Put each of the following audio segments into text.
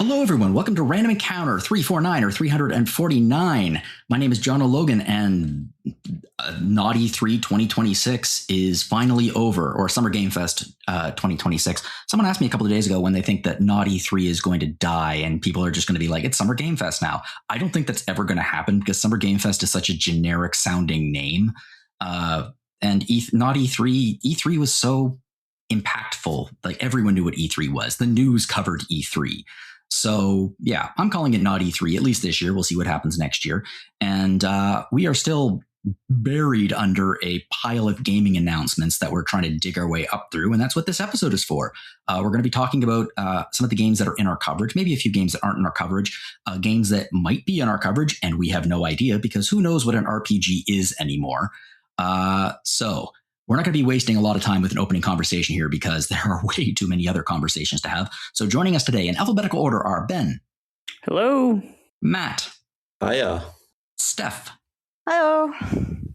Hello, everyone. Welcome to Random Encounter 349 or 349. My name is Jono Logan, and Not-E3 2026 is finally over, or Summer Game Fest 2026. Someone asked me a couple of days ago when they think that Not-E3 is going to die and people are just going to be like, it's Summer Game Fest now. I don't think that's ever going to happen because Summer Game Fest is such a generic sounding name. And Not-E3, E3 was so impactful. Like everyone knew what E3 was. The news covered E3. So yeah, I'm calling it Not-E3, at least this year. We'll see what happens next year. And we are still buried under a pile of gaming announcements that we're trying to dig our way up through. And that's what this episode is for. We're going to be talking about some of the games that are in our coverage, maybe a few games that aren't in our coverage, games that might be in our coverage, and we have no idea because who knows what an RPG is anymore. So we're not going to be wasting a lot of time with an opening conversation here because there are way too many other conversations to have. So joining us today in alphabetical order are Ben. Hello. Matt. Hiya. Steph. Hello.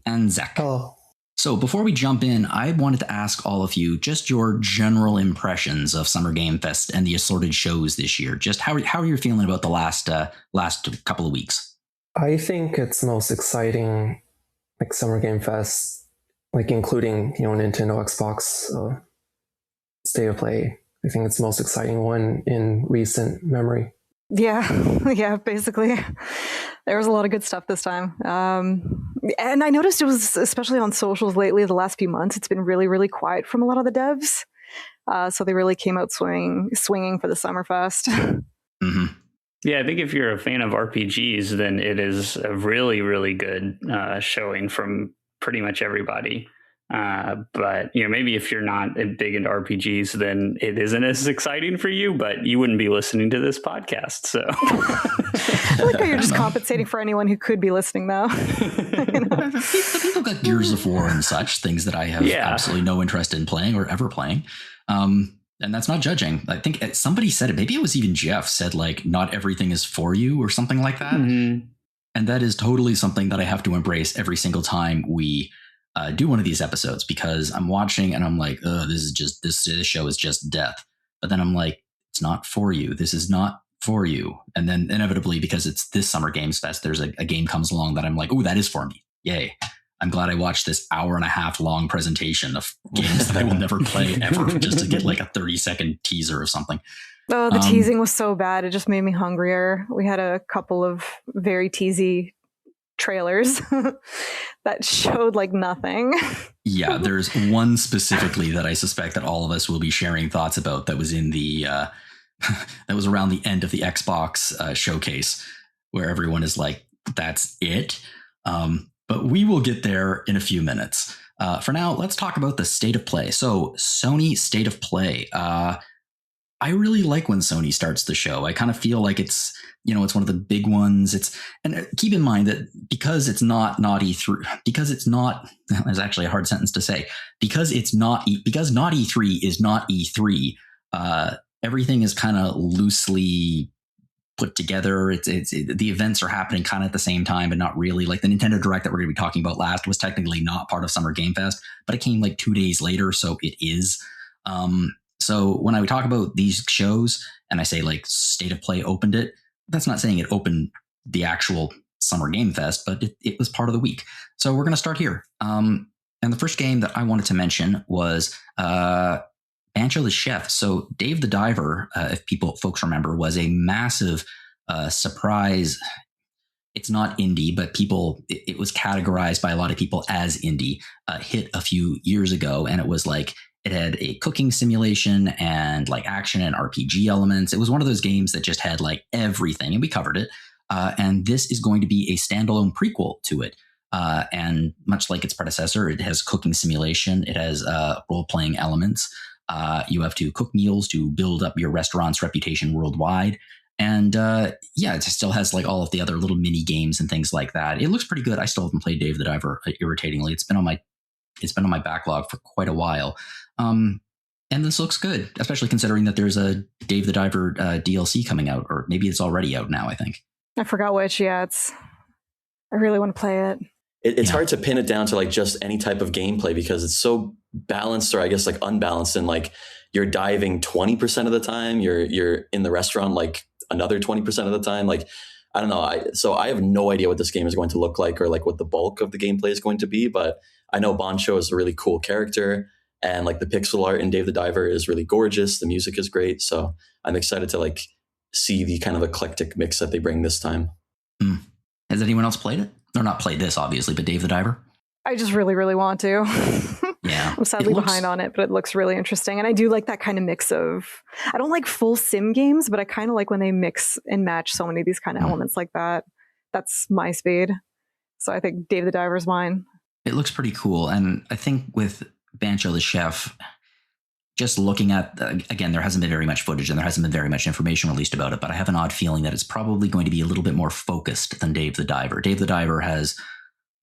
And Zach. Hello. So before we jump in, I wanted to ask all of you just your general impressions of Summer Game Fest and the assorted shows this year. Just how are you feeling about the last couple of weeks? I think it's most exciting, like Summer Game Fest, like including, Nintendo, Xbox, State of Play. I think it's the most exciting one in recent memory. Yeah, basically. There was a lot of good stuff this time. And I noticed it was, especially on socials lately, the last few months, it's been really, really quiet from a lot of the devs. So they really came out swinging for the Summerfest. Mm-hmm. Yeah, I think if you're a fan of RPGs, then it is a really, really good showing from pretty much everybody. But maybe if you're not big into RPGs, then it isn't as exciting for you, but you wouldn't be listening to this podcast. So I like how you're just compensating for anyone who could be listening, though. The people got Gears of War and such, things that I have absolutely no interest in playing or ever playing. And that's not judging. I think somebody said it, maybe it was even Jeff said, like, not everything is for you or something like that. Mm-hmm. And that is totally something that I have to embrace every single time we do one of these episodes, because I'm watching and I'm like, oh, this show is just death. But then I'm like, it's not for you. This is not for you. And then inevitably, because it's this Summer Games Fest, there's a game comes along that I'm like, oh, that is for me. Yay. I'm glad I watched this hour-and-a-half long presentation of games that I will never play ever just to get like a 30-second teaser of something. Oh, the teasing was so bad. It just made me hungrier. We had a couple of very teasy trailers that showed like nothing. Yeah, there's one specifically that I suspect that all of us will be sharing thoughts about that was in the that was around the end of the Xbox showcase where everyone is like, that's it. But we will get there in a few minutes. For now, let's talk about the state of play. So Sony State of Play. I really like when Sony starts the show. I kind of feel like it's one of the big ones. And keep in mind that because it's not E3, because it's not, that's actually a hard sentence to say, because Not-E3 is not E3, everything is kind of loosely put together. It's the events are happening kind of at the same time, but not really. Like the Nintendo Direct that we're going to be talking about last was technically not part of Summer Game Fest, but it came like 2 days later, so it is. So when I would talk about these shows and I say like State of Play opened it, that's not saying it opened the actual Summer Game Fest, but it was part of the week. So we're going to start here. And the first game that I wanted to mention was Banjo the Chef. So Dave the Diver, if folks remember, was a massive surprise. It's not indie, but it was categorized by a lot of people as indie, hit a few years ago. And it was like, it had a cooking simulation and like action and RPG elements. It was one of those games that just had like everything, and we covered it. And this is going to be a standalone prequel to it. And much like its predecessor, it has cooking simulation. It has role-playing elements. You have to cook meals to build up your restaurant's reputation worldwide. And it still has like all of the other little mini games and things like that. It looks pretty good. I still haven't played Dave the Diver, irritatingly. It's been on my backlog for quite a while. And this looks good, especially considering that there's a Dave the Diver DLC coming out, or maybe it's already out now, I think. I forgot which. Yeah, I really want to play it. It's hard to pin it down to like just any type of gameplay because it's so balanced, or I guess like unbalanced, and like you're diving 20% of the time, you're in the restaurant like another 20% of the time. Like, I don't know. So I have no idea what this game is going to look like or like what the bulk of the gameplay is going to be. But I know Bancho is a really cool character, and like the pixel art in Dave the Diver is really gorgeous. The music is great. So I'm excited to like see the kind of eclectic mix that they bring this time. Has anyone else played it? Or not played this, obviously, but Dave the Diver? I just really, really want to. Yeah. I'm sadly behind on it, but it looks really interesting. And I do like that kind of mix of, I don't like full sim games, but I kind of like when they mix and match so many of these kind of elements like that. That's my speed. So I think Dave the Diver's mine. It looks pretty cool. And I think with Bancho the Chef, just looking at, again, there hasn't been very much footage and there hasn't been very much information released about it, but I have an odd feeling that it's probably going to be a little bit more focused than Dave the Diver. Dave the Diver has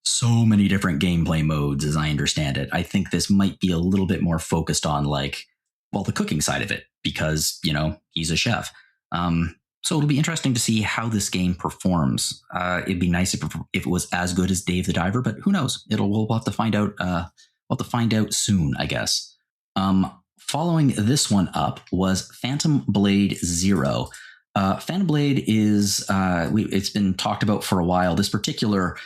so many different gameplay modes, as I understand it. I think this might be a little bit more focused on like, well, the cooking side of it, because, you know, he's a chef. So it'll be interesting to see how this game performs. It'd be nice if it was as good as Dave the Diver, but who knows? We'll have to find out. We'll have to find out soon, I guess. Following this one up was Phantom Blade Zero. Phantom Blade is it's been talked about for a while. This particular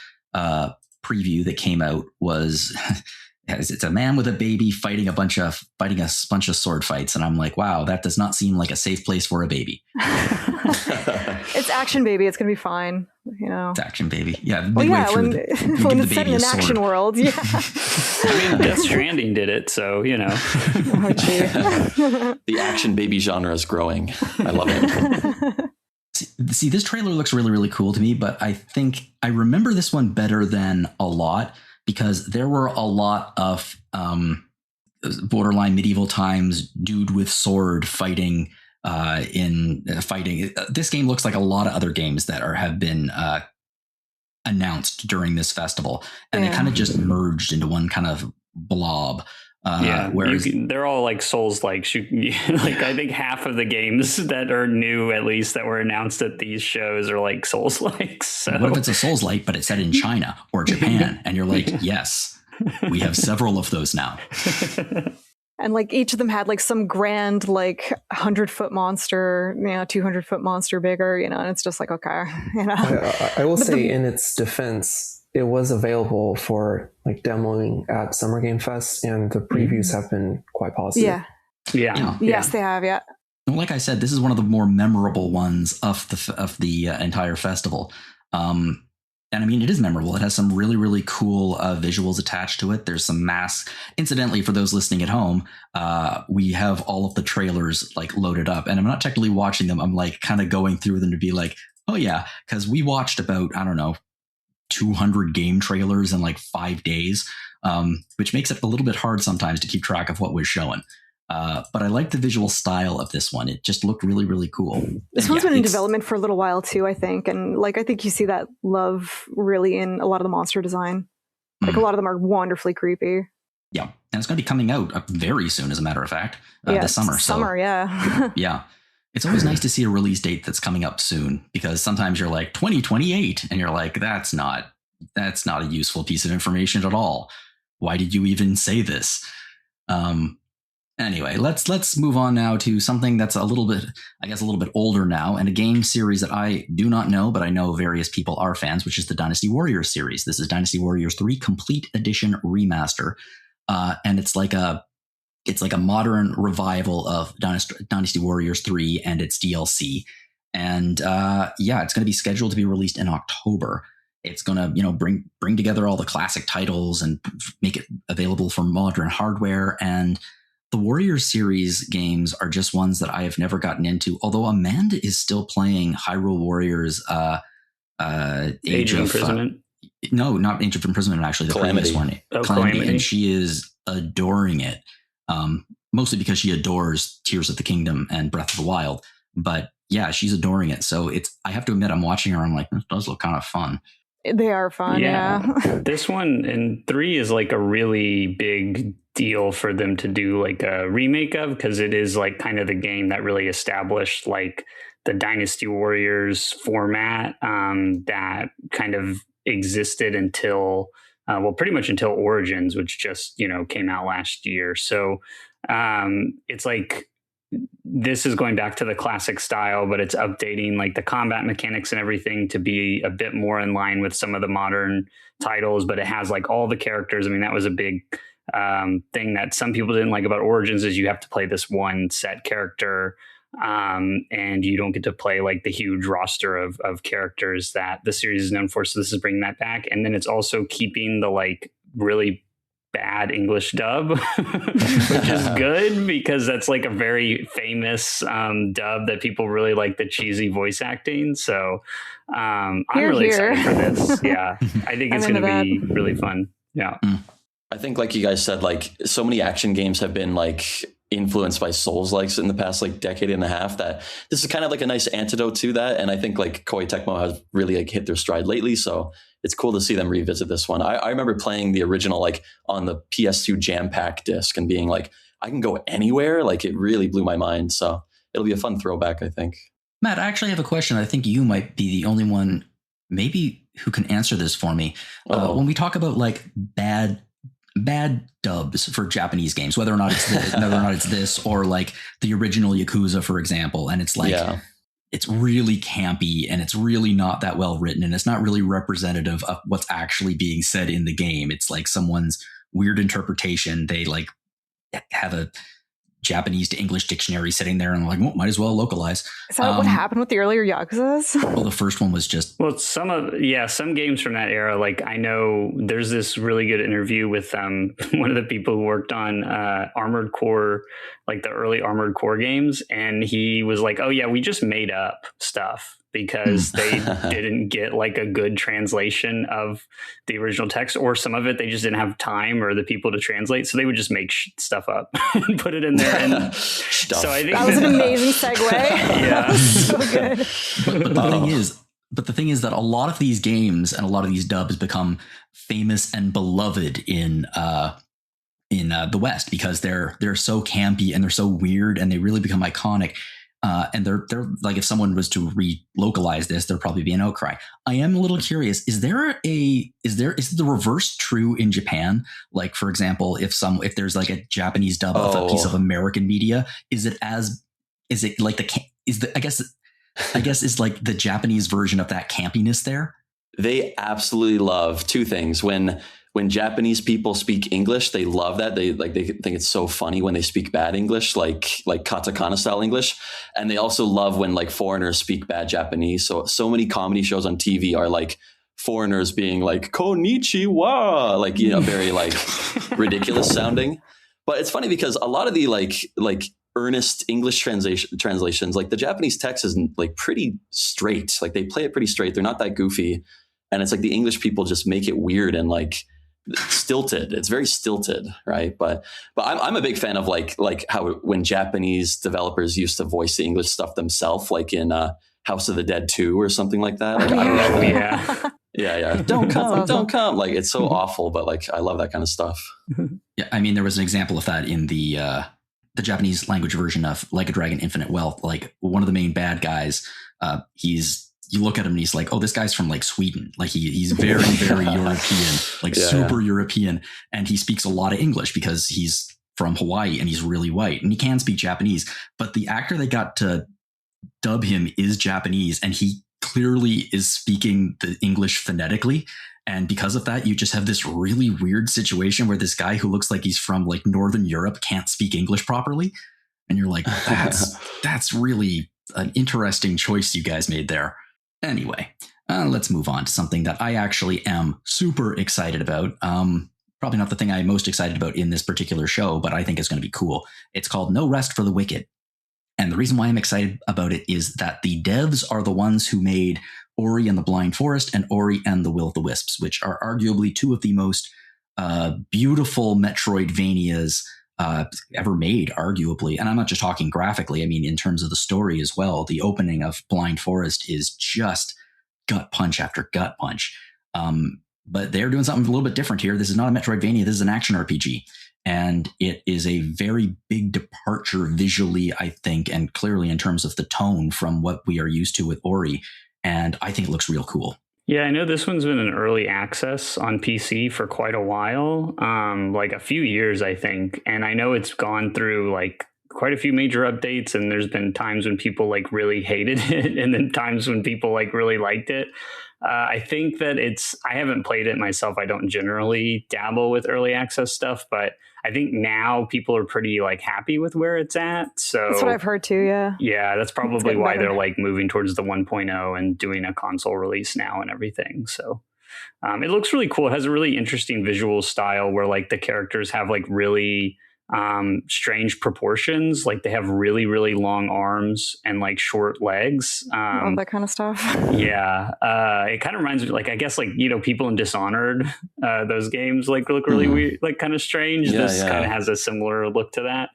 preview that came out was it's a man with a baby fighting a bunch of sword fights, and I'm like, wow, that does not seem like a safe place for a baby. It's action baby. It's gonna be fine. You know, it's action baby. Yeah. Well, yeah. When it's set in an action world, yeah. I mean, Death Stranding did it, so you know. The action baby genre is growing. I love it. See, this trailer looks really, really cool to me, but I think I remember this one better than a lot because there were a lot of borderline medieval times dude with sword fighting fighting. This game looks like a lot of other games that have been announced during this festival, and they kind of just merged into one kind of blob. Whereas they're all like Souls-like. Like I think half of the games that are new, at least that were announced at these shows, are like Souls-like. So what if it's a Souls-like, but it's set in China or Japan, and you're like, yes, we have several of those now. And like each of them had like some grand like 100-foot monster, 200-foot monster bigger, and it's just like, okay, I will say in its defense, it was available for like demoing at Summer Game Fest, and the previews have been quite positive. Yeah. Yes, they have. Yeah. Like I said, this is one of the more memorable ones of the entire festival. And I mean, it is memorable. It has some really, really cool visuals attached to it. There's some masks. Incidentally, for those listening at home, we have all of the trailers like loaded up, and I'm not technically watching them. I'm like kind of going through them to be like, oh yeah, because we watched about, I don't know, 200 game trailers in like 5 days, which makes it a little bit hard sometimes to keep track of what we're showing. But I like the visual style of this one. It just looked really, really cool. This one's been in development for a little while too, I think. And like, I think you see that love really in a lot of the monster design. Like a lot of them are wonderfully creepy. Yeah. And it's going to be coming out very soon, as a matter of fact, this summer. Yeah. Yeah. It's always nice to see a release date that's coming up soon, because sometimes you're like 2028 and you're like, that's not a useful piece of information at all. Why did you even say this? Anyway, let's move on now to something that's a little bit older now, and a game series that I do not know, but I know various people are fans, which is the Dynasty Warriors series. This is Dynasty Warriors 3 Complete Edition Remaster. And it's like a modern revival of Dynasty Warriors 3 and its DLC. And it's going to be scheduled to be released in October. It's going to, bring together all the classic titles and make it available for modern hardware. And the Warriors series games are just ones that I have never gotten into, although Amanda is still playing Hyrule Warriors Age of Imprisonment. No, not Age of Imprisonment, actually. The previous one. Calamity. And she is adoring it. Mostly because she adores Tears of the Kingdom and Breath of the Wild. But yeah, she's adoring it. So I have to admit, I'm watching her. I'm like, this does look kind of fun. They are fun. Yeah. This one in 3 is like a really big deal for them to do like a remake of, because it is like kind of the game that really established like the Dynasty Warriors format that kind of existed until pretty much until Origins, which just came out last year. So it's like this is going back to the classic style, but it's updating like the combat mechanics and everything to be a bit more in line with some of the modern titles. But it has like all the characters. I mean, that was a big thing that some people didn't like about Origins, is you have to play this one set character, and you don't get to play like the huge roster of characters that the series is known for. So this is bringing that back. And then it's also keeping the like really bad English dub, which is good because that's like a very famous dub that people really like, the cheesy voice acting. So I'm really excited for this. Yeah, I think it's going to be really fun. Yeah. I think, like you guys said, like so many action games have been like influenced by Souls-likes in the past like decade and a half, that this is kind of like a nice antidote to that. And I think like Koei Tecmo has really like hit their stride lately. So it's cool to see them revisit this one. I remember playing the original like on the PS2 Jam Pack disc and being like, I can go anywhere. Like it really blew my mind. So it'll be a fun throwback, I think. Matt, I actually have a question. I think you might be the only one maybe who can answer this for me. When we talk about like bad dubs for Japanese games, whether or not it's this or like the original Yakuza, for example, and it's like it's really campy and it's really not that well written and it's not really representative of what's actually being said in the game. It's like someone's weird interpretation. They like have a Japanese to English dictionary sitting there and like, well, might as well localize. Is that what happened with the earlier Yakuzas? Well, the first one was just... Well, some games from that era, like I know there's this really good interview with one of the people who worked on Armored Core, like the early Armored Core games. And he was like, oh yeah, we just made up stuff because they didn't get like a good translation of the original text, or some of it they just didn't have time or the people to translate, so they would just make stuff up and put it in there. And so I think that was an amazing segue. Yeah, so good. But the thing is that a lot of these games and a lot of these dubs become famous and beloved in the West because they're so campy and they're so weird and they really become iconic. And they're like, if someone was to relocalize this, there'd probably be an outcry. I am a little curious. Is the reverse true in Japan? Like, for example, if there's like a Japanese dub of a piece of American media, is it like I guess is like the Japanese version of that campiness there? They absolutely love two things. When Japanese people speak English, they love that. They think it's so funny when they speak bad English, like katakana style English. And they also love when like foreigners speak bad Japanese. So many comedy shows on TV are like foreigners being like konnichiwa, like, you know, very like ridiculous sounding. But it's funny because a lot of the like earnest English translations, like the Japanese text is like pretty straight. Like they play it pretty straight. They're not that goofy. And it's like the English people just make it weird and like stilted. It's very stilted, right? But I'm a big fan of like how when Japanese developers used to voice the English stuff themselves, like in House of the Dead 2 or something like that. Like, I don't know. Yeah. Don't come. Like it's so awful, but like I love that kind of stuff. Yeah, I mean, there was an example of that in the Japanese language version of Like a Dragon Infinite Wealth. Like one of the main bad guys, you look at him and he's like, oh, this guy's from like Sweden. Like he's very, very European, like super European. And he speaks a lot of English because he's from Hawaii and he's really white and he can speak Japanese. But the actor they got to dub him is Japanese and he clearly is speaking the English phonetically. And because of that, you just have this really weird situation where this guy who looks like he's from like Northern Europe can't speak English properly. And you're like, that's really an interesting choice you guys made there. Anyway, let's move on to something that I actually am super excited about. Probably not the thing I'm most excited about in this particular show, but I think it's going to be cool. It's called No Rest for the Wicked. And the reason why I'm excited about it is that the devs are the ones who made Ori and the Blind Forest and Ori and the Will of the Wisps, which are arguably two of the most beautiful Metroidvanias ever made, arguably. And I'm not just talking graphically. I mean, in terms of the story as well, the opening of Blind Forest is just gut punch after gut punch. But they're doing something a little bit different here. This is not a Metroidvania. This is an action RPG. And it is a very big departure visually, I think, and clearly in terms of the tone from what we are used to with Ori. And I think it looks real cool. Yeah, I know this one's been in early access on PC for quite a while, like a few years, I think. And I know it's gone through like quite a few major updates, and there's been times when people like really hated it, and then times when people like really liked it. I think that I haven't played it myself. I don't generally dabble with early access stuff, but I think now people are pretty like happy with where it's at. So that's what I've heard too. Yeah. Yeah. That's probably why better. they're like moving towards the 1.0 and doing a console release now and everything. So it looks really cool. It has a really interesting visual style where like the characters have like really strange proportions. Like they have really, really long arms and like short legs. All that kind of stuff. Yeah. It kind of reminds me, like, I guess, like, you know, people in Dishonored, those games like look really weird, like kind of strange. This kind of has a similar look to that.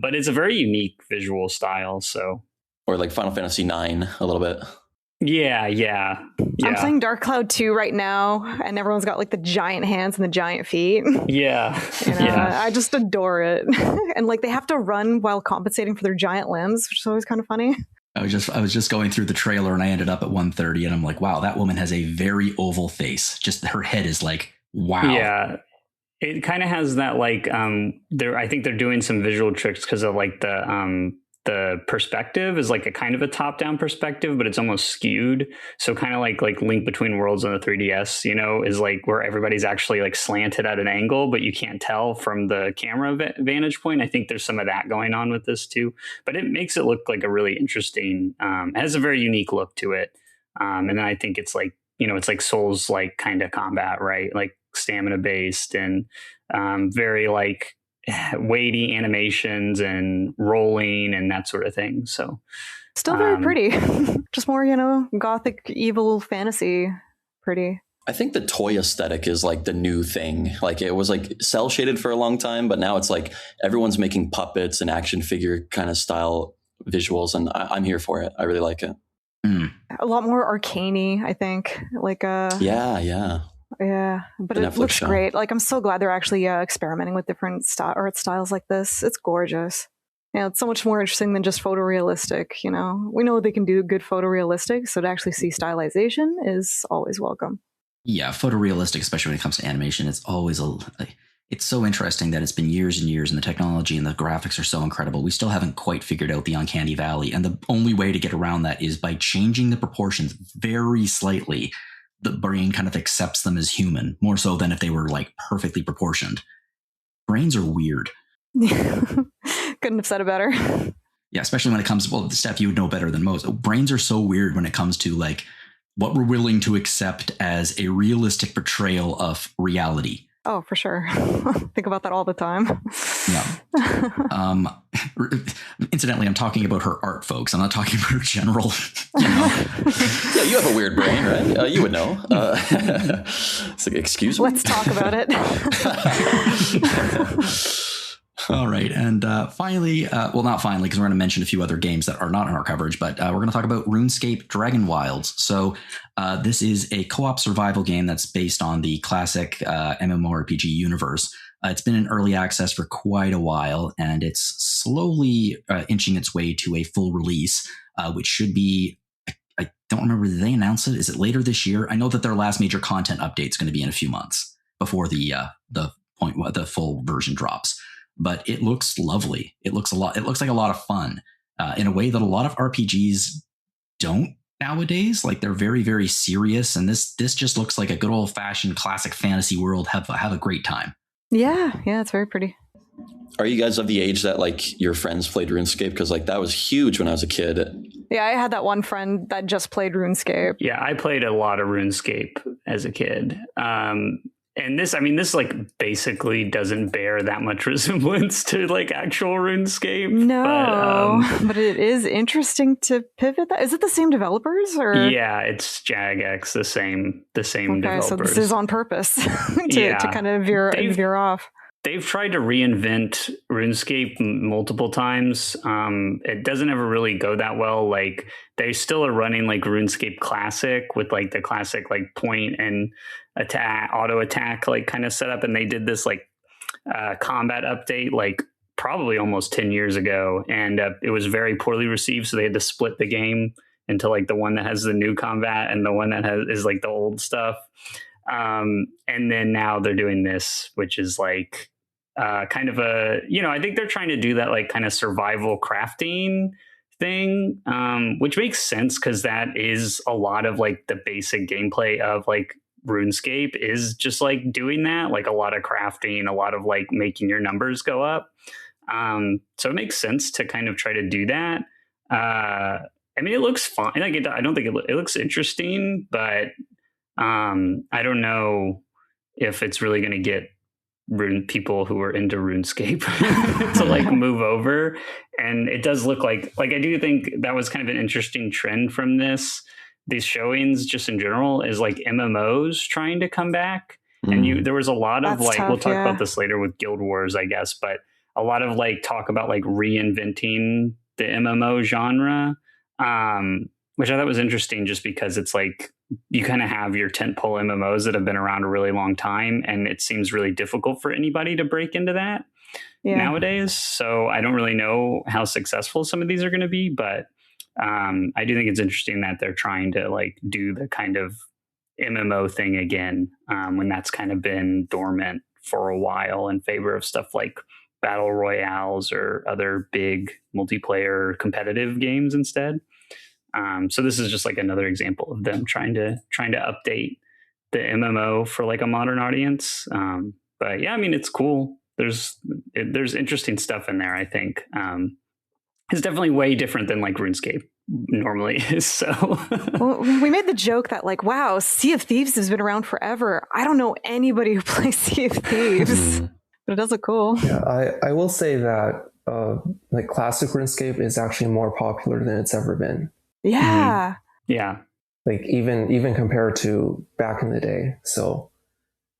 But it's a very unique visual style. So, or like Final Fantasy IX a little bit. Yeah. I'm playing Dark Cloud 2 right now, and everyone's got like the giant hands and the giant feet. Yeah. And, I just adore it. And like they have to run while compensating for their giant limbs, which is always kind of funny. I was just going through the trailer, and I ended up at 1:30, and I'm like, wow, that woman has a very oval face. Just her head is like, wow. Yeah. It kind of has that like I think they're doing some visual tricks because of like the perspective is like a kind of a top-down perspective, but it's almost skewed. So kind of like Link Between Worlds on the 3DS, you know, is like where everybody's actually like slanted at an angle, but you can't tell from the camera vantage point. I think there's some of that going on with this too, but it makes it look like a really interesting, it has a very unique look to it. And then I think it's like, you know, it's like Souls like kind of combat, right? Like stamina based and very like weighty animations and rolling and that sort of thing. So still very pretty. Just more, you know, gothic evil fantasy pretty. I think the toy aesthetic is like the new thing. Like it was like cell shaded for a long time, but now it's like everyone's making puppets and action figure kind of style visuals, and I'm here for it. I really like it. A lot more arcane-y, I think. Like yeah, but it looks great. Like I'm so glad they're actually experimenting with different art styles like this. It's gorgeous. Yeah, it's so much more interesting than just photorealistic. You know, we know they can do good photorealistic, so to actually see stylization is always welcome. Yeah, photorealistic, especially when it comes to animation, it's always it's so interesting that it's been years and years, and the technology and the graphics are so incredible. We still haven't quite figured out the uncanny valley, and the only way to get around that is by changing the proportions very slightly. The brain kind of accepts them as human, more so than if they were like perfectly proportioned. Brains are weird. Couldn't have said it better. Yeah, especially when it comes, well, Steph, you would know better than most. Brains are so weird when it comes to like what we're willing to accept as a realistic portrayal of reality. Oh, for sure. Think about that all the time. Yeah. Incidentally, I'm talking about her art, folks. I'm not talking about her general, you know. Yeah, you have a weird brain, right? You would know. It's like, excuse me? Let's talk about it. All right. And finally, well, not finally, because we're going to mention a few other games that are not in our coverage, but we're going to talk about RuneScape Dragon Wilds. So this is a co-op survival game that's based on the classic MMORPG universe. It's been in early access for quite a while, and it's slowly inching its way to a full release, which should be, I don't remember, did they announce it? Is it later this year? I know that their last major content update is going to be in a few months before the full version drops. But it looks lovely. It looks like a lot of fun in a way that a lot of RPGs don't nowadays. Like they're very, very serious, and this just looks like a good old fashioned classic fantasy world. Have a great time. Yeah, it's very pretty. Are you guys of the age that like your friends played RuneScape? Because like that was huge when I was a kid. Yeah, I had that one friend that just played RuneScape. Yeah, I played a lot of RuneScape as a kid. And this like basically doesn't bear that much resemblance to like actual RuneScape. No, but it is interesting to pivot that. Is it the same developers or? Yeah, it's Jagex, the same developers. So this is on purpose to kind of veer off. They've tried to reinvent RuneScape multiple times. It doesn't ever really go that well. Like they still are running like RuneScape Classic with like the classic like point and attack, auto attack like kind of setup. And they did this like combat update like probably almost 10 years ago. And it was very poorly received. So they had to split the game into like the one that has the new combat and the one that is like the old stuff. And then now they're doing this, which is like, kind of a, I think they're trying to do that like kind of survival crafting thing, which makes sense because that is a lot of like the basic gameplay of like RuneScape is just like doing that, like a lot of crafting, a lot of like making your numbers go up. So it makes sense to kind of try to do that. I mean, it looks fine. Like I don't think it looks interesting, but I don't know if it's really going to get people who are into RuneScape to like move over. And it does look like I do think that was kind of an interesting trend from these showings just in general, is like MMOs trying to come back. And there was a lot of like, we'll talk about this later with Guild Wars, I guess, but a lot of like talk about like reinventing the MMO genre, which I thought was interesting just because it's like, you kind of have your tentpole MMOs that have been around a really long time, and it seems really difficult for anybody to break into that nowadays. So I don't really know how successful some of these are going to be, but I do think it's interesting that they're trying to like do the kind of MMO thing again, when that's kind of been dormant for a while in favor of stuff like battle royales or other big multiplayer competitive games instead. So this is just like another example of them trying to update the MMO for like a modern audience. But yeah, I mean, it's cool. There's interesting stuff in there, I think. It's definitely way different than like RuneScape normally is. So well, we made the joke that like, wow, Sea of Thieves has been around forever. I don't know anybody who plays Sea of Thieves, but it does look cool. Yeah, I will say that like classic RuneScape is actually more popular than it's ever been. Yeah. Yeah. Like even compared to back in the day. So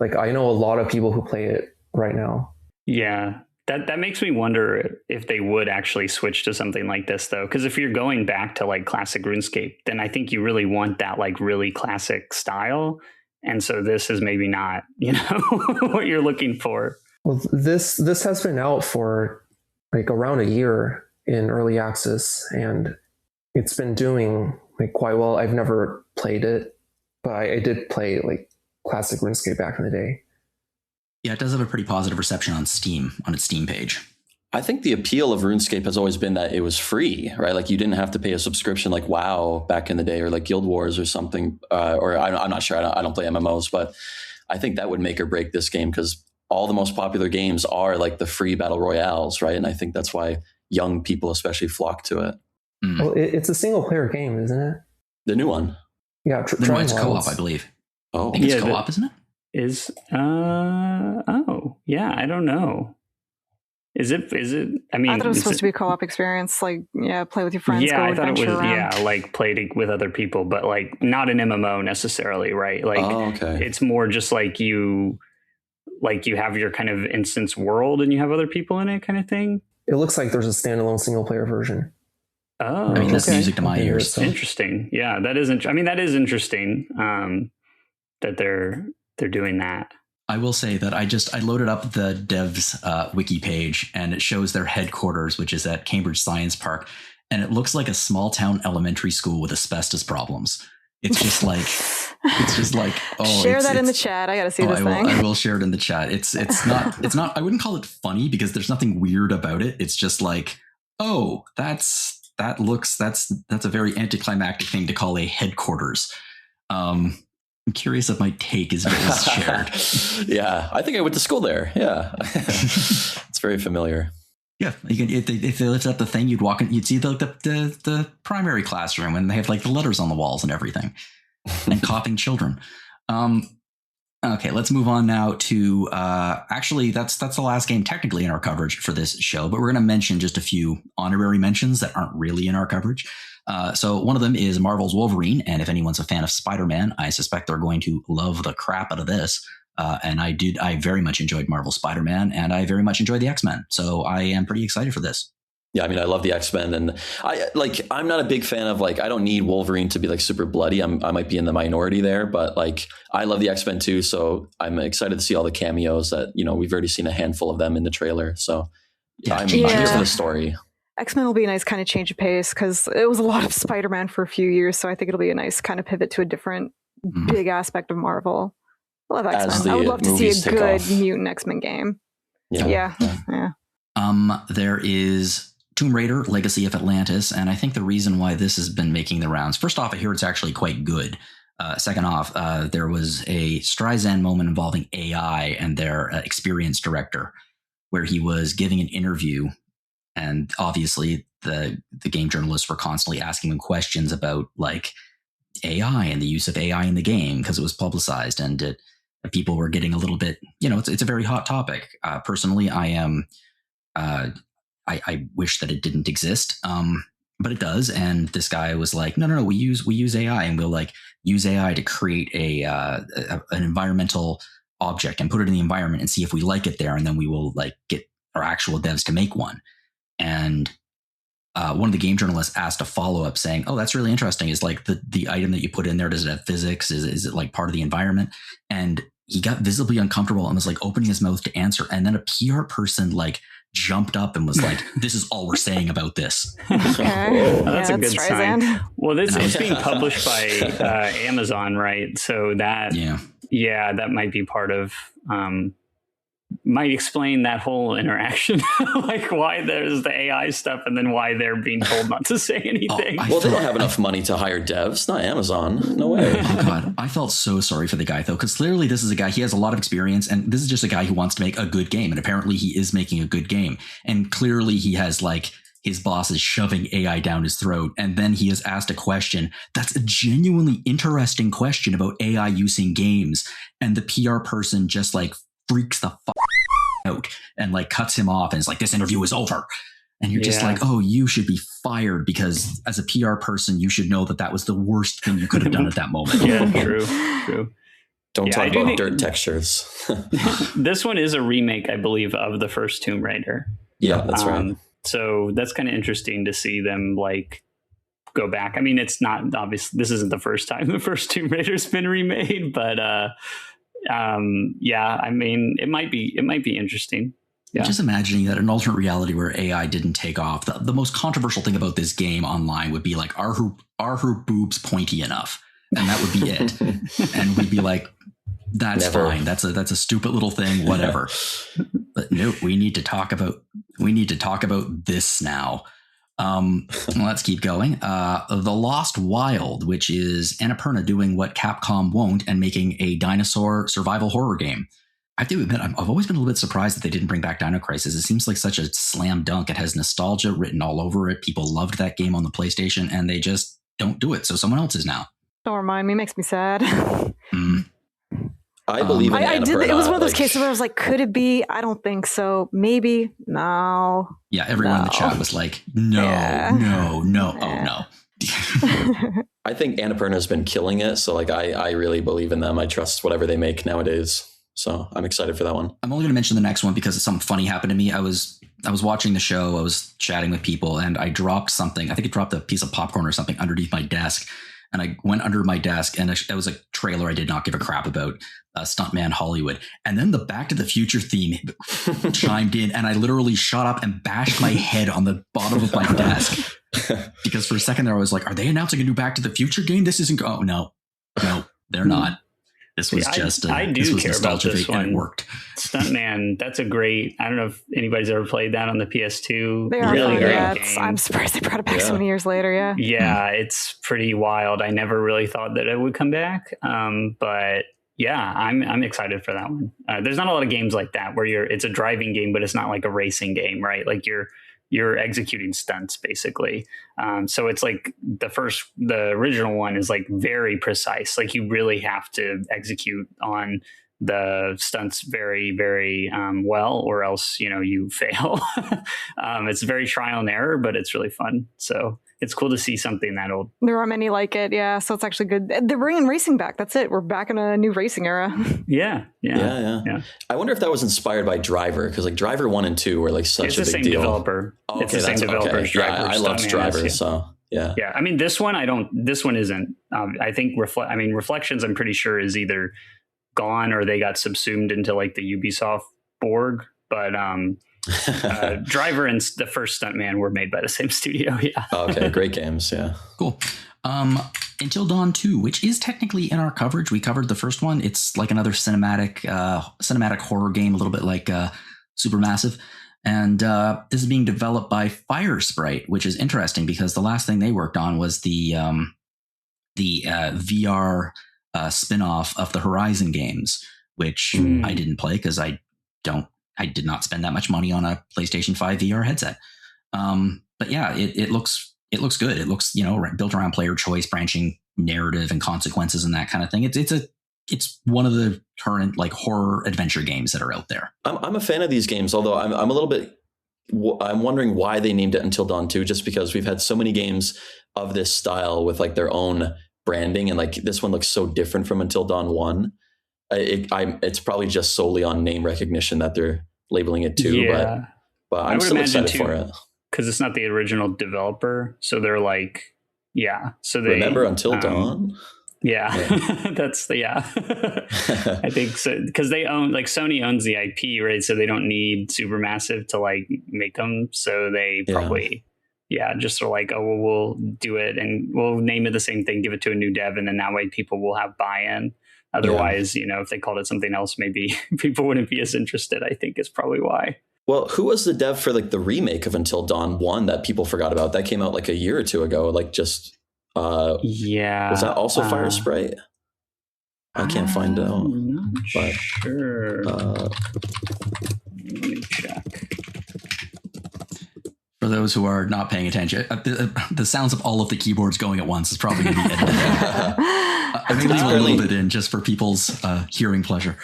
like I know a lot of people who play it right now. Yeah. That makes me wonder if they would actually switch to something like this though. Because if you're going back to like classic RuneScape, then I think you really want that like really classic style. And so this is maybe not, what you're looking for. Well, this has been out for like around a year in early access, and it's been doing like quite well. I've never played it, but I did play like classic RuneScape back in the day. Yeah, it does have a pretty positive reception on Steam, on its Steam page. I think the appeal of RuneScape has always been that it was free, right? Like you didn't have to pay a subscription like WoW back in the day, or like Guild Wars or something. Or I'm not sure. I don't play MMOs, but I think that would make or break this game, because all the most popular games are like the free battle royales, right? And I think that's why young people especially flock to it. Well, it's a single player game, isn't it? The new one. Yeah, the new one's co-op, I believe. Oh, I think it's co-op, isn't it? Yeah, I don't know. Is it? I mean, I thought it was supposed to be a co-op experience, like play with your friends. Yeah, I thought it was. Around. Like play with other people, but like not an MMO necessarily, right? Like, It's more just like you have your kind of instance world and you have other people in it, kind of thing. It looks like there's a standalone single player version. Oh, I mean, that's music to my ears. So. Interesting. Yeah, that is. That is interesting. That they're doing that. I will say that I loaded up the devs wiki page, and it shows their headquarters, which is at Cambridge Science Park, and it looks like a small town elementary school with asbestos problems. It's just like share that in the chat. I got to see this thing. I will share it in the chat. It's not. I wouldn't call it funny because there's nothing weird about it. It's just like, oh, that's a very anticlimactic thing to call a headquarters. I'm curious if my take is shared. Yeah, I think I went to school there. Yeah, it's very familiar. Yeah, you can, if they lift up the thing, you'd walk in, you'd see the primary classroom, and they have like the letters on the walls and everything, and coughing children. Okay, let's move on now to actually that's the last game technically in our coverage for this show, but we're going to mention just a few honorary mentions that aren't really in our coverage. So one of them is Marvel's Wolverine, and if anyone's a fan of Spider-Man, I suspect they're going to love the crap out of this. And I very much enjoyed Marvel Spider-Man, and I very much enjoyed the X-Men. So I am pretty excited for this. Yeah, I mean, I love the X-Men, and I'm not a big fan of I don't need Wolverine to be like super bloody. I might be in the minority there, but like I love the X-Men too. So I'm excited to see all the cameos that, we've already seen a handful of them in the trailer. So I'm here for the story. X-Men will be a nice kind of change of pace because it was a lot of Spider-Man for a few years. So I think it'll be a nice kind of pivot to a different big aspect of Marvel. I love X-Men. I would love to see a good mutant X-Men game. Yeah. There is Tomb Raider, Legacy of Atlantis, and I think the reason why this has been making the rounds, first off, I hear it's actually quite good. Second off, there was a Streisand moment involving AI and their experienced director, where he was giving an interview, and obviously the game journalists were constantly asking him questions about like AI and the use of AI in the game because it was publicized, and people were getting a little bit, it's a very hot topic. Personally, I am. I wish that it didn't exist, but it does. And this guy was like, no, we use AI, and we'll like use AI to create an environmental object and put it in the environment and see if we like it there, and then we will like get our actual devs to make one. And one of the game journalists asked a follow-up saying, oh, that's really interesting. Is like the item that you put in there, does it have physics? Is it like part of the environment? And he got visibly uncomfortable and was like opening his mouth to answer. And then a PR person like jumped up and was like, this is all we're saying about this. Okay. That's a good Streisand. sign. Well, this is being published by Amazon, right? So that, that might be part of, might explain that whole interaction, like why there's the AI stuff and then why they're being told not to say anything. Well, they don't have enough money to hire devs. Not Amazon. No way. Oh God, I felt so sorry for the guy though, because clearly this is a guy, he has a lot of experience, and this is just a guy who wants to make a good game, and apparently he is making a good game, and clearly he has like his boss is shoving AI down his throat, and then he is asked a question that's a genuinely interesting question about AI using games, and the PR person just like freaks the fuck out and like cuts him off and is like, this interview is over. And you're just like, oh, you should be fired, because as a PR person, you should know that that was the worst thing you could have done at that moment. Yeah, true. Don't talk about dirt textures. This one is a remake, I believe, of the first Tomb Raider. Yeah, that's right. So that's kind of interesting to see them like go back. I mean, it's not obvious. This isn't the first time the first Tomb Raider's been remade, but I mean, it might be interesting. Yeah. Just imagining that an alternate reality where AI didn't take off. The most controversial thing about this game online would be like, are her boobs pointy enough? And that would be it. And we'd be like, that's fine. That's a stupid little thing, whatever. But no, we need to talk about this now. Let's keep going. The Lost Wild, which is Annapurna doing what Capcom won't and making a dinosaur survival horror game. I have to admit, I've always been a little bit surprised that they didn't bring back Dino Crisis. It seems like such a slam dunk. It has nostalgia written all over it. People loved that game on the PlayStation, and they just don't do it. So someone else is now. Don't remind me. It makes me sad. I believe in Annapurna. It was one of those cases where I was like, could it be? I don't think so. Maybe. No. Yeah, everyone in the chat was like, no. Oh, no. I think Annapurna has been killing it. So like, I really believe in them. I trust whatever they make nowadays. So I'm excited for that one. I'm only going to mention the next one because something funny happened to me. I was watching the show. I was chatting with people, and I dropped something. I think I dropped a piece of popcorn or something underneath my desk. And I went under my desk, and it was a trailer I did not give a crap about, Stuntman Hollywood. And then the Back to the Future theme chimed in, and I literally shot up and bashed my head on the bottom of my desk. Because for a second there, I was like, are they announcing a new Back to the Future game? This isn't... Oh, no, they're not. This was I do care about this one. And it worked. Stuntman, that's a great... I don't know if anybody's ever played that on the PS2. They are really great game. I'm surprised they brought it back so many years later, Yeah, it's pretty wild. I never really thought that it would come back. But yeah, I'm excited for that one. There's not a lot of games like that where it's a driving game, but it's not like a racing game, right? Like you're executing stunts basically. So it's like the original one is like very precise. Like you really have to execute on the stunts very, very well, or else, you fail. It's very trial and error, but it's really fun. So it's cool to see something that old. There are many like it. Yeah. So it's actually good. They're bringing racing back. That's it. We're back in a new racing era. Yeah. I wonder if that was inspired by Driver, because like Driver 1 and 2 were like such a big deal. Developer. Oh, okay, it's the same developer as Driver. Yeah, I loved Driver. So yeah. I mean, this one isn't. I think Reflections, I'm pretty sure, is either gone or they got subsumed into like the Ubisoft Borg. But Driver and the first Stuntman were made by the same studio. Yeah. Okay, great games. Yeah. Cool. Until Dawn 2, which is technically in our coverage. We covered the first one. It's like another cinematic horror game, a little bit like Supermassive. And this is being developed by Fire Sprite, which is interesting because the last thing they worked on was the VR spin-off of the Horizon games, which I didn't play because I did not spend that much money on a PlayStation 5 VR headset. But yeah, it looks good. It looks, built around player choice, branching narrative and consequences and that kind of thing. It's one of the current like horror adventure games that are out there. I'm a fan of these games, although I'm a little bit. I'm wondering why they named it Until Dawn 2, just because we've had so many games of this style with like their own branding, and like this one looks so different from Until Dawn 1. It's probably just solely on name recognition that they're labeling it 2, Yeah. but I'm still excited for it. Because it's not the original developer, so they're like, yeah. So they remember Until Dawn. Yeah, that's I think so, because they own, like, Sony owns the IP, right? So they don't need Supermassive to like make them. So they probably, just are like, oh, well, we'll do it and we'll name it the same thing, give it to a new dev, and then that way people will have buy-in. Otherwise, if they called it something else, maybe people wouldn't be as interested, I think is probably why. Well, who was the dev for like the remake of Until Dawn 1 that people forgot about? That came out like a year or two ago, like just... was that also Fire Sprite? I can't find out. I'm not sure. Let me check. For those who are not paying attention, the sounds of all of the keyboards going at once is probably going to be edited. I may leave a little bit in just for people's hearing pleasure.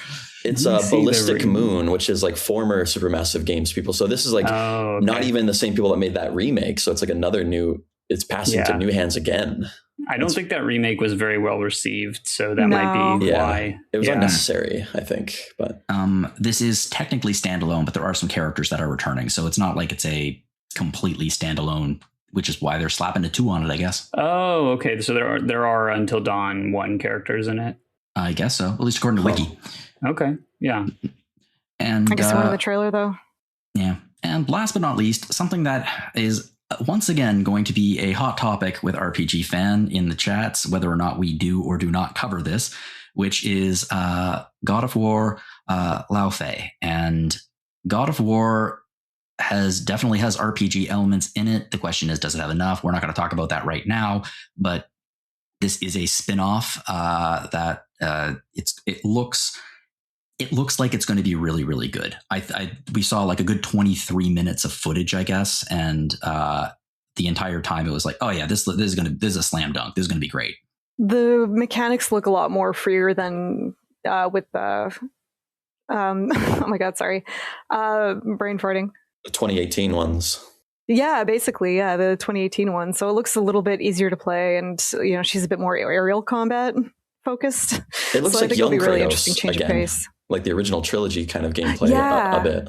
It's Ballistic Moon, which is like former Supermassive Games people. So this is like not even the same people that made that remake. So it's like another new... It's passing to new hands again. I don't think that remake was very well received, so that might be why. It was unnecessary, I think. But this is technically standalone, but there are some characters that are returning, so it's not like it's a completely standalone, which is why they're slapping a 2 on it, I guess. Oh, okay. So there are Until Dawn 1 characters in it. I guess so, at least according to Wiki. Okay, yeah. And I guess one in the trailer, though. Yeah, and last but not least, something that is once again going to be a hot topic with RPG Fan in the chats, whether or not we do or do not cover this, which is God of War Lao Fei. And God of War definitely has RPG elements in it. The question is, does it have enough? We're not going to talk about that right now, but this is a spin-off that it looks like it's going to be really, really good. We saw like a good 23 minutes of footage, I guess, and the entire time it was like, oh yeah, this is a slam dunk. This is going to be great. The mechanics look a lot more freer than with the oh my god, sorry, brain farting. The 2018 ones. Yeah, basically, the 2018 one. So it looks a little bit easier to play, and she's a bit more aerial combat focused. It looks so like I think young it'll be really Kratos interesting change again. of pace. Like the original trilogy kind of gameplay a bit.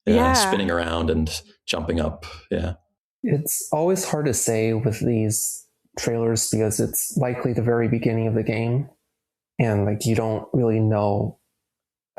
Yeah, spinning around and jumping up. Yeah. It's always hard to say with these trailers because it's likely the very beginning of the game. And like you don't really know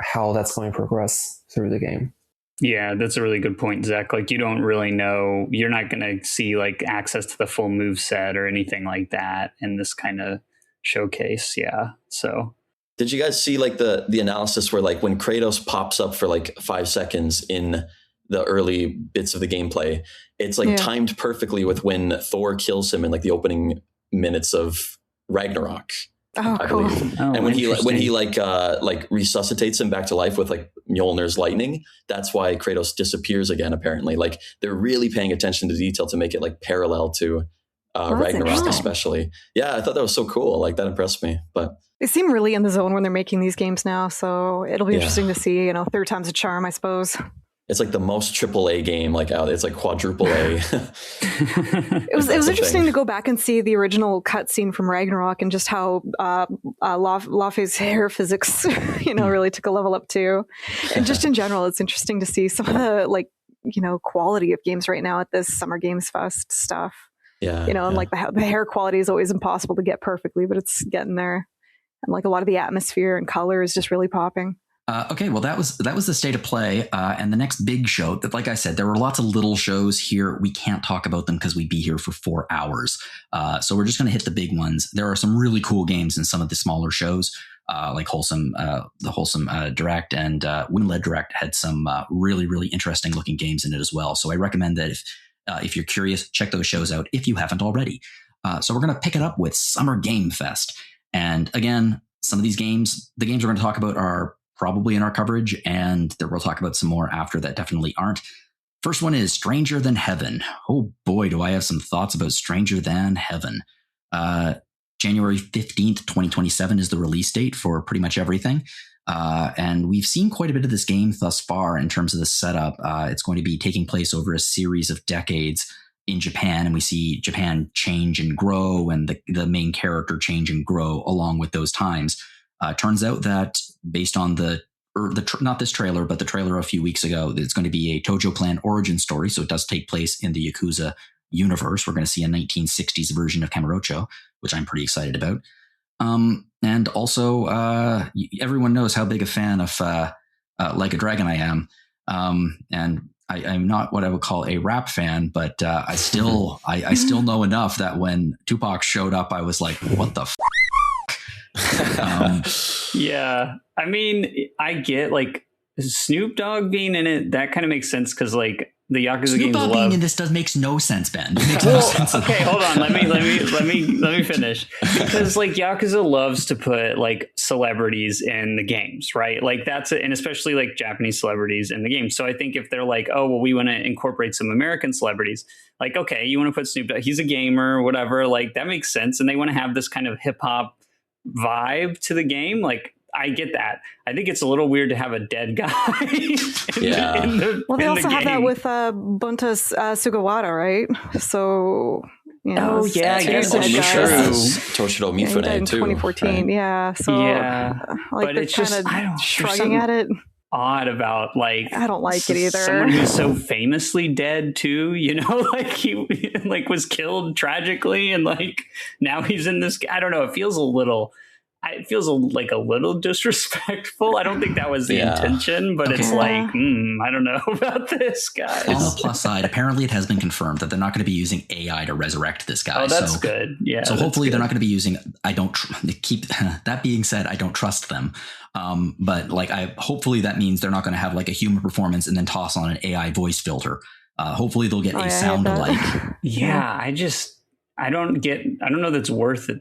how that's going to progress through the game. Yeah, that's a really good point, Zach. Like you don't really know, you're not going to see like access to the full move set or anything like that in this kind of showcase. Yeah. So did you guys see like the analysis where like when Kratos pops up for like 5 seconds in the early bits of the gameplay, it's like timed perfectly with when Thor kills him in like the opening minutes of Ragnarok. Oh, I cool. believe. And when he like resuscitates him back to life with like Mjolnir's lightning, that's why Kratos disappears again. Apparently, like they're really paying attention to detail to make it like parallel to Ragnarok, especially. Yeah, I thought that was so cool. Like that impressed me. But they seem really in the zone when they're making these games now, so it'll be interesting to see. Third time's a charm, I suppose. It's like the most AAA game like out. It's like quadruple A. It was interesting to go back and see the original cutscene from Ragnarok and just how Laufey's hair physics, really took a level up too. And just in general, it's interesting to see some of the quality of games right now at this Summer Games Fest stuff. Yeah. And like the hair quality is always impossible to get perfectly, but it's getting there. And like a lot of the atmosphere and color is just really popping. Okay, well, that was the state of play, and the next big show. That, like I said, there were lots of little shows here. We can't talk about them because we'd be here for 4 hours. So we're just going to hit the big ones. There are some really cool games in some of the smaller shows. the wholesome direct, and Women-led Direct had some really, really interesting looking games in it as well. So I recommend that if you're curious, check those shows out if you haven't already. So we're going to pick it up with Summer Game Fest. And again, some of these games, the games we're going to talk about are probably in our coverage, and we'll talk about some more after that definitely aren't. First one is Stranger Than Heaven. Oh boy, do I have some thoughts about Stranger Than Heaven. January 15th, 2027 is the release date for pretty much everything. And we've seen quite a bit of this game thus far in terms of the setup. It's going to be taking place over a series of decades in Japan, and we see Japan change and grow, and the main character change and grow along with those times. Turns out that based on not this trailer, but the trailer a few weeks ago, it's going to be a Tojo Clan origin story. So it does take place in the Yakuza universe. We're going to see a 1960s version of Kamurocho, which I'm pretty excited about. And also, everyone knows how big a fan of Like a Dragon I am. And I'm not what I would call a rap fan, but I still know enough that when Tupac showed up, I was like, what the yeah, I mean, I get like Snoop Dogg being in it. That kind of makes sense because like the Yakuza Snoop games Dogg being in this makes no sense, Ben. It makes no sense. Okay, hold on. Let me finish. Because like Yakuza loves to put like celebrities in the games, right? Like that's it, and especially like Japanese celebrities in the game. So I think if they're like, oh well, we want to incorporate some American celebrities, like okay, you want to put Snoop Dogg, he's a gamer, whatever. Like that makes sense, and they want to have this kind of hip hop vibe to the game. Like I get that. I think it's a little weird to have a dead guy. Well, they also have that with Bunta Sugawara, right? So, you know, oh yeah, I guess that's true. Toshiro Mifune too. 2014, right? Yeah. So, yeah, like but they're it's just shrugging at it. Odd about like I don't like it either. Someone who's so famously dead too, you know, like he like was killed tragically, and like now he's in this. I don't know. It feels like a little disrespectful. I don't think that was the intention, but it's like, I don't know about this guy. On the plus side, apparently it has been confirmed that they're not going to be using AI to resurrect this guy. Oh, that's good. Yeah. So hopefully they're not going to be using, that being said, I don't trust them. But like, hopefully that means they're not going to have like a human performance and then toss on an AI voice filter. Hopefully they'll get a sound alike. Yeah. I don't know that's worth it.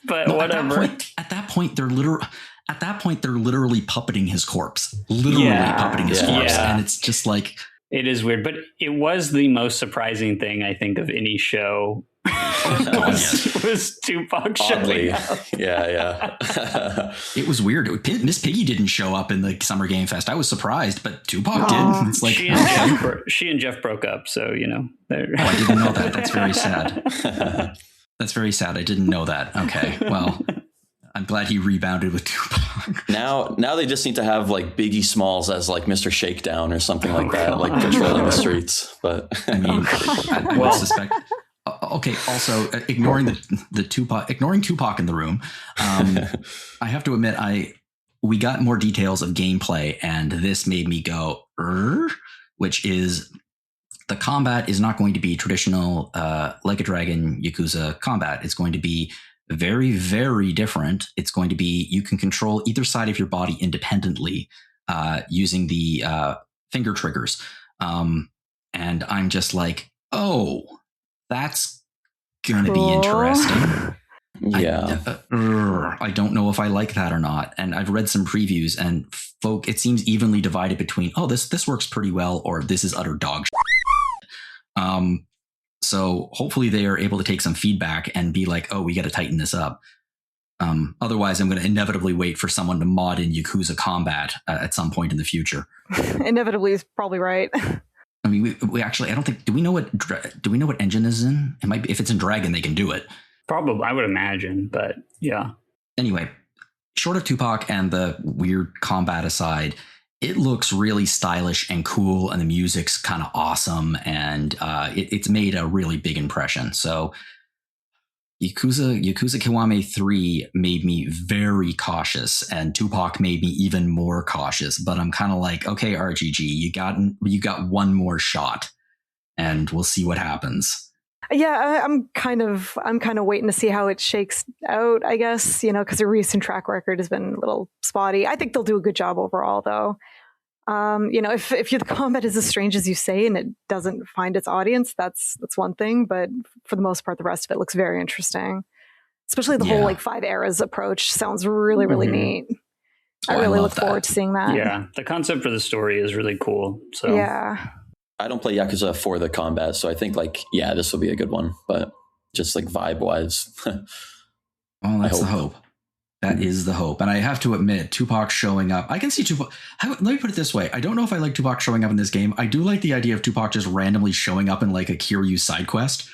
But no, whatever. At that point, they're literally puppeting his corpse. Puppeting his corpse. Yeah. And it's just like, it is weird, but it was the most surprising thing I think of any show. was Tupac showing up. Yeah. It was weird. Miss Piggy didn't show up in the Summer Game Fest. I was surprised, but Tupac did. It's like she and Jeff broke up, so you know. I didn't know that. That's very sad. That's very sad. I didn't know that. Okay, well, I'm glad he rebounded with Tupac. Now they just need to have like Biggie Smalls as like Mr. Shakedown or something like that, like patrolling the streets. But I mean, I would suspect. Okay. Also, ignoring Tupac in the room, I have to admit, we got more details of gameplay, and this made me go, which is the combat is not going to be traditional Like a Dragon Yakuza combat. It's going to be very, very different. It's going to be you can control either side of your body independently using the finger triggers, and I'm just like, oh. That's going to be interesting. Yeah. I don't know if I like that or not. And I've read some previews, and it seems evenly divided between, oh, this works pretty well, or this is utter dog shit. So hopefully they are able to take some feedback and be like, oh, we got to tighten this up. Otherwise, I'm going to inevitably wait for someone to mod in Yakuza combat at some point in the future. Inevitably is probably right. I mean, we actually, I don't think, do we know what engine is in? It might be, if it's in Dragon, they can do it. Probably, I would imagine, but yeah. Anyway, short of Tupac and the weird combat aside, it looks really stylish and cool, and the music's kind of awesome, and it's made a really big impression. So Yakuza Kiwami 3 made me very cautious, and Tupac made me even more cautious. But I'm kind of like, okay, RGG, you got one more shot, and we'll see what happens. Yeah, I'm kind of waiting to see how it shakes out, I guess, because the recent track record has been a little spotty. I think they'll do a good job overall, though. If the combat is as strange as you say and it doesn't find its audience, that's one thing. But for the most part, the rest of it looks very interesting. Especially the whole like 5 eras approach sounds really, really neat. I really look forward to seeing that. Yeah, the concept for the story is really cool. So yeah. I don't play Yakuza for the combat, so I think this will be a good one. But just like vibe wise, well, that's the hope. That is the hope. And I have to admit, Tupac showing up, I can see Tupac. Let me put it this way. I don't know if I like Tupac showing up in this game. I do like the idea of Tupac just randomly showing up in like a Kiryu side quest.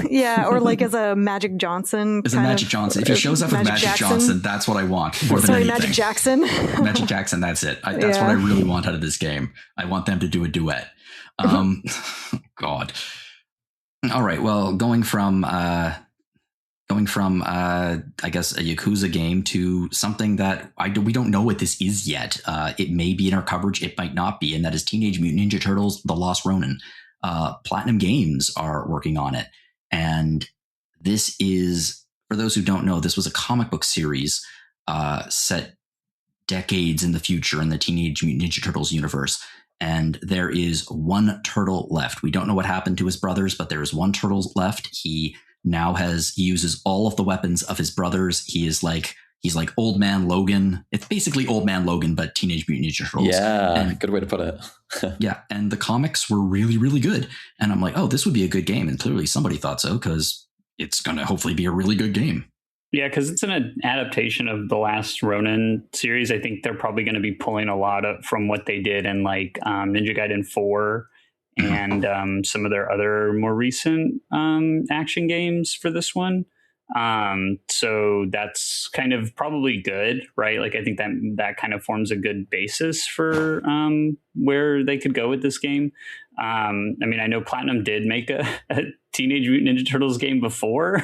Yeah, or like as a Magic Johnson. As a Magic Johnson. If he shows up as Magic Johnson, that's what I want. More than anything. Magic Jackson. Magic Jackson, that's it. That's what I really want out of this game. I want them to do a duet. God. All right. Well, going from I guess a Yakuza game to something that we don't know what this is yet. It may be in our coverage, it might not be, and that is Teenage Mutant Ninja Turtles: The Lost Ronin. Platinum Games are working on it, and this is, for those who don't know, this was a comic book series set decades in the future in the Teenage Mutant Ninja Turtles universe. And there is one turtle left. We don't know what happened to his brothers, but there is one turtle left. He uses all of the weapons of his brothers. He's like Old Man Logan. It's basically Old Man Logan, but Teenage Mutant Ninja Turtles. Yeah, good way to put it. Yeah, and the comics were really, really good. And I'm like, oh, this would be a good game. And clearly somebody thought so, because it's going to hopefully be a really good game. Yeah, because it's an adaptation of the last Ronin series. I think they're probably going to be pulling a lot from what they did in like Ninja Gaiden 4 and some of their other more recent action games for this one. So that's kind of probably good, right? Like I think that kind of forms a good basis for where they could go with this game. I mean, I know Platinum did make a Teenage Mutant Ninja Turtles game before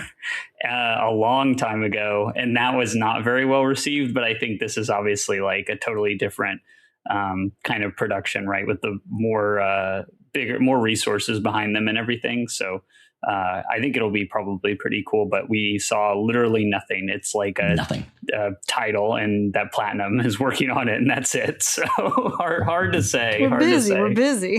a long time ago, and that was not very well received. But I think this is obviously like a totally different kind of production, right? With the more more resources behind them and everything. So I think it'll be probably pretty cool, but we saw literally nothing. It's like a title and that Platinum is working on it and that's it. So hard to say. We're busy.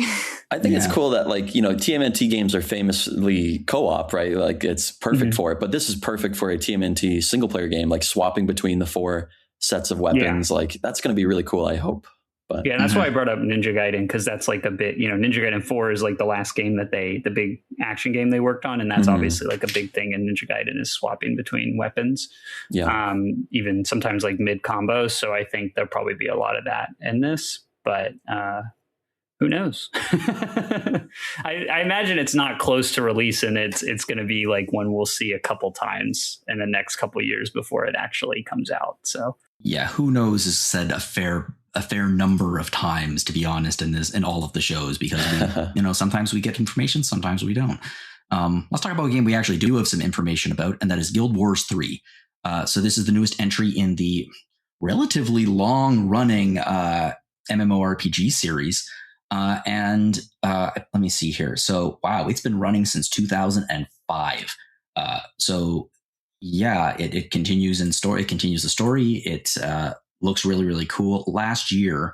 I think it's cool that TMNT games are famously co-op, right? Like it's perfect for it, but this is perfect for a TMNT single player game, like swapping between the 4 sets of weapons. Like that's going to be really cool, I hope. But yeah, that's why I brought up Ninja Gaiden, because that's like a bit, Ninja Gaiden 4 is like the last game that the big action game they worked on. And that's obviously like a big thing in Ninja Gaiden is swapping between weapons. Yeah. Even sometimes like mid combos. So I think there'll probably be a lot of that in this, but who knows? I imagine it's not close to release, and it's going to be like one we'll see a couple times in the next couple years before it actually comes out. So yeah, who knows is said a fair number of times, to be honest, in all of the shows, because we, sometimes we get information, sometimes we don't. Let's talk about a game we actually do have some information about, and that is Guild Wars 3. So this is the newest entry in the relatively long running MMORPG series. And let me see here. So, wow, it's been running since 2005. So yeah, it continues in story. It continues the story. It looks really, really cool. Last year,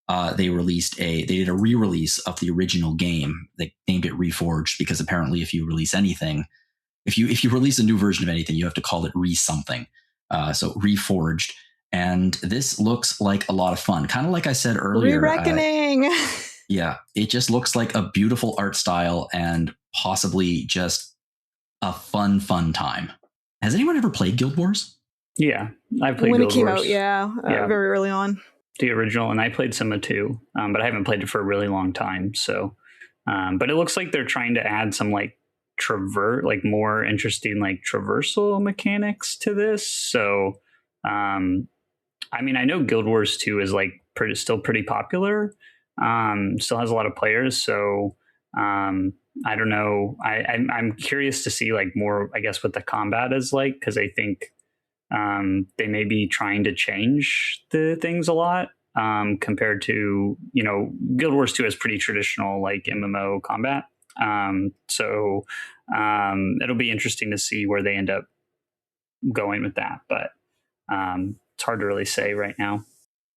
they did a re-release of the original game. They named it Reforged because apparently, if you release anything, if you release a new version of anything, you have to call it re-something. So Reforged, and this looks like a lot of fun. Kind of like I said earlier, Re-reckoning. Yeah, it just looks like a beautiful art style and possibly just a fun time. Has anyone ever played Guild Wars? Yeah, I played when Guild it came Wars. out. Yeah, very early on. The original, and I played some of 2, but I haven't played it for a really long time. So, but it looks like they're trying to add some like more interesting like traversal mechanics to this. So, I mean, I know Guild Wars 2 is like still pretty popular. Still has a lot of players. So, I don't know. I'm curious to see like more, I guess, what the combat is like, because I think they may be trying to change the things a lot compared to, Guild Wars 2 is pretty traditional like MMO combat. So it'll be interesting to see where they end up going with that. But it's hard to really say right now.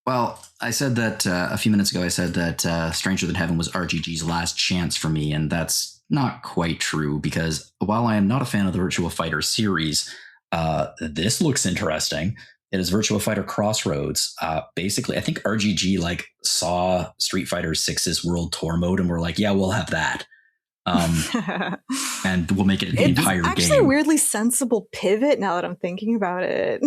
Well, I said that a few minutes ago, I said that Stranger Than Heaven was RGG's last chance for me, and that's not quite true, because while I am not a fan of the Virtua Fighter series, this looks interesting. It is Virtua Fighter Crossroads. Basically, I think RGG like saw Street Fighter 6's World Tour mode and were like, yeah, we'll have that. And we'll make it an entire game. It's actually a weirdly sensible pivot now that I'm thinking about it.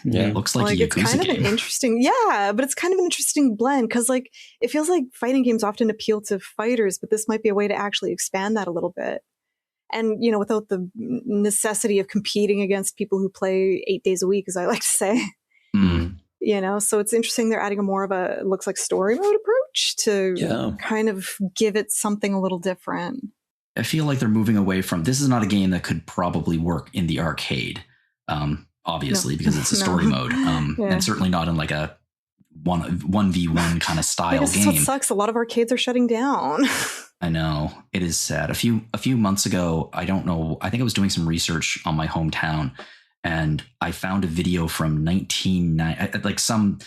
Yeah, it looks like a Yakuza it's kind game. Of an interesting, yeah, but it's kind of an interesting blend, because like it feels like fighting games often appeal to fighters, but this might be a way to actually expand that a little bit. And, you know, without the necessity of competing against people who play 8 days a week, as I like to say. Mm. You know, so it's interesting they're adding a more of a, it looks like story mode approach to kind of give it something a little different. I feel like they're moving away from, this is not a game that could probably work in the arcade, obviously, because it's a story mode, and certainly not in like a 1v1 kind of style game. That's what sucks. A lot of arcades are shutting down. I know, it is sad. A few months ago, I don't know, I think I was doing some research on my hometown, and I found a video from 1990, like some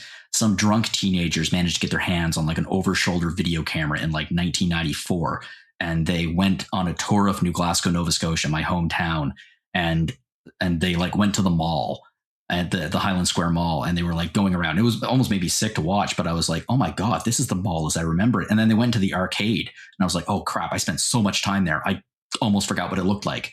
drunk teenagers managed to get their hands on like an over-shoulder video camera in like 1994. And they went on a tour of New Glasgow, Nova Scotia, my hometown, and they like went to the mall, at the Highland Square Mall, and they were like going around. It was almost made me sick to watch, but I was like, oh my God, this is the mall as I remember it. And then they went to the arcade, and I was like, oh crap, I spent so much time there. I almost forgot what it looked like,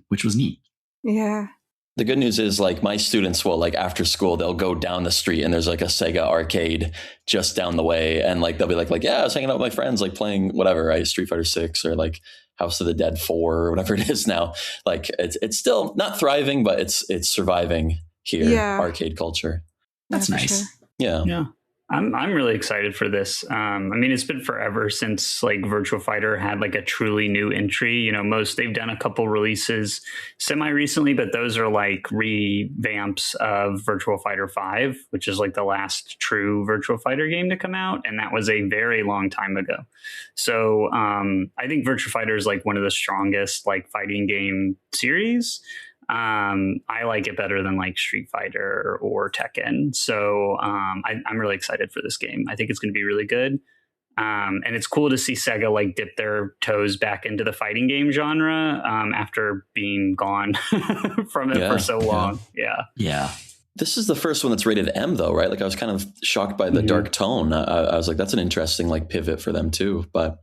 which was neat. Yeah. The good news is, like, my students will, like, after school, they'll go down the street and there's like a Sega arcade just down the way. And like, they'll be like, yeah, I was hanging out with my friends, like playing whatever, right? Street Fighter 6 or like House of the Dead 4 or whatever it is now. Like, it's still not thriving, but it's surviving here. Yeah. Arcade culture. That's nice. Sure. Yeah. Yeah. I'm really excited for this. I mean, it's been forever since like Virtua Fighter had like a truly new entry. You know, they've done a couple releases semi recently, but those are like revamps of Virtua Fighter 5, which is like the last true Virtua Fighter game to come out, and that was a very long time ago. So I think Virtua Fighter is like one of the strongest like fighting game series. I like it better than like Street Fighter or Tekken. So I'm really excited for this game. I think it's going to be really good. And it's cool to see Sega like dip their toes back into the fighting game genre after being gone from it for so long. Yeah. This is the first one that's rated M though, right? Like I was kind of shocked by the dark tone. I was like, that's an interesting like pivot for them too. But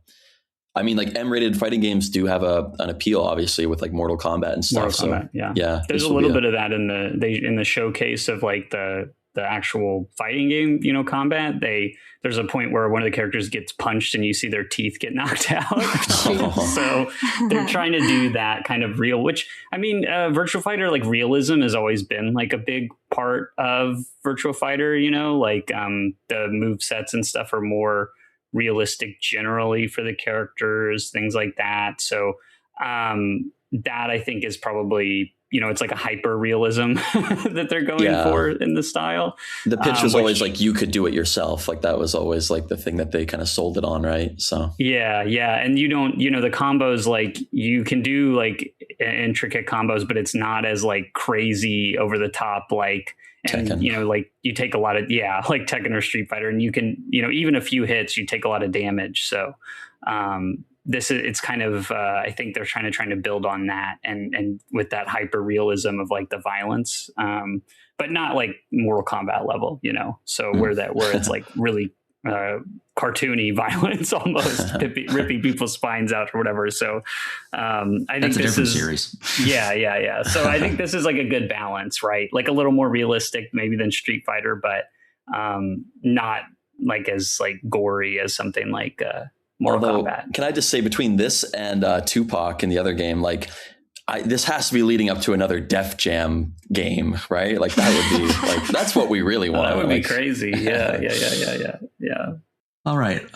I mean, like M-rated fighting games do have an appeal, obviously, with like Mortal Kombat and stuff. Mortal Kombat, yeah. There's a little bit of that in the showcase of like the actual fighting game, you know, combat. There's a point where one of the characters gets punched and you see their teeth get knocked out. So they're trying to do that kind of real, which I mean, Virtua Fighter, like realism has always been like a big part of Virtua Fighter, you know, like the move sets and stuff are more realistic generally for the characters, things like that. So that I think is probably, you know, it's like a hyper realism that they're going for in the style. The pitch was always like you could do it yourself. Like that was always like the thing that they kind of sold it on, right? So yeah. And you don't, you know, the combos, like you can do like intricate combos, but it's not as like crazy over the top, like, and Tekken. You know, like you take a lot of like Tekken or Street Fighter, and you can, you know, even a few hits, you take a lot of damage. So it's kind of I think they're trying to build on that and with that hyper realism of like the violence, but not like Mortal Kombat level, you know. So where it's like really cartoony violence almost, ripping people's spines out or whatever. So I think this is series. Yeah. So I think this is like a good balance, right? Like a little more realistic maybe than Street Fighter, but not like as like gory as something like Mortal Kombat. Can I just say between this and Tupac and the other game, like this has to be leading up to another Def Jam game, right? Like that would be like, that's what we really want. That would be crazy. Yeah. All right.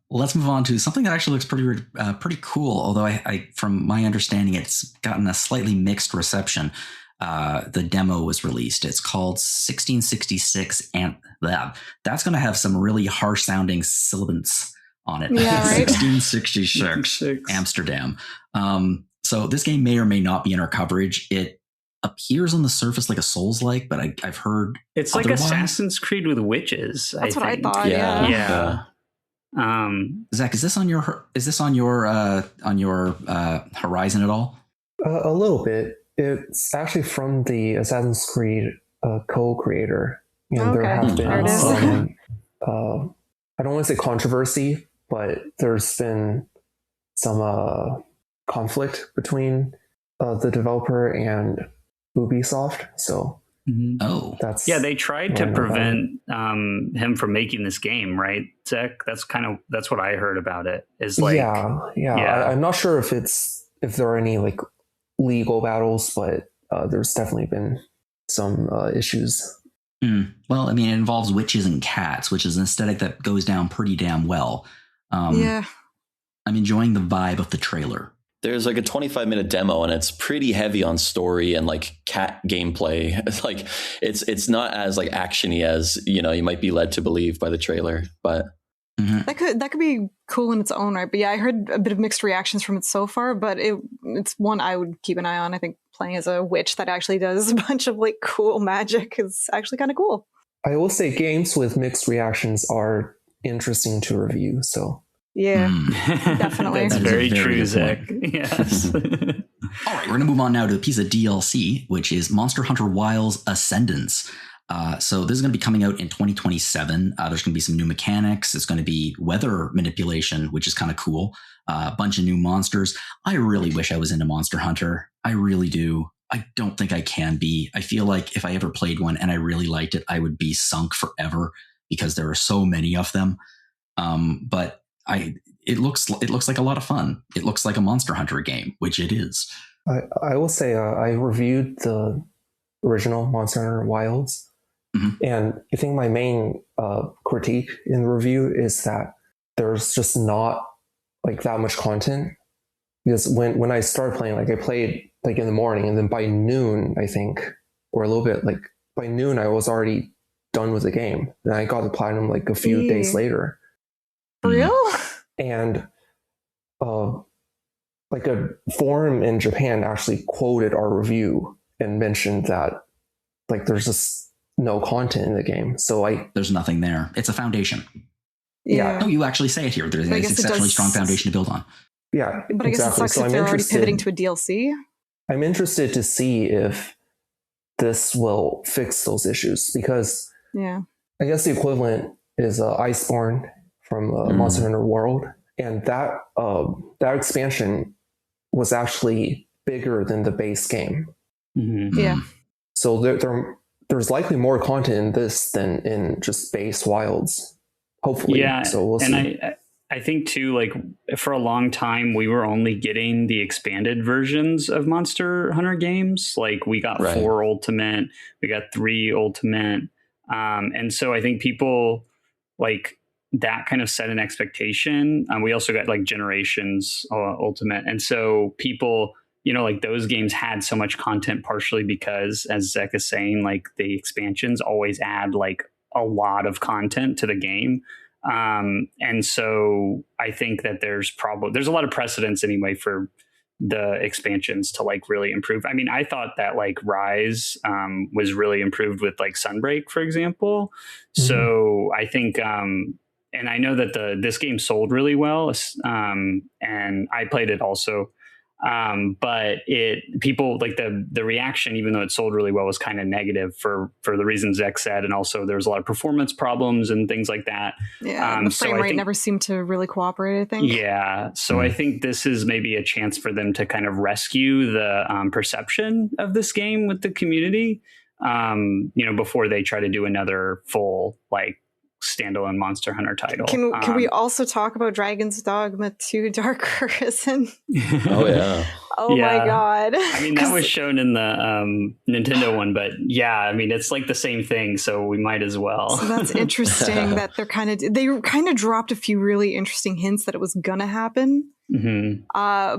Let's move on to something that actually looks pretty cool. Although I from my understanding, it's gotten a slightly mixed reception. The demo was released. It's called 1666 and that's going to have some really harsh sounding sibilants on it. Yeah, right. 1666 Amsterdam. So this game may or may not be in our coverage. It appears on the surface like a Souls-like, but I've heard it's like Assassin's Creed with witches. That's what I thought. Yeah. Zach, is this on your horizon at all? A little bit. It's actually from the Assassin's Creed co-creator. And there have been some, I don't want to say controversy, but there's been some conflict between the developer and Ubisoft. So that's they tried to prevent him from making this game, right, Zach? That's what I heard about it. Is like I'm not sure if there are any like legal battles, but there's definitely been some issues. Well, I mean, it involves witches and cats, which is an aesthetic that goes down pretty damn well. I'm enjoying the vibe of the trailer. There's like a 25-minute demo, and it's pretty heavy on story and like cat gameplay. It's like it's not as like actiony as you might be led to believe by the trailer, but that could be cool in its own right. But yeah, I heard a bit of mixed reactions from it so far, but it's one I would keep an eye on. I think playing as a witch that actually does a bunch of like cool magic is actually kind of cool. I will say games with mixed reactions are interesting to review. So yeah, definitely. That's very true, Zach. Yes. All right, we're going to move on now to a piece of DLC, which is Monster Hunter Wilds Ascendance. So this is going to be coming out in 2027. There's going to be some new mechanics. It's going to be weather manipulation, which is kind of cool. A bunch of new monsters. I really wish I was into Monster Hunter. I really do. I don't think I can be. I feel like if I ever played one and I really liked it, I would be sunk forever because there are so many of them. But it looks like a lot of fun. It looks like a Monster Hunter game, which it is. I will say I reviewed the original Monster Hunter Wilds, and I think my main critique in the review is that there's just not like that much content. Because when I started playing, like I played like in the morning, and then by noon, I think, or a little bit, like by noon, I was already done with the game, and I got the platinum like a few days later. For real? And like a forum in Japan actually quoted our review and mentioned that like there's just no content in the game. So there's nothing there. It's a foundation. Yeah. No, you actually say it here. There's an exceptionally strong foundation to build on. Yeah, but I guess it sucks if they're already pivoting to a DLC. I'm interested to see if this will fix those issues, because I guess the equivalent is Iceborne from Monster Hunter World, and that expansion was actually bigger than the base game. Yeah. So there's likely more content in this than in just base Wilds. Hopefully. Yeah. So we'll see. And I think too, like for a long time, we were only getting the expanded versions of Monster Hunter games. Like we got 4 Ultimate, we got 3 Ultimate. And so I think people like that kind of set an expectation. We also got like Generations Ultimate. And so people, like those games had so much content partially because, as Zach is saying, like the expansions always add like a lot of content to the game. And so I think that there's a lot of precedence anyway for the expansions to like really improve. I mean, I thought that like Rise was really improved with like Sunbreak, for example. So I think, and I know that this game sold really well, and I played it also. But people like the reaction, even though it sold really well, was kind of negative for the reasons Zach said, and also there's a lot of performance problems and things like that. Yeah, the frame rate never seemed to really cooperate, I think. Yeah, so I think this is maybe a chance for them to kind of rescue the perception of this game with the community, before they try to do another full like standalone Monster Hunter title. Can we also talk about Dragon's Dogma 2 Dark Arisen? Oh yeah. My god. I mean, that was shown in the Nintendo one, but yeah, I mean, it's like the same thing, so we might as well. So that's interesting that they kind of dropped a few really interesting hints that it was gonna happen. But I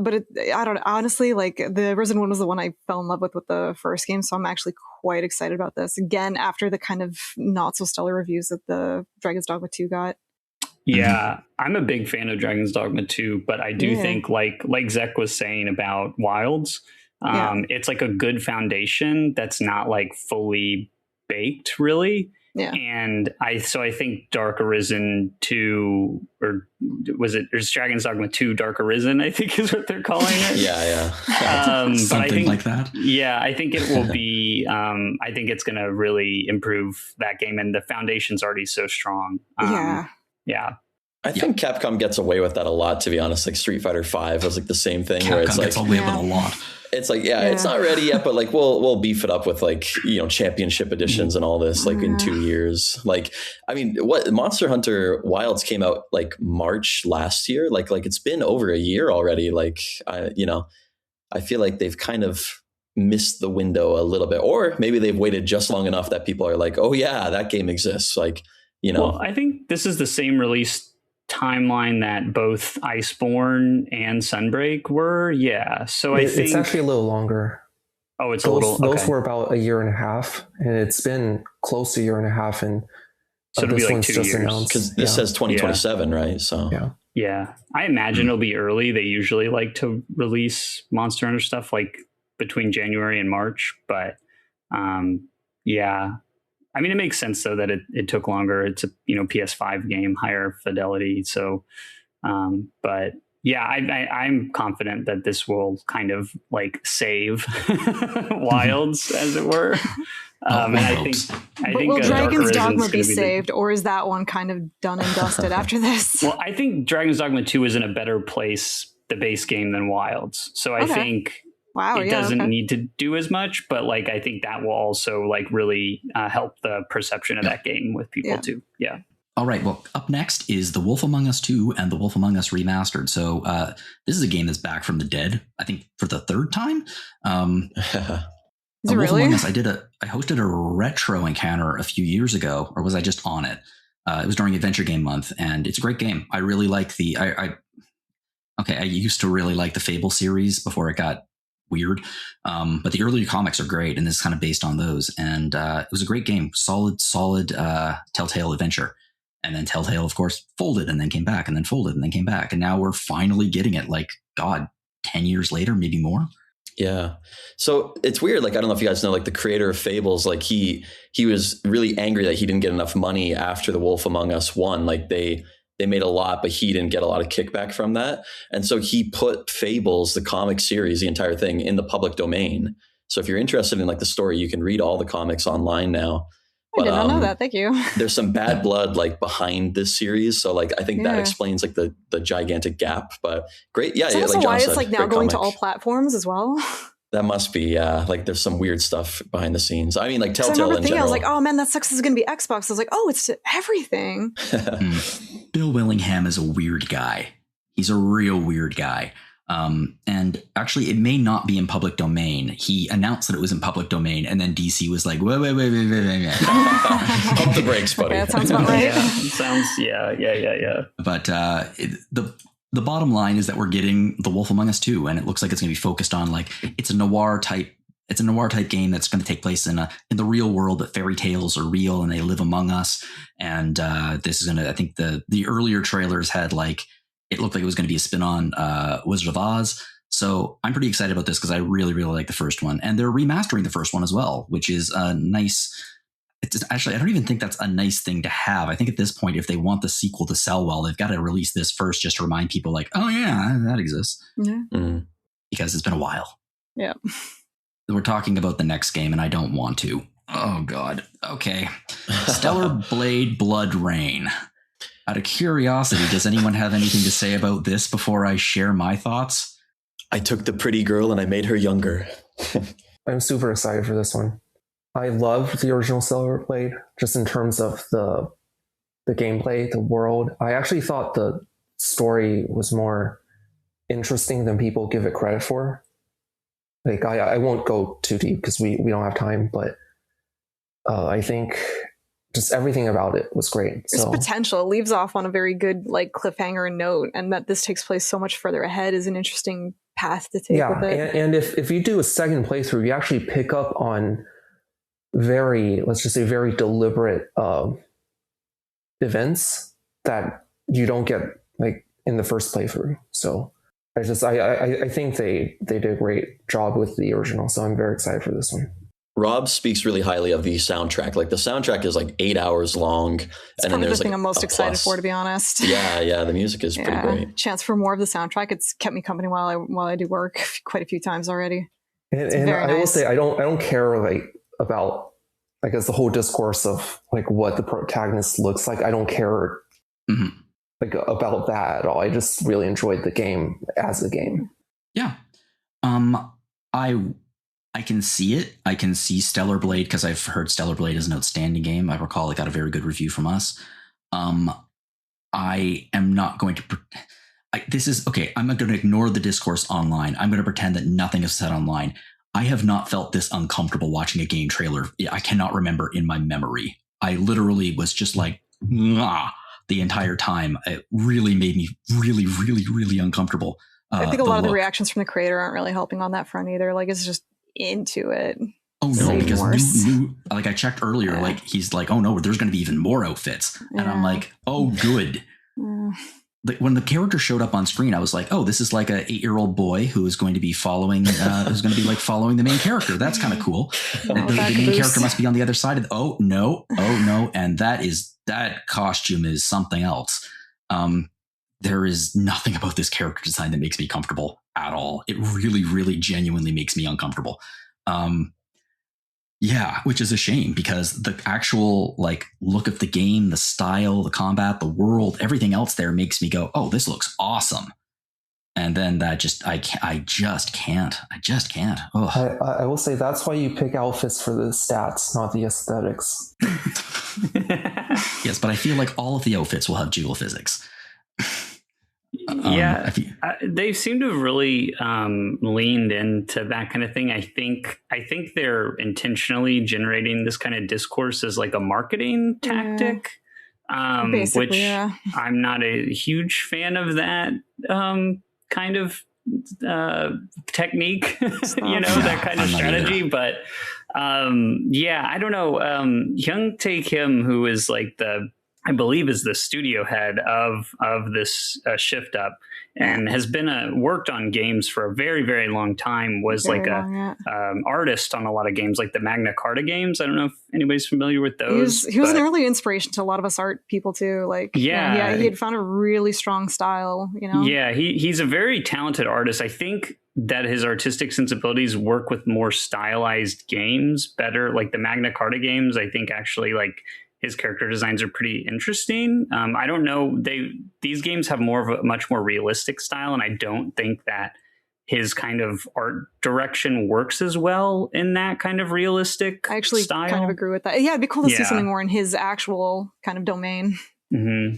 don't know, honestly, like the Arisen one was the one I fell in love with the first game, so I'm actually quite excited about this again after the kind of not so stellar reviews that the Dragon's Dogma 2 got. Yeah, I'm a big fan of Dragon's Dogma 2, but I do think like Zek was saying about Wilds, it's like a good foundation that's not like fully baked really. Yeah. And I think Dark Arisen 2, or was it Dragon's Dogma 2 Dark Arisen, I think is what they're calling it. Yeah. Something but I think, like that. Yeah, I think it will be, I think it's going to really improve that game, and the foundation's already so strong. Yeah. I think Capcom gets away with that a lot, to be honest. Like Street Fighter V was like the same thing, Capcom where it's like gets away with a lot. It's like, it's not ready yet, but like we'll beef it up with like, championship editions and all this like in 2 years. Like, I mean, what Monster Hunter Wilds came out like March last year. Like it's been over a year already. Like, I feel like they've kind of missed the window a little bit, or maybe they've waited just long enough that people are like, oh yeah, that game exists. Like, Well, I think this is the same release timeline that both Iceborne and Sunbreak were. Yeah. So I think it's actually a little longer. Oh, it's those were about a year and a half, and it's been close to a year and a half. And so it'll be like 2 years. Because this says 2027, right? So yeah. I imagine it'll be early. They usually like to release Monster Hunter stuff like between January and March, but I mean, it makes sense though that it took longer. It's a PS5 game, higher fidelity. So, but yeah, I'm confident that this will kind of like save Wilds, as it were. And I think will Dragon's Dogma be saved, or is that one kind of done and dusted after this? Well, I think Dragon's Dogma 2 is in a better place, the base game, than Wilds. So I think. Wow, it doesn't need to do as much, but like I think that will also like really help the perception of that game with people too. Yeah. All right. Well, up next is The Wolf Among Us 2 and The Wolf Among Us Remastered. So this is a game that's back from the dead, I think, for the third time. Is it Wolf really? Among Us, I hosted a retro encounter a few years ago, or was I just on it? It was during Adventure Game Month, and it's a great game. I really like I used to really like the Fable series before it got weird, but the earlier comics are great, and this is kind of based on those. And it was a great game, solid Telltale adventure. And then Telltale, of course, folded and then came back, and then folded and then came back, and now we're finally getting it. Like 10 years later, maybe more. Yeah. So it's weird. Like, I don't know if you guys know, like the creator of Fables, like he was really angry that he didn't get enough money after The Wolf Among Us won. Like they made a lot, but he didn't get a lot of kickback from that. And so he put Fables, the comic series, the entire thing, in the public domain. So if you're interested in like the story, you can read all the comics online now. I did not know that. Thank you. There's some bad blood like behind this series. So like, I think that explains like the gigantic gap, but great. Yeah. Is that also like why John it's said, like now great going comic. to all platforms as well? That must be, yeah. Like there's some weird stuff behind the scenes. I mean, like Telltale I remember in thinking, general. I was like, oh man, that sucks. This is going to be Xbox. I was like, oh, it's to everything. Bill Willingham is a weird guy. He's a real weird guy. And actually, it may not be in public domain. He announced that it was in public domain, and then DC was like, wait. Pump the brakes, buddy. Okay, that sounds about right. Yeah. But the bottom line is that we're getting The Wolf Among Us 2, and it looks like it's going to be focused on like it's a noir type game that's going to take place in the real world, but fairy tales are real and they live among us. And this is going to, I think the earlier trailers had like, it looked like it was going to be a spin on Wizard of Oz. So I'm pretty excited about this because I really, really like the first one, and they're remastering the first one as well, which is a nice. It's actually, I don't even think that's a nice thing to have. I think at this point, if they want the sequel to sell well, they've got to release this first just to remind people like, oh yeah, that exists. Yeah. Because it's been a while. Yeah. We're talking about the next game and I don't want to. Oh God. Okay. Stellar Blade Blood Rain. Out of curiosity, does anyone have anything to say about this before I share my thoughts? I took the pretty girl and I made her younger. I'm super excited for this one. I loved the original Stellar Blade, just in terms of the gameplay, the world. I actually thought the story was more interesting than people give it credit for. Like, I won't go too deep because we don't have time, but I think just everything about it was great. There's potential. It leaves off on a very good like cliffhanger note, and that this takes place so much further ahead is an interesting path to take with it. And if you do a second playthrough, you actually pick up on very deliberate events that you don't get like in the first playthrough. So I think they did a great job with the original. So I'm very excited for this one. Rob speaks really highly of the soundtrack. Like the soundtrack is like 8 hours long. It's and then there's the thing I'm most excited for, to be honest. Yeah. The music is pretty great. Chance for more of the soundtrack. It's kept me company while I do work quite a few times already. And I will say I don't care like about like as the whole discourse of like what the protagonist looks like. I don't care like about that at all. I just really enjoyed the game as a game. Yeah. I can see it. I can see Stellar Blade because I've heard Stellar Blade is an outstanding game. I recall it got a very good review from us. I am not going to. This is okay. I'm not going to ignore the discourse online. I'm going to pretend that nothing is said online. I have not felt this uncomfortable watching a game trailer. I cannot remember in my memory. I literally was just like, nah, the entire time. It really made me really, really, really uncomfortable. I think a lot of the reactions from the creator aren't really helping on that front either. Like it's just into it. Oh no, because new, like I checked earlier, like he's like, oh no, there's going to be even more outfits. And I'm like, oh, good. Like when the character showed up on screen, I was like, oh, this is like a 8-year-old boy who is going to be following, who's going to be like following the main character. That's kind of cool. The main character must be on the other side of oh no. And that costume is something else. There is nothing about this character design that makes me comfortable at all. It really, really genuinely makes me uncomfortable. Yeah, which is a shame because the actual like look of the game, the style, the combat, the world, everything else there makes me go, oh, this looks awesome. And then that just, I just can't. Ugh. I will say that's why you pick outfits for the stats, not the aesthetics. Yes, but I feel like all of the outfits will have jewel physics. They seem to have really leaned into that kind of thing. I think they're intentionally generating this kind of discourse as like a marketing tactic, which I'm not a huge fan of that kind of technique, that kind of strategy. But I don't know. Young Tae Kim, who is like I believe is the studio head of this Shift Up and has been worked on games for a very, very long time, was artist on a lot of games like the Magna Carta games. I don't know if anybody's familiar with those. He was an early inspiration to a lot of us art people too. He had found a really strong style, Yeah, he's a very talented artist. I think that his artistic sensibilities work with more stylized games better. Like the Magna Carta games, I think actually his character designs are pretty interesting. I don't know. These games have much more realistic style, and I don't think that his kind of art direction works as well in that kind of realistic style. I actually kind of agree with that. Yeah, it'd be cool to see something more in his actual kind of domain. Mm-hmm.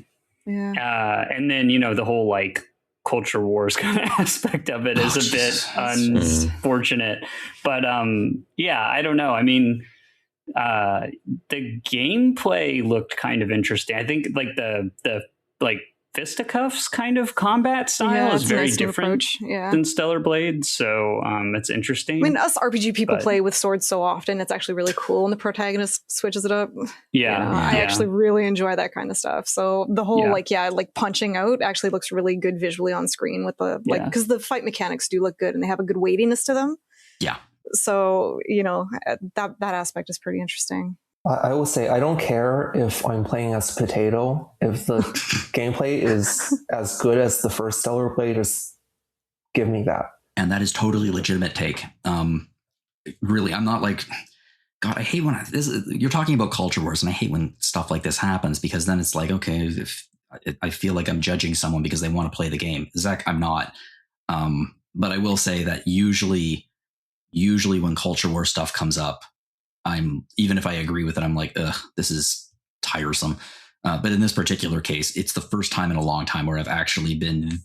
Yeah. And then, the whole like culture wars kind of aspect of it is a bit unfortunate. But I don't know. I mean, the gameplay looked kind of interesting. I think like the fisticuffs kind of combat style is very different than Stellar Blade, so it's interesting. I mean, us RPG people play with swords so often, it's actually really cool when the protagonist switches it up. I actually really enjoy that kind of stuff. So the whole like punching out actually looks really good visually on screen with the because the fight mechanics do look good and they have a good weightiness to them. Yeah. So, that aspect is pretty interesting. I will say, I don't care if I'm playing as Potato. If the gameplay is as good as the first Stellar Blade, just give me that. And that is totally legitimate take. Really, I'm not like, God, I hate when you're talking about culture wars, and I hate when stuff like this happens because then it's like, okay, if I feel like I'm judging someone because they want to play the game. Zach, I'm not. But I will say that usually when culture war stuff comes up, even if I agree with it, I'm like, ugh, this is tiresome. But in this particular case, it's the first time in a long time where I've actually been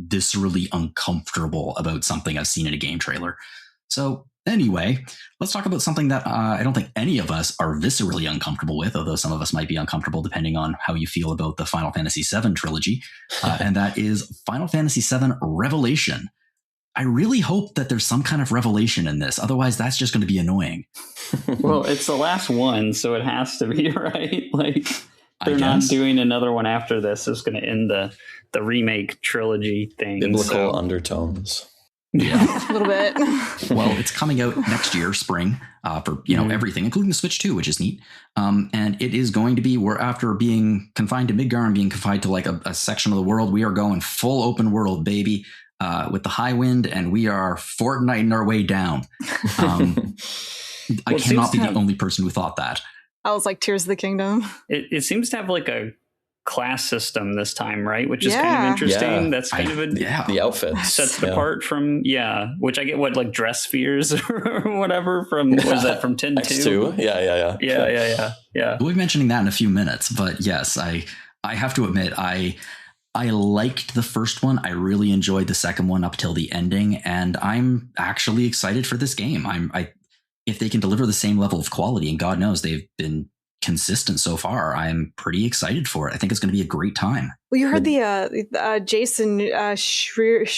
viscerally uncomfortable about something I've seen in a game trailer. So anyway, let's talk about something that I don't think any of us are viscerally uncomfortable with, although some of us might be uncomfortable depending on how you feel about the Final Fantasy VII trilogy. And that is Final Fantasy VII Revelation. I really hope that there's some kind of revelation in this. Otherwise, that's just going to be annoying. Well, it's the last one, so it has to be, right? they're not doing another one after this. It's going to end the remake trilogy thing. Biblical undertones. Yeah, A little bit. Well, it's coming out next year, spring, for everything, including the Switch 2, which is neat. And it is going to be, we're after being confined to Midgar and being confined to like a section of the world, we are going full open world, baby, with the high wind, and we are Fortniting our way down. I cannot be the only person who thought that. I was like, Tears of the Kingdom. It seems to have like a class system this time, right? Which is kind of interesting. Yeah. That's kind of the outfits sets it apart from which I get like dress spheres or whatever from was that from 10-2? X2? Yeah. We'll be mentioning that in a few minutes, but yes, I have to admit I liked the first one. I really enjoyed the second one up till the ending, and I'm actually excited for this game. If they can deliver the same level of quality, and God knows they've been consistent so far, I'm pretty excited for it. I think it's going to be a great time. Well, you heard the Jason Schreier,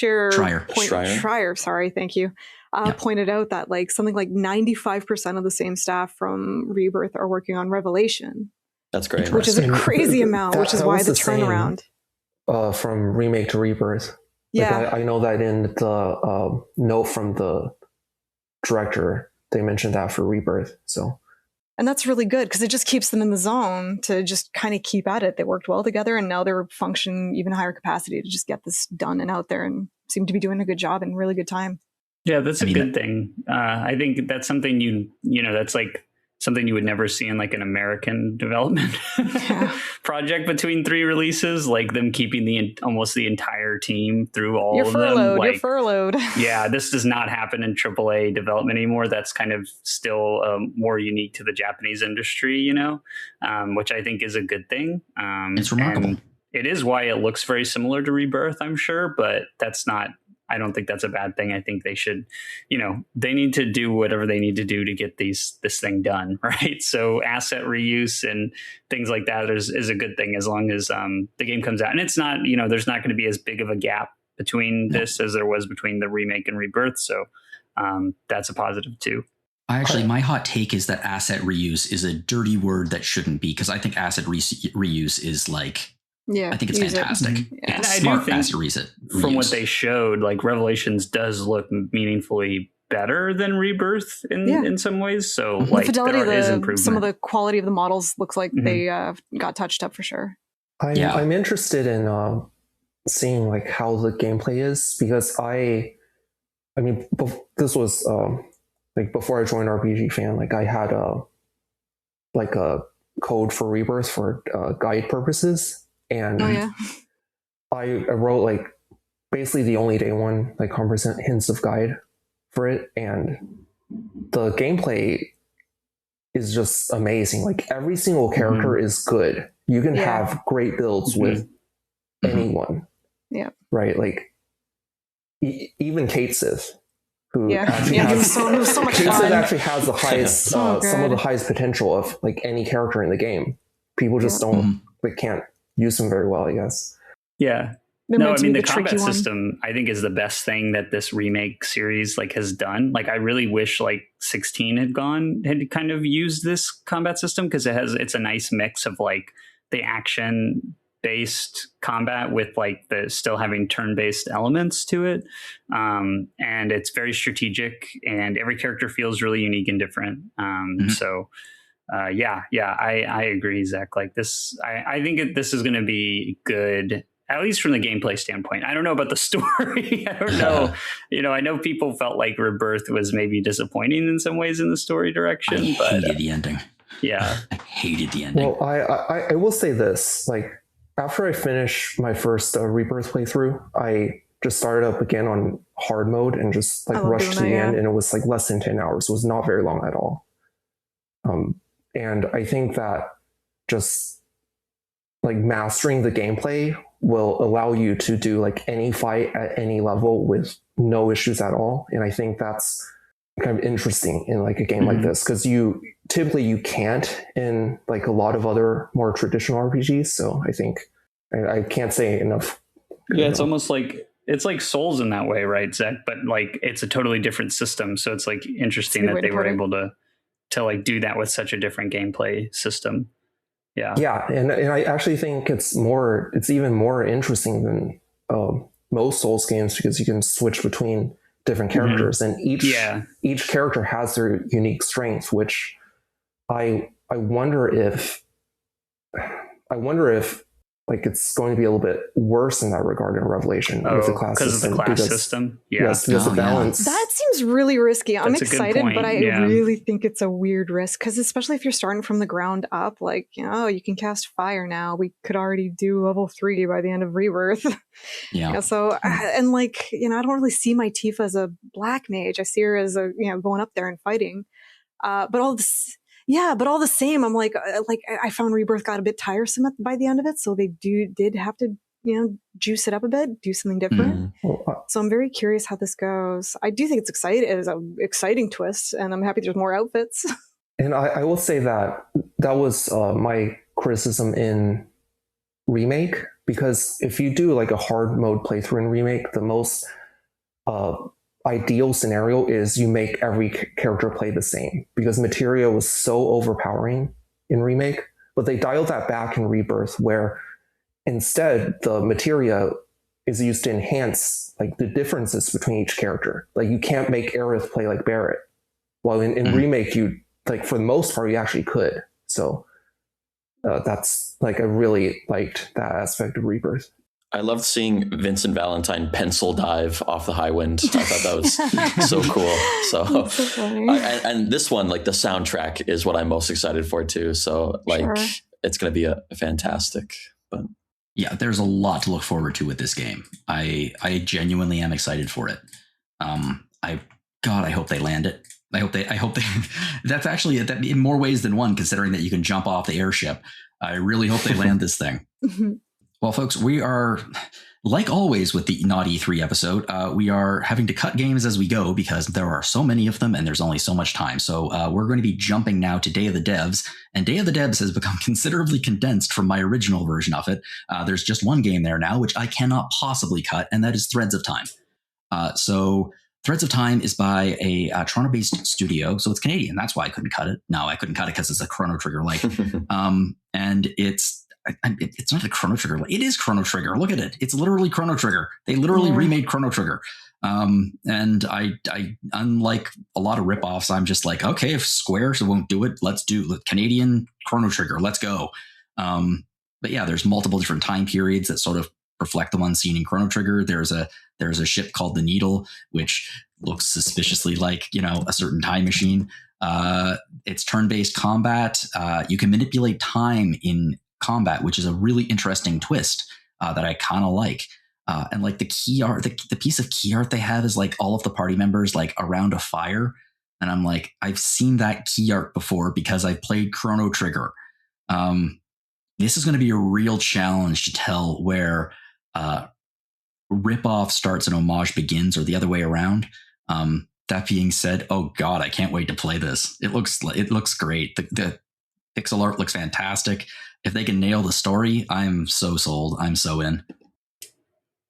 sorry, thank you, pointed out that like something like 95% of the same staff from Rebirth are working on Revelation. That's great. Which is a crazy amount, which is why the turnaround. From Remake to Rebirth. Yeah. Like I know that in the note from the director, they mentioned that for Rebirth. So, and that's really good because it just keeps them in the zone to just kind of keep at it. They worked well together, and now they're functioning even higher capacity to just get this done and out there, and seem to be doing a good job in really good time. Yeah, that's a good thing. I think that's something that's like something you would never see in like an American development project between 3 releases, like them keeping almost the entire team through all of them. Like, you're furloughed. Yeah, this does not happen in AAA development anymore. That's kind of still more unique to the Japanese industry, which I think is a good thing. It's remarkable. It is why it looks very similar to Rebirth, I'm sure, but I don't think that's a bad thing. I think they should, they need to do whatever they need to do to get this thing done, right? So asset reuse and things like that is a good thing as long as the game comes out. And it's not, there's not going to be as big of a gap between this as there was between the remake and Rebirth. So that's a positive too. My hot take is that asset reuse is a dirty word that shouldn't be, because I think asset reuse is like, I think it's fantastic. And I smart, do think fast reuse. From what they showed, like Revelations does look meaningfully better than Rebirth in some ways. So like the fidelity, there is improvement. Some of the quality of the models looks like they got touched up for sure. I'm interested in seeing like how the gameplay is, because this was like before I joined RPG Fan, like I had a code for Rebirth for guide purposes. And I wrote like basically the only day one, like comprehensive guide for it. And the gameplay is just amazing. Like every single character is good. You can have great builds with anyone. Yeah. Right. Like even Kate Sith, who actually has so much Kate Sith actually has the highest, some of the highest potential of like any character in the game. People just can't use them very well, I guess. Yeah. No, I mean the combat system I think is the best thing that this remake series like has done. Like I really wish like 16 had kind of used this combat system, because it's a nice mix of like the action based combat with like the still having turn-based elements to it. And it's very strategic, and every character feels really unique and different. So I agree, Zach. Like this, I think this is going to be good, at least from the gameplay standpoint. I don't know about the story. I don't know. I know people felt like Rebirth was maybe disappointing in some ways in the story direction. I hated the ending. Yeah, I hated the ending. Well, I will say this: like after I finished my first Rebirth playthrough, I just started up again on hard mode and just like rushed to the end, and it was like less than 10 hours. It was not very long at all. And I think that just like mastering the gameplay will allow you to do like any fight at any level with no issues at all. And I think that's kind of interesting in like a game like this, because you can't in like a lot of other more traditional RPGs. So I think I can't say enough. Yeah, it's almost like it's like Souls in that way, right, Zach? But like it's a totally different system. So it's like interesting that they were able to like do that with such a different gameplay system. Yeah, and I actually think it's even more interesting than most Souls games, because you can switch between different characters, and each character has their unique strength, which I wonder if like it's going to be a little bit worse in that regard in Revelation with the class because system. Of the class system. Yeah. Yes, because the balance. That seems really risky. I'm That's excited, but I really think it's a weird risk, because especially if you're starting from the ground up, like, you can cast fire now. We could already do level 3 by the end of Rebirth. Yeah. So, and like, I don't really see my Tifa as a black mage. I see her as a, going up there and fighting. But all this. Yeah, but all the same, I'm like I found Rebirth got a bit tiresome by the end of it, so they did have to juice it up a bit, do something different. So I'm very curious how this goes. I do think it's exciting. It is an exciting twist, and I'm happy there's more outfits. And I will say that was my criticism in Remake, because if you do like a hard mode playthrough in Remake, the most ideal scenario is you make every character play the same, because materia was so overpowering in Remake. But they dialed that back in Rebirth, where instead the materia is used to enhance like the differences between each character. Like you can't make Aerith play like Barret, while in Remake you, like, for the most part, you actually could. So that's like, I really liked that aspect of Rebirth. I loved seeing Vincent Valentine pencil dive off the high wind. I thought that was so cool. So funny. And this one, like the soundtrack is what I'm most excited for too. So like it's going to be a fantastic. But yeah, there's a lot to look forward to with this game. I genuinely am excited for it. I hope they land it. I hope they that's actually in more ways than one, considering that you can jump off the airship. I really hope they land this thing. Well, folks, we are, like always with the Not-E3 episode, we are having to cut games as we go because there are so many of them and there's only so much time. So we're going to be jumping now to Day of the Devs, and Day of the Devs has become considerably condensed from my original version of it. There's just one game there now, which I cannot possibly cut, and that is Threads of Time. So Threads of Time is by a Toronto-based studio, so it's Canadian. That's why I couldn't cut it. No, I couldn't cut it because it's a Chrono Trigger-like. And it's not a Chrono Trigger. It is Chrono Trigger. Look at it. It's literally Chrono Trigger. They literally remade Chrono Trigger. And I, unlike a lot of ripoffs, I'm just like, okay, if Square won't do it, let's do Canadian Chrono Trigger. Let's go. But yeah, there's multiple different time periods that sort of reflect the one seen in Chrono Trigger. There's a ship called the Needle, which looks suspiciously like, a certain time machine. It's turn-based combat. You can manipulate time in combat, which is a really interesting twist that I kind of like. And like the key art, the piece of key art they have is like all of the party members like around a fire. And I'm like, I've seen that key art before because I've played Chrono Trigger. This is going to be a real challenge to tell where ripoff starts and homage begins, or the other way around. That being said, oh God, I can't wait to play this. It looks great. The pixel art looks fantastic. If they can nail the story, I'm so sold. I'm so in.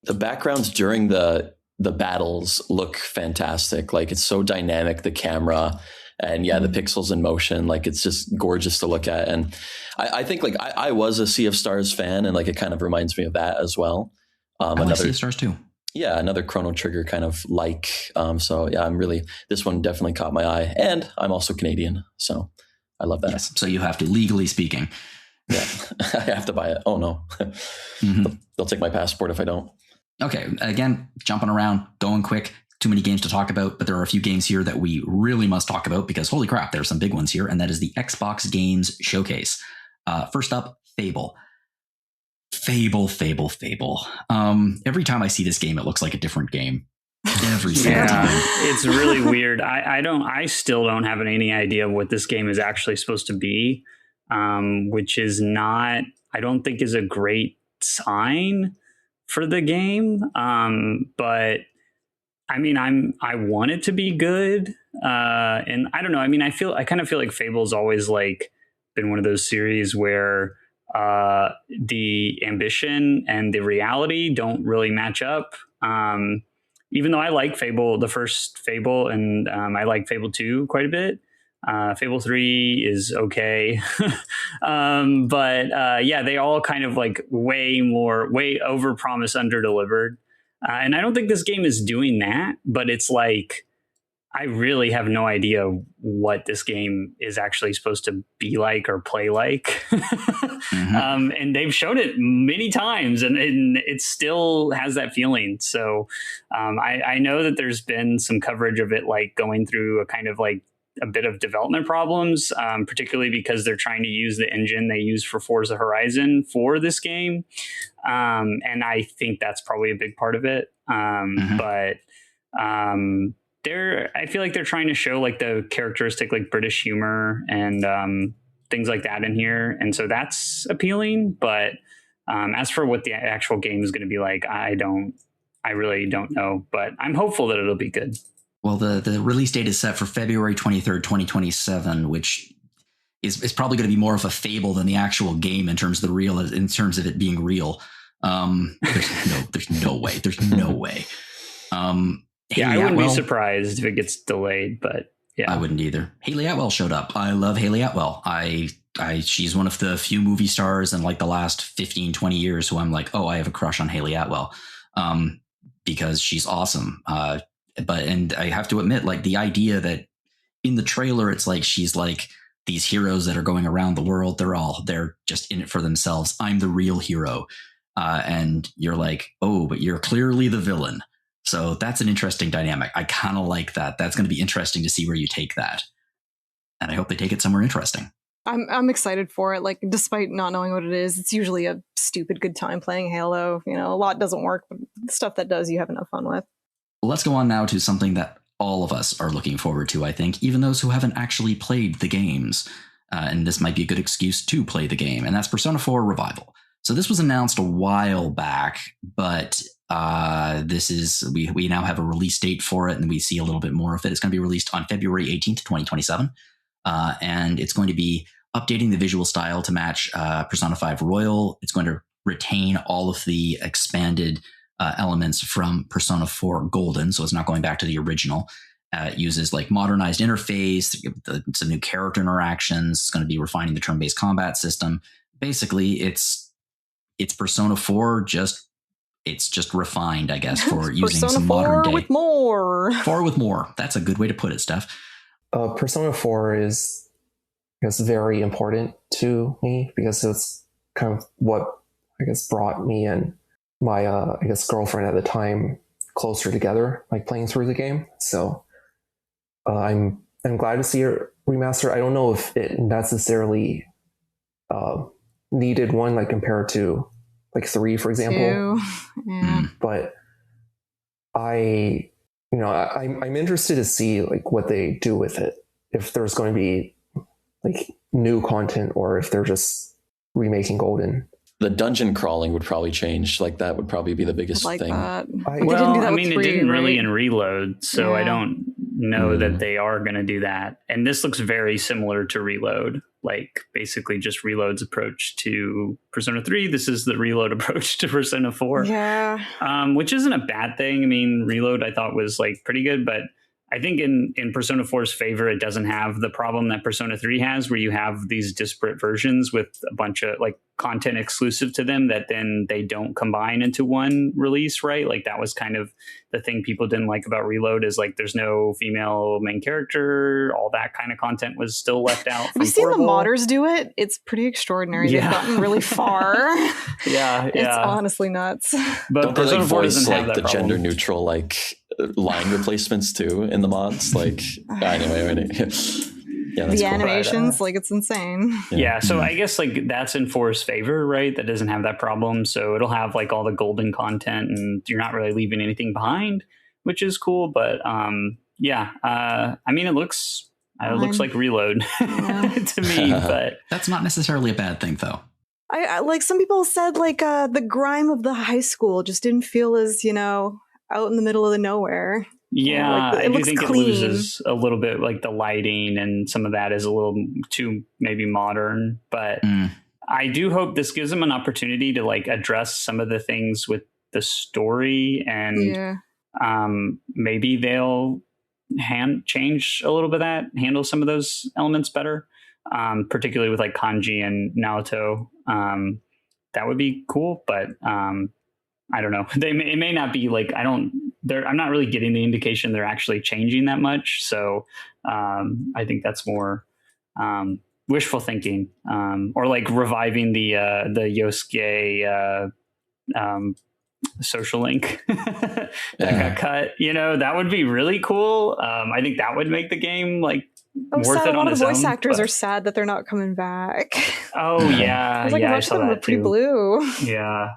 The backgrounds during the battles look fantastic. Like it's so dynamic, the camera, and the pixels in motion. Like it's just gorgeous to look at. And I think like I was a Sea of Stars fan, and like it kind of reminds me of that as well. I like Sea of Stars too. Yeah, another Chrono Trigger kind of like. So yeah, this one definitely caught my eye, and I'm also Canadian, so I love that. Yes, so you have to, legally speaking. Yeah, I have to buy it. Oh no, they'll take my passport if I don't. Okay, again, jumping around, going quick. Too many games to talk about, but there are a few games here that we really must talk about because holy crap, there are some big ones here, and that is the Xbox Games Showcase. First up, Fable. Fable. Every time I see this game, it looks like a different game. Every single time. It's really weird. I still don't have any idea what this game is actually supposed to be, which is not, I don't think is a great sign for the game. But I mean, I want it to be good. And I don't know. I mean, I kind of feel like Fable's always like been one of those series where the ambition and the reality don't really match up. Even though I like Fable, the first Fable, and I like Fable 2 quite a bit. Fable 3 is okay. But yeah, they all kind of like way over promise, under delivered. And I don't think this game is doing that, but it's like, I really have no idea what this game is actually supposed to be like or play like. And they've showed it many times, and it still has that feeling. So I know that there's been some coverage of it like going through a kind of like a bit of development problems, particularly because they're trying to use the engine they use for Forza Horizon for this game. And I think that's probably a big part of it. But I feel like they're trying to show like the characteristic like British humor and things like that in here, and so that's appealing. But as for what the actual game is going to be like, I really don't know, but I'm hopeful that it'll be good. Well, the release date is set for February 23rd, 2027, which is probably going to be more of a fable than the actual game in terms of it being real. There's no way. There's no way. I wouldn't be surprised if it gets delayed, but yeah, I wouldn't either. Haley Atwell showed up. I love Haley Atwell. She's one of the few movie stars in like the last 15, 20 years who I'm like, oh, I have a crush on Haley Atwell, because she's awesome. And I have to admit, like the idea that in the trailer, it's like she's like these heroes that are going around the world. They're just in it for themselves. I'm the real hero. And you're like, oh, but you're clearly the villain. So that's an interesting dynamic. I kind of like that. That's going to be interesting to see where you take that. And I hope they take it somewhere interesting. I'm excited for it. Like, despite not knowing what it is, it's usually a stupid good time playing Halo. You know, a lot doesn't work, but the stuff that does, you have enough fun with. Well, let's go on now to something that all of us are looking forward to, I think, even those who haven't actually played the games. And this might be a good excuse to play the game, and that's Persona 4 Revival. So this was announced a while back, but we now have a release date for it, and we see a little bit more of it. It's going to be released on February 18th, 2027, and it's going to be updating the visual style to match Persona 5 Royal. It's going to retain all of the expanded elements from Persona 4 Golden, so it's not going back to the original. It uses like modernized interface, some new character interactions. It's going to be refining the turn-based combat system. Basically, it's Persona 4 it's just refined, I guess, for using some modern day. 4 with more. 4 with more. That's a good way to put it, Steph. Persona 4 is, I guess, very important to me because it's kind of what, I guess, brought me and my, I guess, girlfriend at the time closer together, like playing through the game. So I'm glad to see it remastered. I don't know if it necessarily needed one, like compared to like 3, for example. 2. Yeah. But I'm interested to see like what they do with it. If there's going to be like new content or if they're just remaking Golden. The dungeon crawling would probably change. Like that would probably be the biggest Like thing. that. It didn't really right? in Reload, so Yeah. I don't know that they are going to do that. And this looks very similar to Reload, like basically just Reload's approach to Persona 3. This is the Reload approach to Persona 4. Yeah. Which isn't a bad thing. I mean, Reload I thought was like pretty good, but I think in Persona 4's favor, it doesn't have the problem that Persona 3 has, where you have these disparate versions with a bunch of like content exclusive to them that then they don't combine into one release, right? Like that was kind of the thing people didn't like about Reload, is like there's no female main character. All that kind of content was still left out. Have you seen the modders do it? It's pretty extraordinary. Yeah. They've gotten really far. Yeah. It's honestly nuts. But Don't they Persona like 4 voice doesn't have like that the problem. gender neutral like line replacements too in the mods? Like anyway. Yeah, that's The cool. animations, like it's insane. Yeah, so I guess like that's in 4's favor, right? That doesn't have that problem. So it'll have like all the golden content and you're not really leaving anything behind, which is cool. But I mean, it looks like Reload to me, but That's not necessarily a bad thing, though. I like some people said like the grime of the high school just didn't feel as, out in the middle of the nowhere. yeah, Like, I do looks think clean. it loses a little bit, like the lighting and some of that is a little too maybe modern. But I do hope this gives them an opportunity to like address some of the things with the story, and maybe they'll change a little bit of that, handle some of those elements better, particularly with like kanji and Naoto. That would be cool, but I don't know. It may not be like I'm not really getting the indication they're actually changing that much. So I think that's more wishful thinking, or like reviving the Yosuke social link that got cut. That would be really cool. I think that would make the game like worth it on its own. The voice actors are sad that they're not coming back. Oh yeah, like yeah, much of them were pretty blue. Yeah.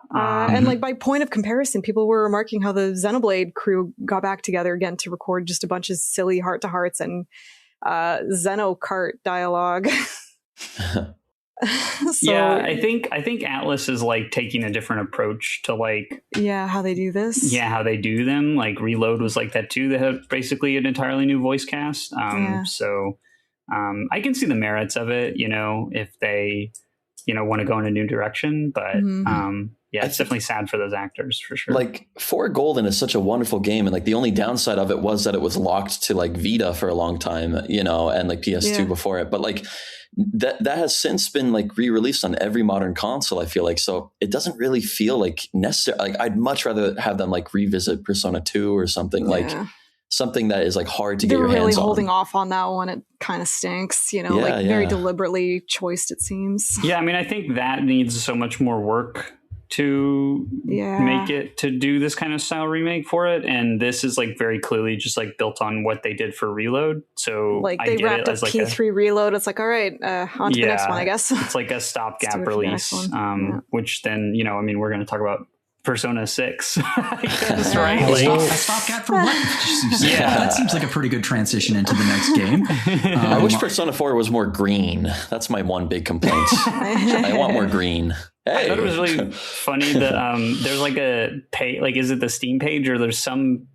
And like by point of comparison, people were remarking how the Xenoblade crew got back together again to record just a bunch of silly heart-to-hearts and Xenokart dialogue. Yeah, I think Atlas is like taking a different approach to like how they do this. Yeah, how they do them. Like Reload was like that too. They had basically an entirely new voice cast. So I can see the merits of it, if they want to go in a new direction. But it's definitely sad for those actors for sure. Like 4 Golden is such a wonderful game, and like the only downside of it was that it was locked to like Vita for a long time, and like PS2 before it. But like that has since been like re-released on every modern console, I feel like. So it doesn't really feel like necessary. Like I'd much rather have them like revisit Persona 2 or something like something that is like hard to get your hands on. They're really holding off on that one. It kind of stinks, very deliberately choiced, it seems. Yeah, I mean, I think that needs so much more work to make it, to do this kind of style remake for it, and this is like very clearly just like built on what they did for Reload. So like they wrapped up P3 Reload. It's like, all right, on to the next one, I guess. It's like a stopgap release, which then we're going to talk about Persona 6. That's right. A stopgap for what? That seems like a pretty good transition into the next game. I wish Persona 4 was more green. That's my one big complaint. I want more green. Hey. I thought it was really funny that there's like a page, like is it the Steam page or there's some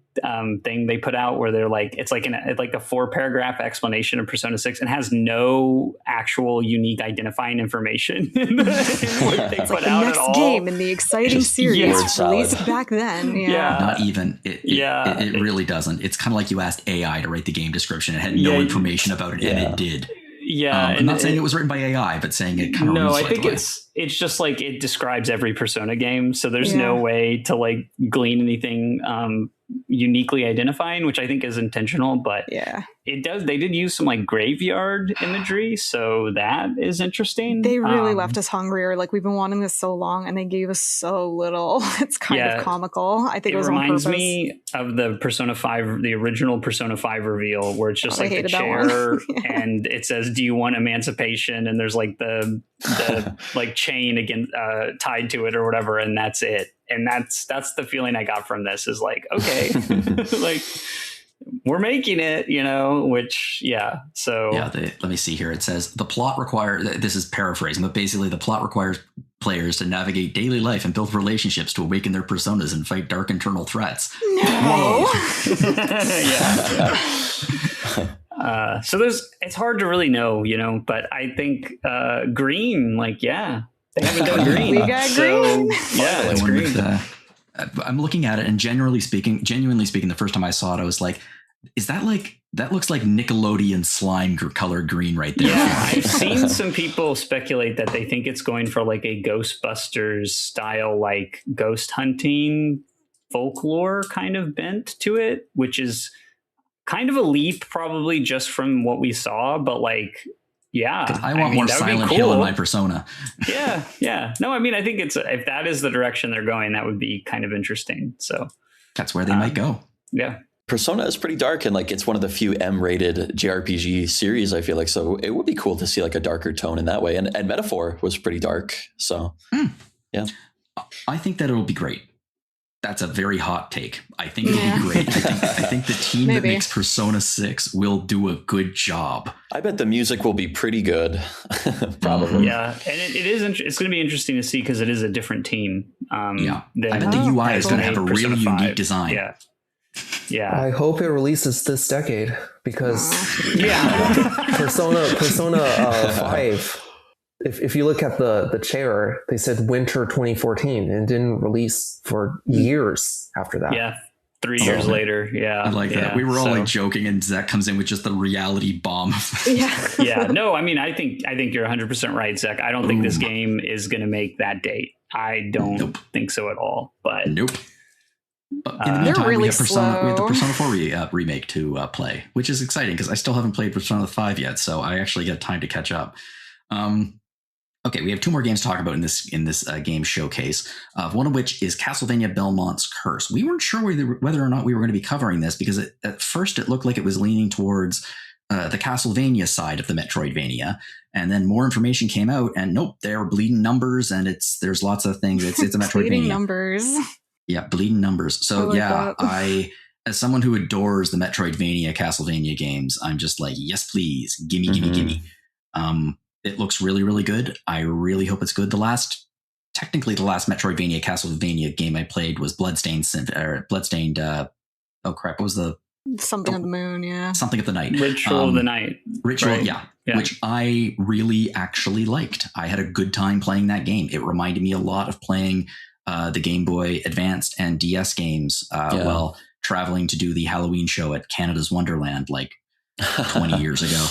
thing they put out where they're like it's like a 4-paragraph explanation of Persona 6 and has no actual unique identifying information in what they put out next at all. Game in the exciting series released back then. Not even. It really doesn't. It's kind of like you asked AI to write the game description. It had no information about it, and it did. I'm not saying it was written by AI, but saying it kind of. No, I think it's just like it describes every Persona game, so there's no way to like glean anything uniquely identifying, which I think is intentional. But it does. They did use some like graveyard imagery, so that is interesting. They really left us hungrier. Like we've been wanting this so long, and they gave us so little. It's kind of comical. I think it was reminds on purpose. Me of the Persona 5, the original Persona 5 reveal, where it's just like the chair, and it says, "Do you want emancipation?" And there's like the like chain again tied to it or whatever, and that's it. And that's the feeling I got from this is like, okay, like we're making it, which, so. Yeah, let me see here. It says the plot this is paraphrasing, but basically the plot requires players to navigate daily life and build relationships to awaken their personas and fight dark internal threats. No. So it's hard to really know, but I think green, they haven't done green. We got green. It's green. I'm looking at it, and genuinely speaking, the first time I saw it, I was like, "Is that that looks like Nickelodeon slime colored green right there?" Yeah, I've seen some people speculate that they think it's going for like a Ghostbusters style, like ghost hunting folklore kind of bent to it, which is kind of a leap, probably just from what we saw, but like. Yeah, I want more Silent Hill in my Persona. Yeah. No, I mean, I think if that is the direction they're going, that would be kind of interesting. So that's where they might go. Yeah. Persona is pretty dark, and like it's one of the few M-rated JRPG series, I feel like. So it would be cool to see like a darker tone in that way. And Metaphor was pretty dark. So yeah. I think that it'll be great. That's a very hot take. I think it'll be great. I think the team that makes Persona 6 will do a good job. I bet the music will be pretty good. Probably. Yeah. And it is, it's going to be interesting to see because it is a different team. I bet the UI is going to have a really unique design. Yeah. I hope it releases this decade because Persona 5. If you look at the chair, they said winter 2014 and didn't release for years after that. Yeah. 3 years later. Yeah. I like that. We were all like joking, and Zach comes in with just the reality bomb. Yeah. No, I mean, I think you're 100% right, Zach. I don't think this game is going to make that date. I don't think so at all. But nope. But in the meantime, we have the Persona 4 remake to play, which is exciting because I still haven't played Persona 5 yet, so I actually get time to catch up. Okay, we have 2 more games to talk about in this game showcase, one of which is Castlevania Belmont's Curse. We weren't sure whether or not we were going to be covering this because at first it looked like it was leaning towards the Castlevania side of the Metroidvania, and then more information came out, and nope, they're bleeding numbers, and there's lots of things. It's a Metroidvania. Bleeding numbers. Yeah, bleeding numbers. So I, as someone who adores the Metroidvania Castlevania games, I'm just like, yes, please, gimme. It looks really, really good. I really hope it's good. The last Metroidvania Castlevania game I played was Bloodstained. Oh crap! What was the something of the moon? Yeah, something of the night. Ritual of the Night. Ritual, right? Yeah, which I really actually liked. I had a good time playing that game. It reminded me a lot of playing the Game Boy Advanced and DS games while traveling to do the Halloween show at Canada's Wonderland like 20 years ago.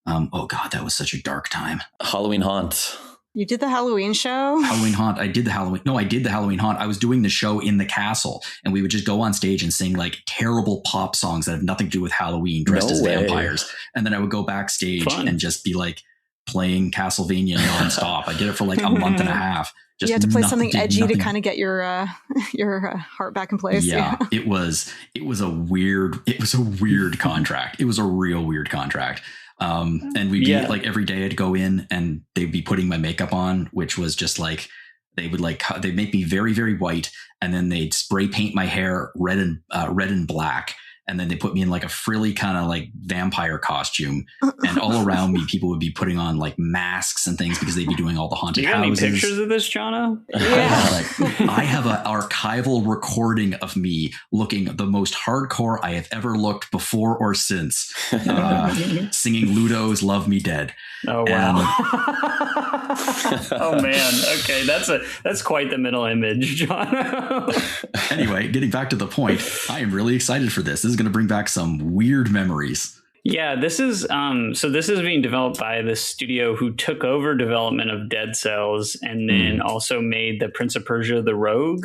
Oh God, that was such a dark time. Halloween Haunt. You did the Halloween show? Halloween Haunt. I did the Halloween Haunt. I was doing the show in the castle, and we would just go on stage and sing like terrible pop songs that have nothing to do with Halloween, dressed as vampires. And then I would go backstage and just be like playing Castlevania nonstop. I did it for like a month and a half. You had to play something edgy to kind of get your heart back in place. Yeah, it was a weird contract. It was a real weird contract. And we'd be like every day I'd go in and they'd be putting my makeup on, which was just like they'd make me very, very white, and then they'd spray paint my hair red and black. And then they put me in like a frilly kind of like vampire costume, and all around me, people would be putting on like masks and things because they'd be doing all the haunted houses. Any pictures of this, Jono? Yeah. I have an archival recording of me looking the most hardcore I have ever looked before or since, singing Ludo's "Love Me Dead." Oh wow! Oh man. Okay, that's quite the mental image, Jono. Anyway, getting back to the point, I am really excited for this. This is going to bring back some weird memories. Yeah, this is being developed by the studio who took over development of Dead Cells and then also made the Prince of Persia: The Rogue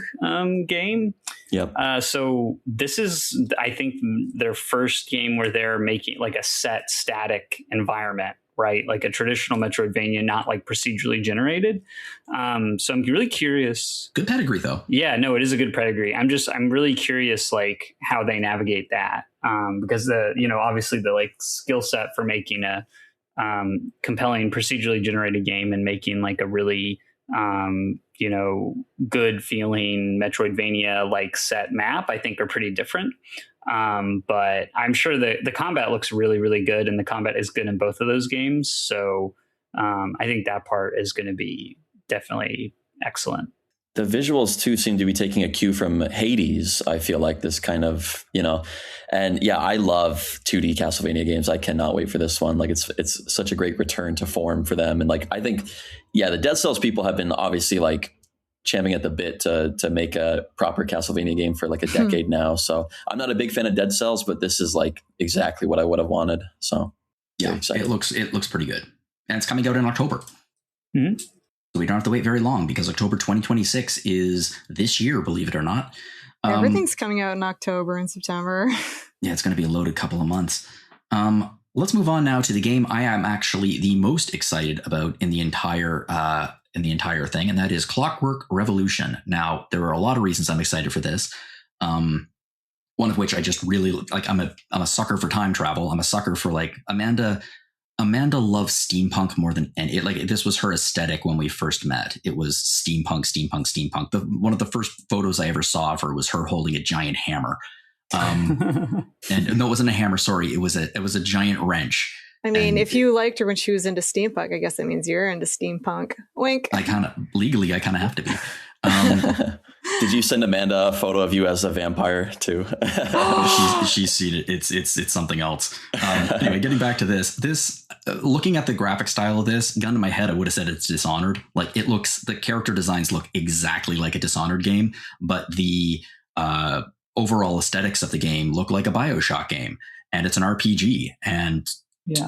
game. Yep. So this is, I think, their first game where they're making like a set static environment, right? Like a traditional Metroidvania, not like procedurally generated. So I'm really curious. Good pedigree though. Yeah, no, it is a good pedigree. I'm really curious like how they navigate that. Because obviously the like skill set for making a compelling procedurally generated game and making like a really good feeling Metroidvania like set map, I think are pretty different. But I'm sure the combat looks really, really good, and the combat is good in both of those games. So I think that part is going to be definitely excellent. The visuals too seem to be taking a cue from Hades. I feel like this kind of, and yeah, I love 2D Castlevania games. I cannot wait for this one. Like it's such a great return to form for them. And like, I think, the Dead Cells people have been obviously like champing at the bit to make a proper Castlevania game for like a decade now. So I'm not a big fan of Dead Cells, but this is like exactly what I would have wanted. So yeah, it looks pretty good, and it's coming out in October. Mm-hmm. So we don't have to wait very long because October 2026 is this year, believe it or not. Everything's coming out in October and September. Yeah, it's going to be a loaded couple of months. Let's move on now to the game I am actually the most excited about in the entire thing, and that is Clockwork Revolution. Now, there are a lot of reasons I'm excited for this. One of which I just really like. I'm a sucker for time travel. I'm a sucker for like Amanda loves steampunk more than any. This was her aesthetic when we first met. It was steampunk. One of the first photos I ever saw of her was her holding a giant hammer. And no, it wasn't a hammer. Sorry, it was a giant wrench. I mean, if you liked her when she was into steampunk, I guess that means you're into steampunk. Wink. I kind of have to be. Did you send Amanda a photo of you as a vampire too? she's seen it. It's something else. Anyway, getting back to this, looking at the graphic style of this, gun to my head, I would have said it's Dishonored. Like the character designs look exactly like a Dishonored game, but the overall aesthetics of the game look like a BioShock game, and it's an RPG, and it's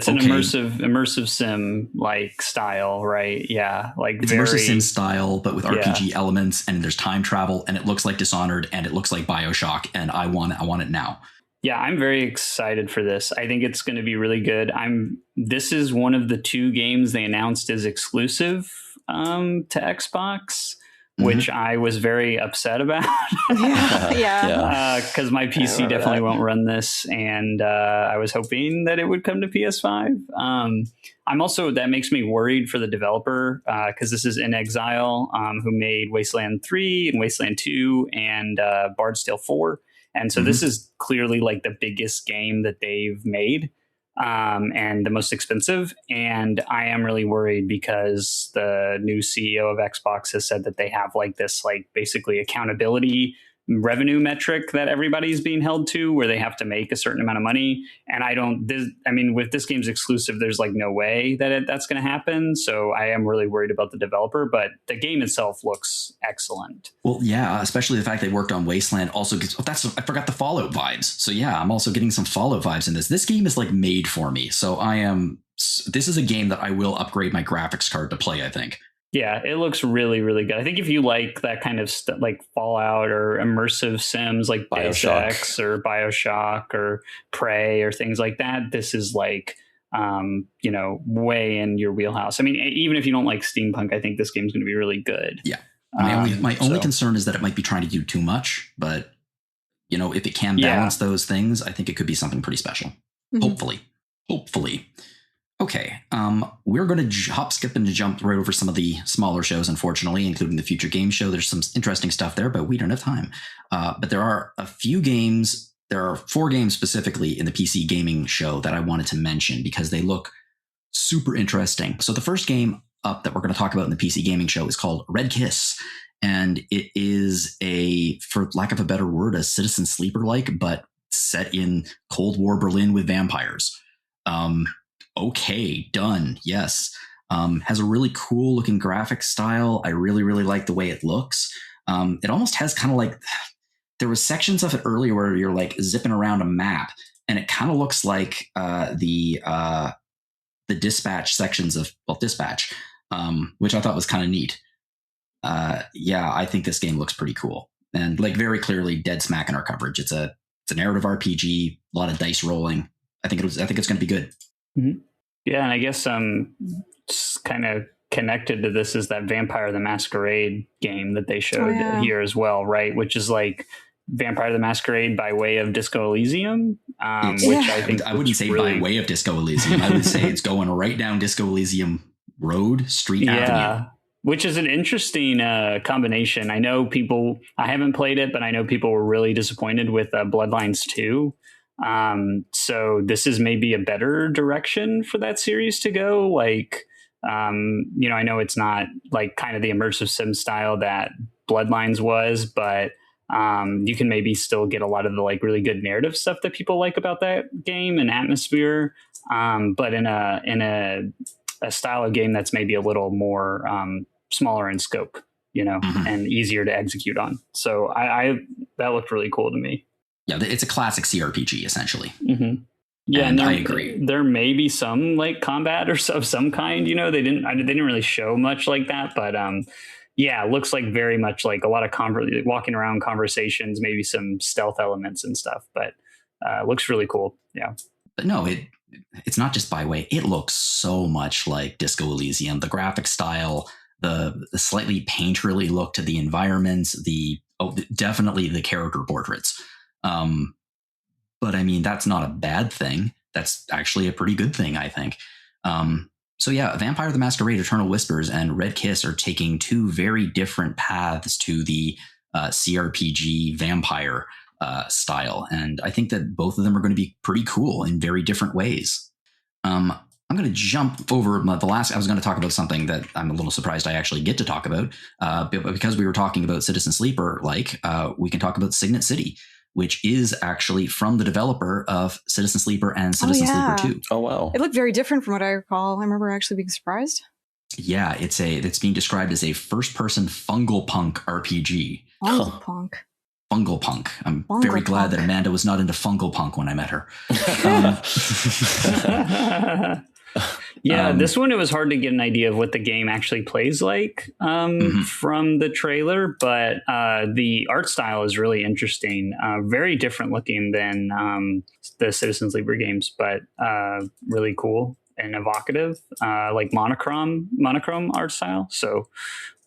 an immersive sim like style, right? Yeah, like it's very immersive sim style, but with RPG elements, and there's time travel, and it looks like Dishonored, and it looks like BioShock, and I want it now. Yeah, I'm very excited for this. I think it's going to be really good. This is one of the 2 games they announced as exclusive to Xbox, which I was very upset about. Because my PC definitely won't run this, and I was hoping that it would come to PS5. I'm also, that makes me worried for the developer, because this is In Exile, who made Wasteland 3 and Wasteland 2 and Bard's Tale 4. And so this is clearly like the biggest game that they've made, and the most expensive. And I am really worried because the new CEO of Xbox has said that they have like this, like basically accountability revenue metric that everybody's being held to, where they have to make a certain amount of money. And with this game's exclusive, there's like no way that that's going to happen. So I am really worried about the developer, but the game itself looks excellent. Well, yeah, especially the fact they worked on Wasteland also gets, I forgot the Fallout vibes. So yeah, I'm also getting some Fallout vibes in this. This game is like made for me. So this is a game that I will upgrade my graphics card to play, I think. Yeah, it looks really, really good. I think if you like that kind of stuff, like Fallout or immersive sims like BioShock or BioShock or Prey or things like that, this is like, way in your wheelhouse. I mean, even if you don't like steampunk, I think this game's going to be really good. Yeah. My only concern is that it might be trying to do too much, but if it can balance those things, I think it could be something pretty special. Hopefully. Okay, we're going to hop, skip, and jump right over some of the smaller shows, unfortunately, including the Future Game Show. There's some interesting stuff there, but we don't have time. But there are a few games. There are 4 games specifically in the PC Gaming Show that I wanted to mention because they look super interesting. So the first game up that we're going to talk about in the PC Gaming Show is called Red Kiss. And it is for lack of a better word, a Citizen Sleeper-like, but set in Cold War Berlin with vampires. Okay, done. Yes. Has a really cool looking graphic style. I really, really like the way it looks. It almost has kind of like, there was sections of it earlier where you're like zipping around a map, and it kind of looks like the dispatch sections of Dispatch, which I thought was kind of neat. I think this game looks pretty cool, and like very clearly dead smack in our coverage. It's a narrative RPG, a lot of dice rolling. I think it's going to be good. Mm-hmm. Yeah, and I guess just kind of connected to this is that Vampire the Masquerade game that they showed here as well, right? Which is like Vampire the Masquerade by way of Disco Elysium, which I think I wouldn't say by way of Disco Elysium. I would say it's going right down Disco Elysium Road, Street Avenue. Which is an interesting combination. I know I haven't played it, but I know people were really disappointed with Bloodlines 2. So this is maybe a better direction for that series to go. Like, I know it's not like kind of the immersive sim style that Bloodlines was, but you can maybe still get a lot of the like really good narrative stuff that people like about that game and atmosphere. But in a style of game that's maybe a little more smaller in scope, and easier to execute on. So that looked really cool to me. Yeah, it's a classic CRPG essentially. Mm-hmm. Yeah, and I agree. There may be some like combat or of some kind. They didn't really show much like that, but it looks like very much like a lot of walking around conversations, maybe some stealth elements and stuff. But looks really cool. Yeah, but no, it's not just by way. It looks so much like Disco Elysium. The graphic style, the slightly painterly look to the environments, definitely the character portraits. But I mean, that's not a bad thing. That's actually a pretty good thing, I think. So yeah, Vampire the Masquerade, Eternal Whispers, and Red Kiss are taking 2 very different paths to the CRPG vampire style. And I think that both of them are going to be pretty cool in very different ways. I'm going to jump over the last. I was going to talk about something that I'm a little surprised I actually get to talk about. But because we were talking about Citizen Sleeper, we can talk about Signet City, which is actually from the developer of Citizen Sleeper and Citizen Sleeper 2. Oh, wow. It looked very different from what I recall. I remember actually being surprised. Yeah, it's being described as a first-person fungal punk RPG. Fungal punk. Fungal Punk. I'm very glad that Amanda was not into Fungal Punk when I met her. This one, it was hard to get an idea of what the game actually plays like from the trailer, but the art style is really interesting. Very different looking than the Citizen Sleeper games, but really cool and evocative, like monochrome art style. So,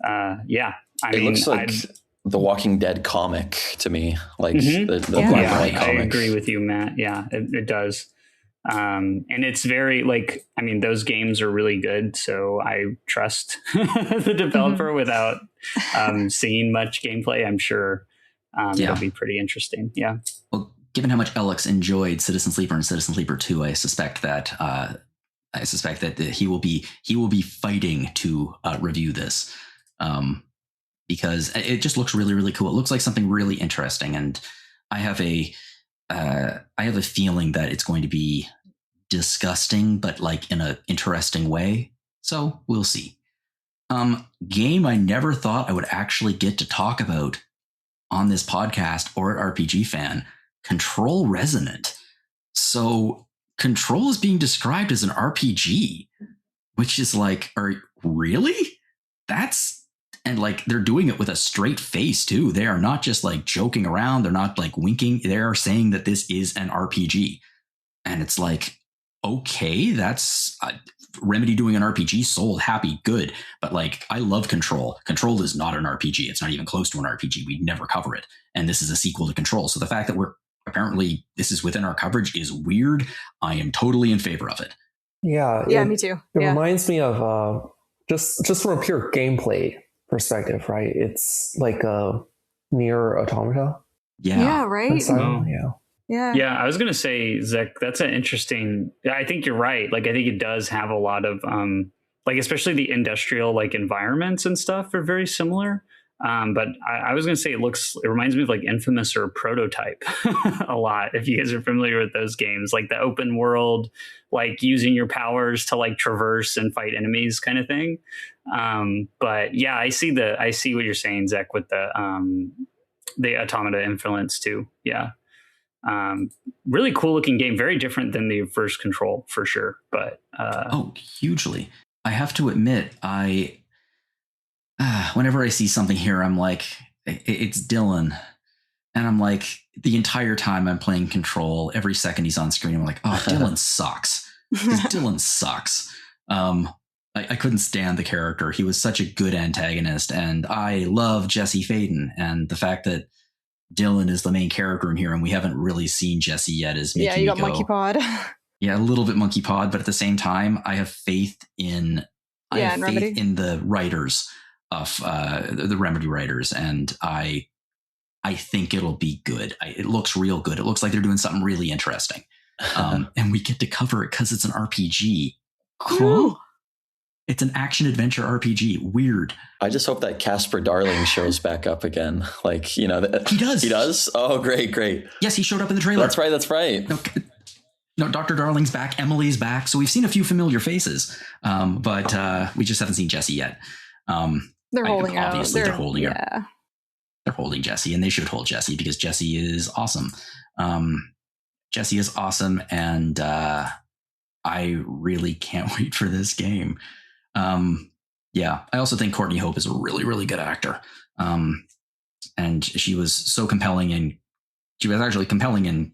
it looks like the Walking Dead comic to me, like the black and white comic. I agree with you, Matt. Yeah, it does. And it's very those games are really good. So I trust the developer without seeing much gameplay. I'm sure it'll be pretty interesting. Yeah. Well, given how much Alex enjoyed Citizen Sleeper and Citizen Sleeper 2, I suspect that he will be fighting to review this. Because it just looks really, really cool. It looks like something really interesting, and I have a feeling that it's going to be disgusting, but like in an interesting way. So we'll see. Game I never thought I would actually get to talk about on this podcast or at RPG Fan, Control Resonant. So Control is being described as an RPG, which is like, really? And like they're doing it with a straight face too. They are not just like joking around. They're not like winking. They are saying that this is an RPG. And it's like, okay, that's Remedy doing an RPG, sold, happy, good. But like, I love Control. Control is not an RPG. It's not even close to an RPG. We'd never cover it. And this is a sequel to Control. So the fact that apparently this is within our coverage is weird. I am totally in favor of it. Yeah. Me too. It reminds me of just from a pure gameplay perspective, right? It's like a Nier Automata. Yeah, right. Yeah, I was gonna say, Zach, that's an interesting. I think you're right. Like, I think it does have a lot of like, especially the industrial like environments and stuff are very similar. But I was gonna say it reminds me of like Infamous or Prototype a lot. If you guys are familiar with those games, like the open world, like using your powers to like traverse and fight enemies kind of thing. But yeah, I see what you're saying, Zach, with the Automata influence too. Yeah. Really cool looking game, very different than the first Control for sure. But hugely. I have to admit, whenever I see something here, I'm like, it's Dylan. And I'm like, the entire time I'm playing Control, every second he's on screen, I'm like, oh, Dylan sucks. Dylan sucks. I couldn't stand the character. He was such a good antagonist. And I love Jesse Faden. And the fact that Dylan is the main character in here and we haven't really seen Jesse yet is making me go, Monkey Pod. Yeah, a little bit Monkey Pod. But at the same time, I have faith in the writers of the Remedy writers, and I think it'll be good. It looks real good. It looks like they're doing something really interesting, and we get to cover it because it's an RPG. Cool. It's an action adventure RPG. Weird. I just hope that Casper Darling shows back up again. Like, he does. He does. Oh, great. Yes, he showed up in the trailer. That's right. No, Dr. Darling's back. Emily's back. So we've seen a few familiar faces, but we just haven't seen Jesse yet. They're holding out. Obviously, they're holding her. They're holding Jesse, and they should hold Jesse because Jesse is awesome. Jesse is awesome, and I really can't wait for this game. I also think Courtney Hope is a really, really good actor. And she was so compelling, and she was actually compelling in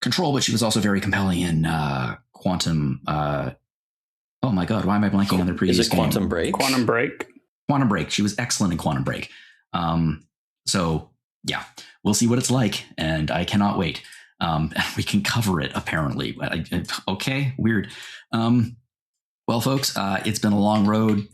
Control, but she was also very compelling in Quantum. Oh my God, why am I blanking on the previous game? Quantum Break? Quantum Break. She was excellent in Quantum Break. So yeah, we'll see what it's like, and I cannot wait. And we can cover it apparently. Okay, weird. Well, folks, it's been a long road.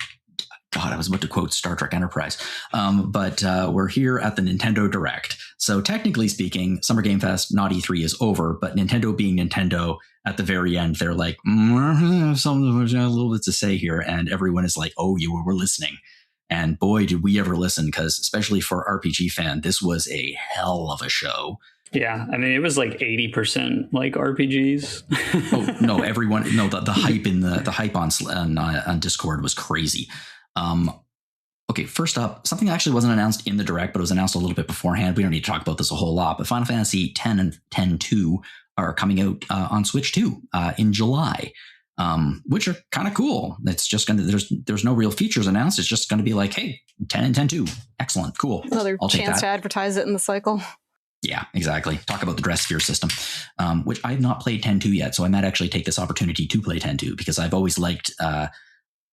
God, I was about to quote Star Trek Enterprise. But we're here at the Nintendo Direct. So technically speaking, Summer Game Fest, Not-E3 is over, but Nintendo being Nintendo, at the very end, they're like, something a little bit to say here. And everyone is like, oh, you were listening. And boy, did we ever listen, because especially for RPG Fan, this was a hell of a show. Yeah, I mean, it was like 80% like RPGs. Oh no, everyone, no, the hype in the hype on Discord was crazy. Okay, first up, something that actually wasn't announced in the Direct, but it was announced a little bit beforehand. We don't need to talk about this a whole lot, but Final Fantasy X and X-2 are coming out on Switch 2 in July, which are kind of cool. It's just going to, there's no real features announced. It's just going to be like, hey, 10 and X-2. Excellent, cool. Another chance to advertise it in the cycle. Yeah, exactly. Talk about the dress sphere system, which I have not played X-2 yet, so I might actually take this opportunity to play X-2 because I've always liked...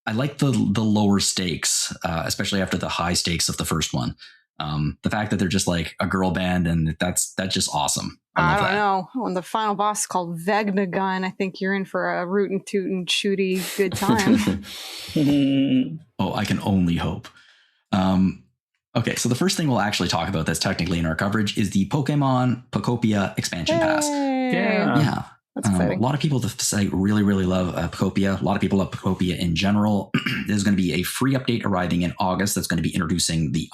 I like the lower stakes, especially after the high stakes of the first one. The fact that they're just like a girl band, and that's just awesome. I don't know. When the final boss is called Vegnagun, I think you're in for a rootin' tootin' shooty good time. Oh, I can only hope. Okay, so the first thing we'll actually talk about that's technically in our coverage is the Pokemon Pokopia expansion pass. Yeah. That's exciting. A lot of people at the site really, really love Pokopia. A lot of people love Pokopia in general. There's going to be a free update arriving in August that's going to be introducing the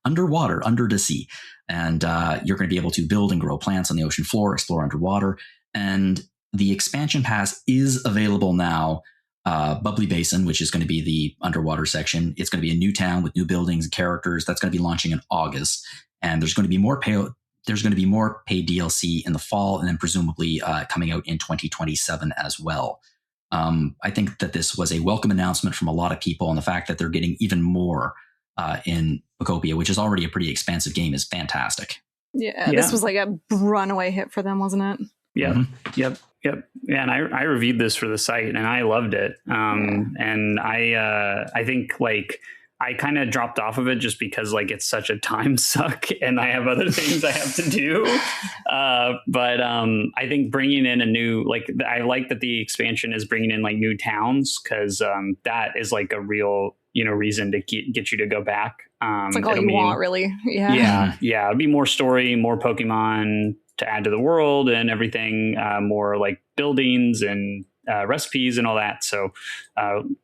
underwater, under the sea. And you're going to be able to build and grow plants on the ocean floor, explore underwater. And the expansion pass is available now. Bubbly Basin, which is going to be the underwater section. It's going to be a new town with new buildings and characters. That's going to be launching in August. And there's going to be more paid DLC in the fall, and then presumably coming out in 2027 as well. I think that this was a welcome announcement from a lot of people, and the fact that they're getting even more in Pokopia, which is already a pretty expansive game, is fantastic. Yeah, this was like a runaway hit for them, wasn't it? Yeah. Mm-hmm. Yep. Yeah, and I reviewed this for the site, and I loved it. And I think like I kind of dropped off of it just because like it's such a time suck and I have other things I have to do. But I think bringing in a new, like, I like that the expansion is bringing in like new towns, because that is like a real, reason to get you to go back. It's like all you want, really. Yeah. It'd be more story, more Pokemon to add to the world and everything, more like buildings and recipes and all that. So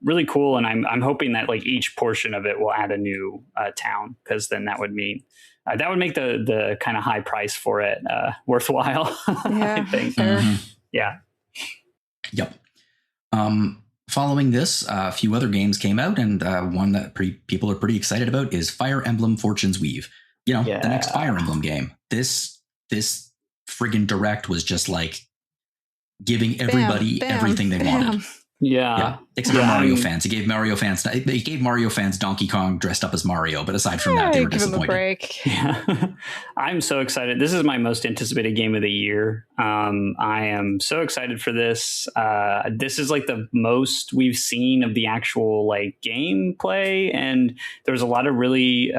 really cool. And I'm hoping that like each portion of it will add a new town, because then that would mean that would make the kind of high price for it worthwhile. Yeah, I think. Fair. Yeah. Yep. Following this, a few other games came out, and one that people are pretty excited about is Fire Emblem Fortune's Weave. The next Fire Emblem game. This friggin' Direct was just like giving everybody everything they wanted. Yeah. Except for Mario fans. It gave Mario fans Donkey Kong dressed up as Mario, but aside from that, they were disappointed. Give him a break. Yeah. I'm so excited. This is my most anticipated game of the year. I am so excited for this. This is like the most we've seen of the actual like gameplay, and there's a lot of really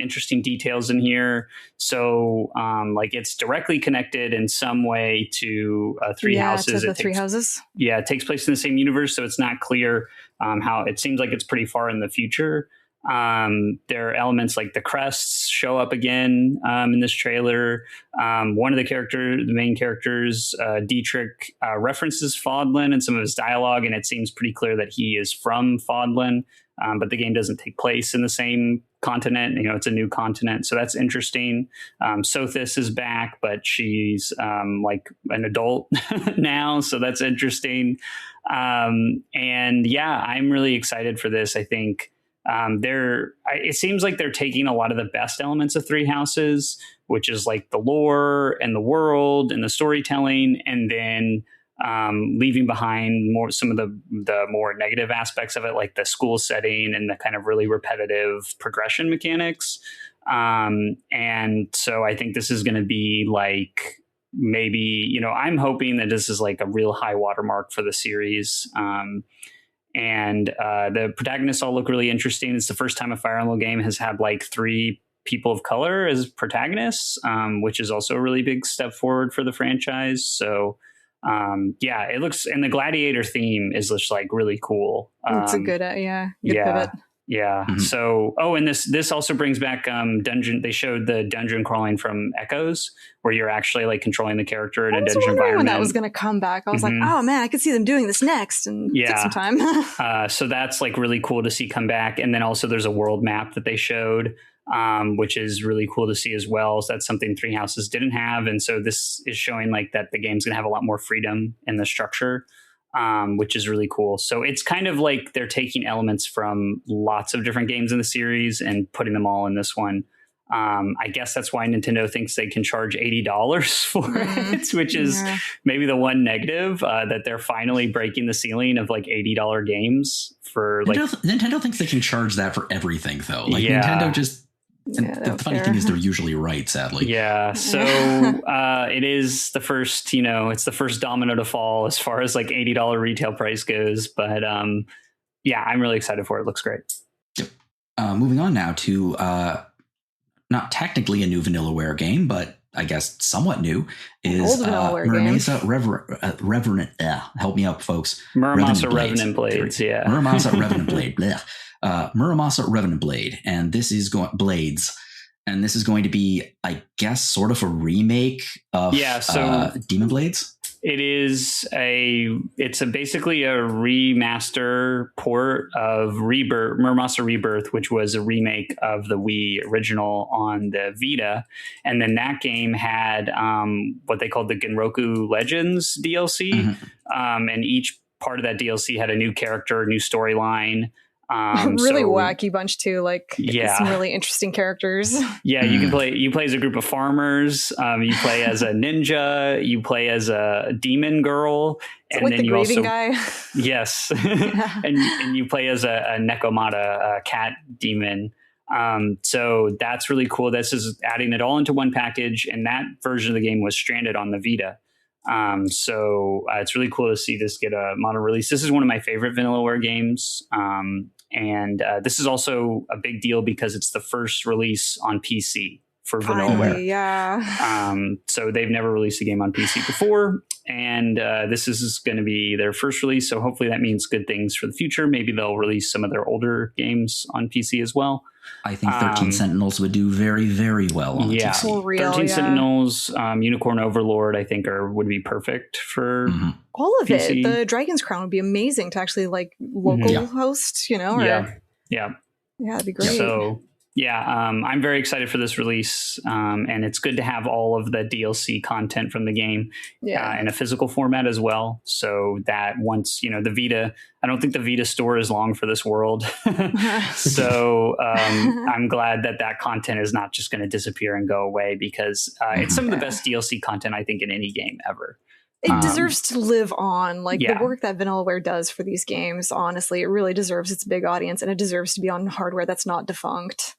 interesting details in here. So like it's directly connected in some way to Three Houses. To the Three Houses. Yeah, it takes place in the same universe, so it's not clear how it seems like it's pretty far in the future. There are elements like the crests show up again in this trailer. One of the main characters, Dietrich, references Fodlan in some of his dialogue, and it seems pretty clear that he is from Fodlan, but the game doesn't take place in the same continent. It's a new continent, so that's interesting. Sothis is back, but she's like an adult now, so that's interesting. And yeah, I'm really excited for this. I think it seems like they're taking a lot of the best elements of Three Houses, which is like the lore and the world and the storytelling, and then leaving behind some of the more negative aspects of it, like the school setting and the kind of really repetitive progression mechanics. And so I think this is going to be like, maybe, I'm hoping that this is like a real high watermark for the series. And the protagonists all look really interesting. It's the first time a Fire Emblem game has had like 3 people of color as protagonists, which is also a really big step forward for the franchise. So it looks, and the gladiator theme is just like really cool. It's a good pivot. Yeah. Mm-hmm. So, and this also brings back dungeon. They showed the dungeon crawling from Echoes, where you're actually like controlling the character in a dungeon environment. When that was going to come back, I was like, oh man, I could see them doing this next, and it took some time. So that's like really cool to see come back. And then also there's a world map that they showed, which is really cool to see as well. So that's something Three Houses didn't have, and so this is showing like that the game's going to have a lot more freedom in the structure. which is really cool. So it's kind of like they're taking elements from lots of different games in the series and putting them all in this one. I guess that's why Nintendo thinks they can charge $80 for it, which is maybe the one negative, that they're finally breaking the ceiling of like $80 games for like. Nintendo thinks they can charge that for everything, though. Like Nintendo just. The funny thing is they're usually right, sadly. Yeah. So it is the first, it's the first domino to fall as far as like $80 retail price goes. But yeah, I'm really excited for it. It looks great. Yep. Moving on now to not technically a new Vanillaware game, but I guess somewhat new, is Muramasa Revenant. Help me out, folks. Muramasa Revenant Blades. Yeah. Muramasa Revenant Blade. Muramasa Revenant Blade, and this is Blades, and this is going to be, I guess, sort of a remake of Demon Blades. It's basically a remaster port of Muramasa Rebirth, which was a remake of the Wii original on the Vita. And then that game had what they called the Genroku Legends DLC. And each part of that DLC had a new character, a new storyline. Really wacky bunch too, some really interesting characters. Yeah, you play as a group of farmers, you play as a ninja, you play as a demon girl, and like then the you also guy. Yes. and you play as a Nekomata, a cat demon. So that's really cool. This is adding it all into one package, and that version of the game was stranded on the Vita. So it's really cool to see this get a modern release. This is one of my favorite Vanillaware games. And this is also a big deal because it's the first release on PC for Vanillaware. Yeah. So they've never released a game on PC before, and this is going to be their first release. So hopefully that means good things for the future. Maybe they'll release some of their older games on PC as well. I think 13 Sentinels would do very, very well on the PC. For real, 13 Sentinels, Unicorn Overlord, I think would be perfect for all of PC. it. The Dragon's Crown would be amazing to actually local host, Yeah, that'd be great. So I'm very excited for this release, and it's good to have all of the DLC content from the game in a physical format as well. So that once the Vita, I don't think the Vita store is long for this world. So I'm glad that content is not just going to disappear and go away, because it's some of the best DLC content I think in any game ever. It deserves to live on. The work that Vanillaware does for these games, honestly, it really deserves its big audience, and it deserves to be on hardware that's not defunct.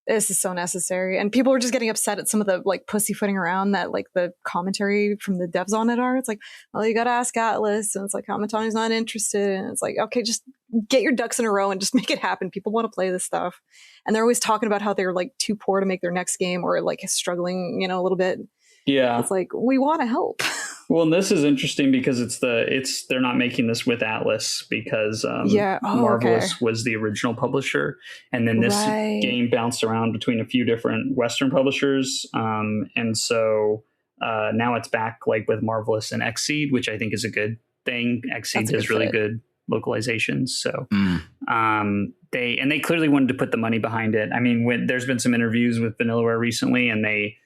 This is so necessary. And people are just getting upset at some of the pussyfooting around that the commentary from the devs on it are. It's well, you got to ask Atlas. And it's Kamatani's not interested. And it's okay, just get your ducks in a row and just make it happen. People want to play this stuff. And they're always talking about how they're too poor to make their next game, or struggling, a little bit. Yeah. It's we want to help. Well, and this is interesting because they're not making this with Atlas, because Marvelous was the original publisher, and then this game bounced around between a few different Western publishers, and so now it's back with Marvelous and Xseed, which I think is a good thing. Xseed does really good localizations, so they clearly wanted to put the money behind it. I mean, there's been some interviews with Vanillaware recently, and they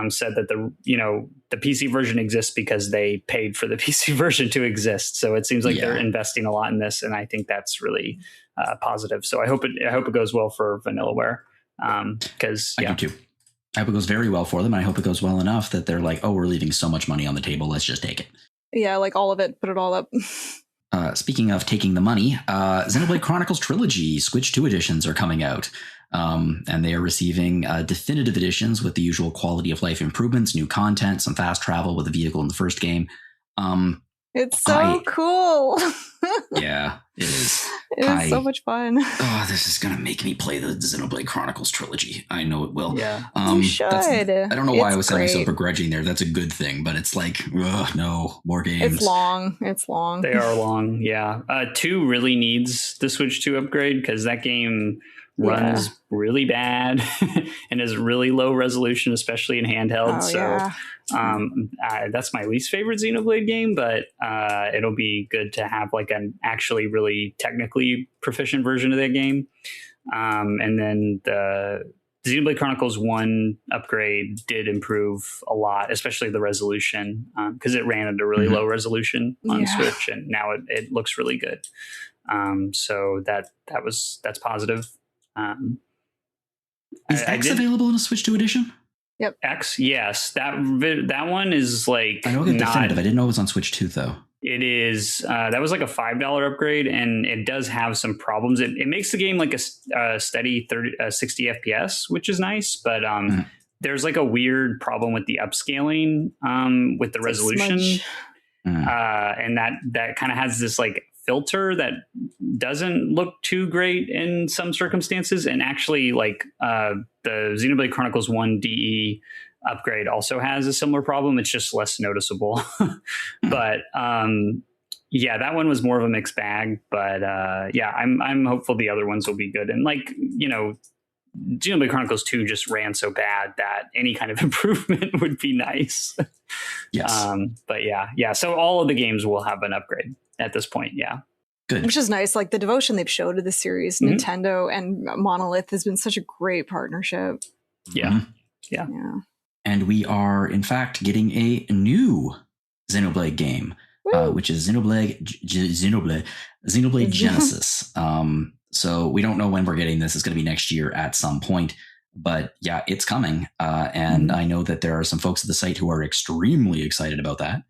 said that the PC version exists because they paid for the PC version to exist. So it seems they're investing a lot in this, and I think that's really positive. So I hope it goes well for Vanillaware, because I do too. I hope it goes very well for them. And I hope it goes well enough that they're oh, we're leaving so much money on the table, let's just take it. Yeah, all of it. Put it all up. Speaking of taking the money, Xenoblade Chronicles Trilogy Switch 2 editions are coming out. And they are receiving definitive editions with the usual quality of life improvements, new content, some fast travel with a vehicle in the first game. It's so cool. Yeah, it is. It is so much fun. Oh, this is going to make me play the Xenoblade Chronicles Trilogy. I know it will. Yeah, you should. I don't know why I was sounding so begrudging there. That's a good thing, but it's no, more games. It's long. They are long, yeah. 2 really needs the Switch 2 upgrade, because that game runs really bad and is really low resolution, especially in handheld. That's my least favorite Xenoblade game, but it'll be good to have an actually really technically proficient version of that game. And then Xenoblade Chronicles 1 upgrade did improve a lot, especially the resolution, because it ran at a really low resolution on Switch, and now it looks really good. So that's positive. Is X available in a Switch 2 edition? Yep. X, yes. That one is like, I know the definitive. I didn't know it was on Switch 2 though. It is. That was like a $5 upgrade, and it does have some problems. It makes the game like a steady 60 FPS, which is nice, but there's like a weird problem with the upscaling with the resolution, and that kind of has this like filter that doesn't look too great in some circumstances. And actually, like the Xenoblade Chronicles 1 DE upgrade also has a similar problem. It's just less noticeable. But yeah, that one was more of a mixed bag. But yeah, I'm hopeful the other ones will be good. And like, you know, Xenoblade Chronicles 2 just ran so bad that any kind of improvement would be nice. Yes. But yeah. So all of the games will have an upgrade at this point. Yeah. Good. Which is nice. Like the devotion they've showed to the series, Nintendo and Monolith has been such a great partnership. Yeah. Yeah. And we are, in fact, getting a new Xenoblade game, which is Xenoblade Genesis. So we don't know when we're getting this. It's going to be next year at some point. But yeah, it's coming. And I know that there are some folks at the site who are extremely excited about that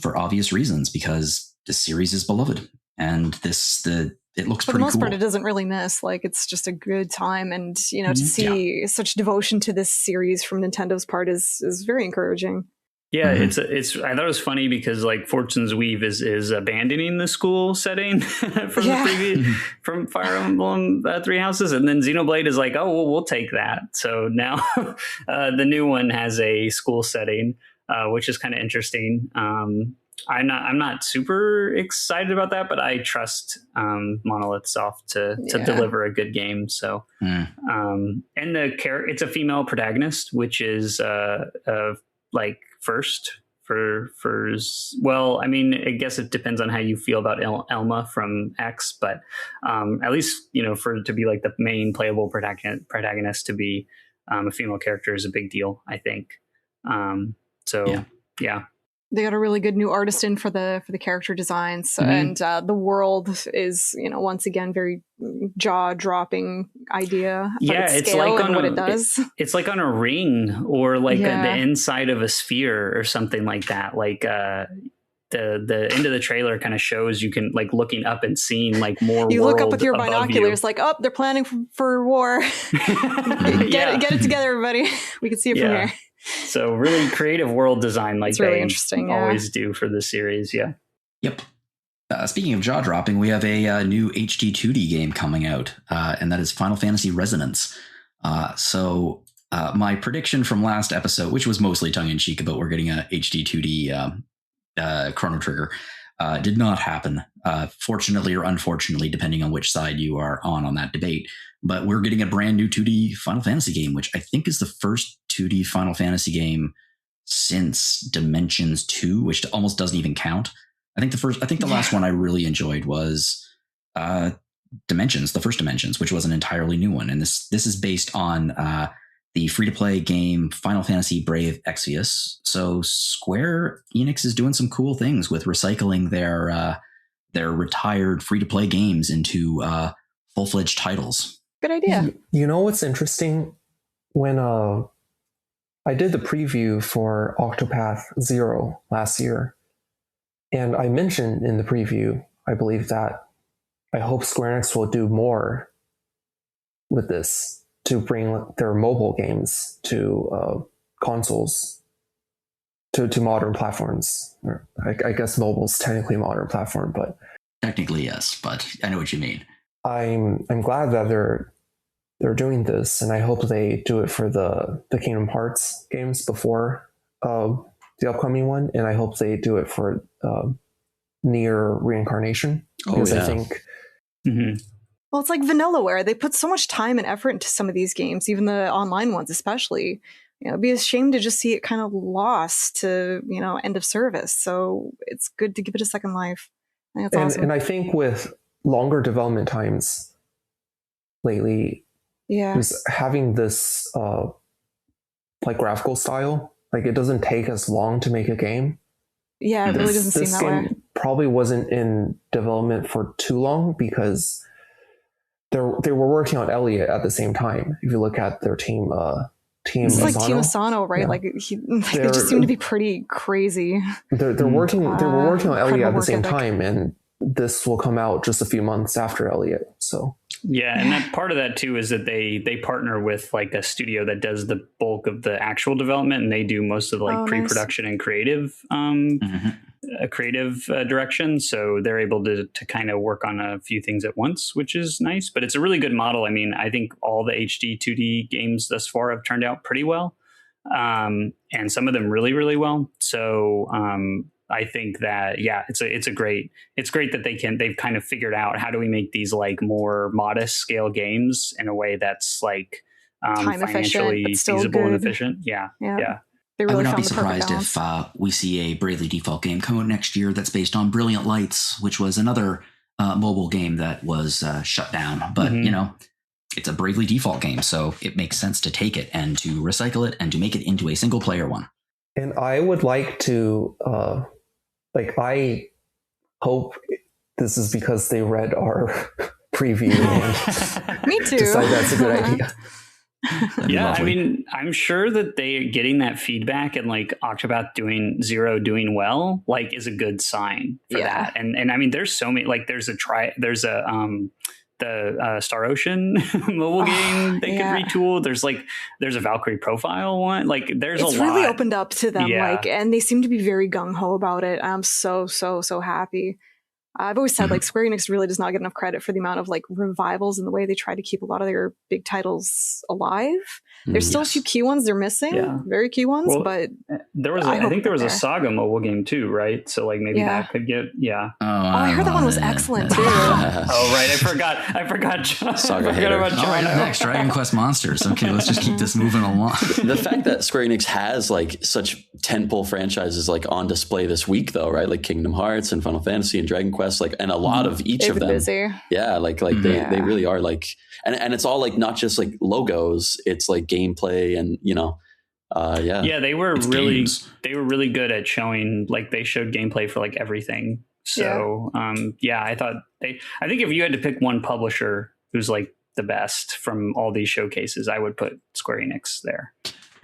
for obvious reasons, because the series is beloved. And it looks for pretty cool. the most part, it doesn't really miss. Like, it's just a good time, and you know, to see such devotion to this series from Nintendo's part is very encouraging. Yeah, it's. I thought it was funny because like Fortune's Weave is abandoning the school setting from the previous from Fire Emblem Three Houses, and then Xenoblade is like, oh, well, we'll take that. So now the new one has a school setting, which is kind of interesting. I'm not super excited about that, but I trust Monolith Soft to deliver a good game. So, and it's a female protagonist, which is like first for well, I mean, I guess it depends on how you feel about Elma from X, but at least, you know, to be like the main playable protagonist to be a female character is a big deal, I think. So yeah. They got a really good new artist in for the character designs, and the world is, you know, once again very jaw-dropping idea. Yeah, it's like on what it does. It's like on a ring or like the inside of a sphere or something like that. Like the end of the trailer kind of shows you can like looking up and seeing like more. You look up with your binoculars, like, oh, they're planning for war. Get it together, everybody. We can see it from here. So really creative world design, like really they interesting, always do for this series. Yeah. Yep. Speaking of jaw dropping, we have a new HD 2D game coming out, and that is Final Fantasy Resonance. So my prediction from last episode, which was mostly tongue in cheek about we're getting a HD 2D Chrono Trigger, did not happen. Fortunately or unfortunately, depending on which side you are on that debate. But we're getting a brand new 2D Final Fantasy game, which I think is the first 2D Final Fantasy game since Dimensions 2, which almost doesn't even count. I think the last one I really enjoyed was Dimensions, the first Dimensions, which was an entirely new one. And this is based on the free-to-play game Final Fantasy Brave Exvius. So Square Enix is doing some cool things with recycling their retired free-to-play games into full-fledged titles. Good idea. You know what's interesting? When I did the preview for Octopath Zero last year, and I mentioned in the preview, I believe that I hope Square Enix will do more with this to bring their mobile games to consoles, to modern platforms. I guess mobile's technically a modern platform, but technically yes, but I know what you mean. I'm glad that they're doing this, and I hope they do it for the Kingdom Hearts games before the upcoming one, and I hope they do it for Nier Reincarnation, because I think well, it's like Vanillaware. They put so much time and effort into some of these games, even the online ones especially. You know, it'd be a shame to just see it kind of lost to, you know, end of service. So it's good to give it a second life. I think that's awesome. And I think with longer development times lately, Yeah. Because having this like graphical style, like it doesn't take as long to make a game. Yeah, it really doesn't seem This that game way. probably wasn't in development for too long because they were working on Elliot at the same time. If you look at their team It's like Team Asano, Asano, right? Yeah. Like they just seem to be pretty crazy. They're working. They were working on Elliot at the incredible same work ethic. time, and this will come out just a few months after Elliot. So Yeah, and that part of that too is that they partner with like a studio that does the bulk of the actual development, and they do most of the, like Oh, nice. pre-production and creative direction. So they're able to kind of work on a few things at once, which is nice. But it's a really good model. I mean, I think all the HD 2D games thus far have turned out pretty well, and some of them really, really well. So I think that it's great that they've kind of figured out how do we make these like more modest scale games in a way that's like Time financially efficient, but still feasible and good. efficient. Yeah. They I really would not found be the perfect surprised balance. if we see a Bravely Default game come out next year that's based on Brilliant Lights, which was another mobile game that was shut down. But, you know, it's a Bravely Default game, so it makes sense to take it and to recycle it and to make it into a single player one. And I would like to, I hope this is because they read our preview and Me too. decide that's a good idea. Yeah, I mean, I'm sure that they getting that feedback and like Octopath Zero doing well, like, is a good sign for that. And I mean, there's so many, like, there's the Star Ocean mobile game they could retool. There's a Valkyrie Profile one. Like, there's a lot. It's really opened up to them, Yeah. like, and they seem to be very gung ho about it. I'm so happy. I've always said like Square Enix really does not get enough credit for the amount of like revivals and the way they try to keep a lot of their big titles alive. There's still a few key ones they're missing, very key ones, but there was I think there was a Saga mobile game too, right? So like maybe that could get I heard that one was excellent too. Oh right, I forgot. Saga I hater. forgot about All right, Jono. next, Dragon Quest Monsters. Okay, let's just keep this moving along. The fact that Square Enix has like such tentpole franchises like on display this week, though, right? Like Kingdom Hearts and Final Fantasy and Dragon Quest, like, and a lot of each of them. Busy. Yeah, like they really are like, and it's all like not just like logos, it's like gameplay and they were really good at showing, like, they showed gameplay for like everything. So I think if you had to pick one publisher who's like the best from all these showcases, I would put Square Enix there.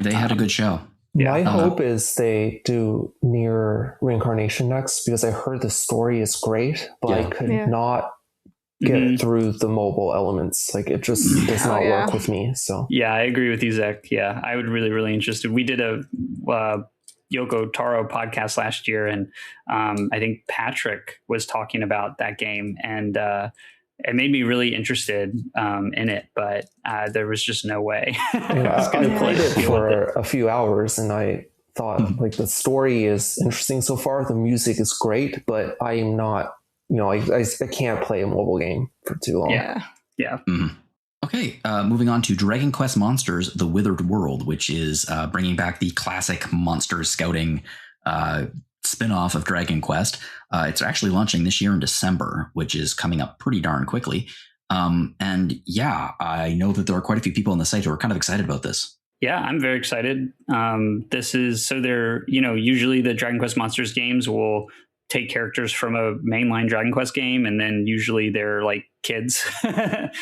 They had a good show. My hope is they do Nier Reincarnation next, because I heard the story is great, but I could not get through the mobile elements. Like, it just does not work with me. So I agree with you, Zach. Yeah, I would really interested. We did a Yoko Taro podcast last year, and I think Patrick was talking about that game, and it made me really interested in it, but there was just no way. I played it for a few hours, and I thought like the story is interesting so far. The music is great, but I am not, I can't play a mobile game for too long. Yeah. Mm-hmm. Okay, moving on to Dragon Quest Monsters: The Withered World, which is bringing back the classic monster scouting spin-off of Dragon Quest. It's actually launching this year in December, which is coming up pretty darn quickly. I know that there are quite a few people on the site who are kind of excited about this. Yeah, I'm very excited. This is, so they're, usually the Dragon Quest Monsters games will take characters from a mainline Dragon Quest game, and then usually they're like kids. And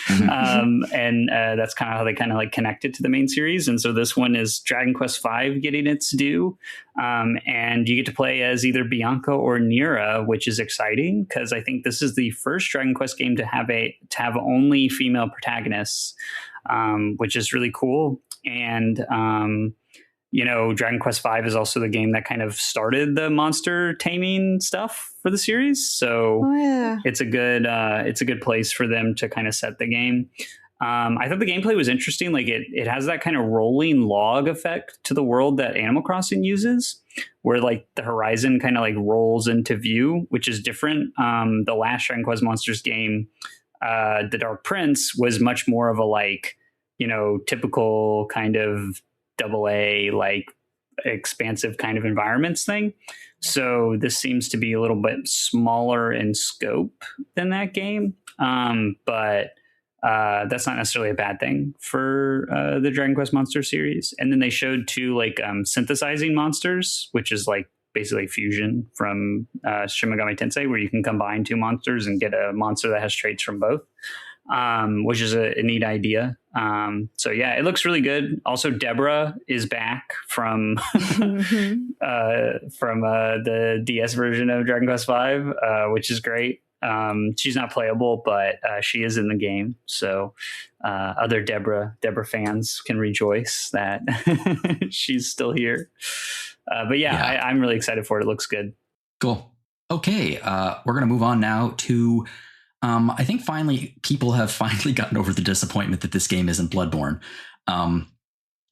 that's kind of how they kind of like connect it to the main series. And so this one is Dragon Quest V getting its due. And you get to play as either Bianca or Nira, which is exciting because I think this is the first Dragon Quest game to have only female protagonists, which is really cool. And Dragon Quest V is also the game that kind of started the monster taming stuff for the series. So it's a good place for them to kind of set the game. I thought the gameplay was interesting. Like it has that kind of rolling log effect to the world that Animal Crossing uses, where like the horizon kind of like rolls into view, which is different. The last Dragon Quest Monsters game, The Dark Prince, was much more of a like, typical kind of AA, like expansive kind of environments thing. So this seems to be a little bit smaller in scope than that game. But That's not necessarily a bad thing for the Dragon Quest Monster series. And then they showed 2 like synthesizing monsters, which is like basically fusion from Shin Megami Tensei, where you can combine 2 monsters and get a monster that has traits from both, which is a neat idea. So yeah, it looks really good. Also, Deborah is back from the DS version of Dragon Quest V, which is great. She's not playable, but she is in the game. So other Deborah fans can rejoice that she's still here. But yeah. I'm really excited for it. It looks good. Cool. Okay. We're going to move on now to, I think people have finally gotten over the disappointment that this game isn't Bloodborne.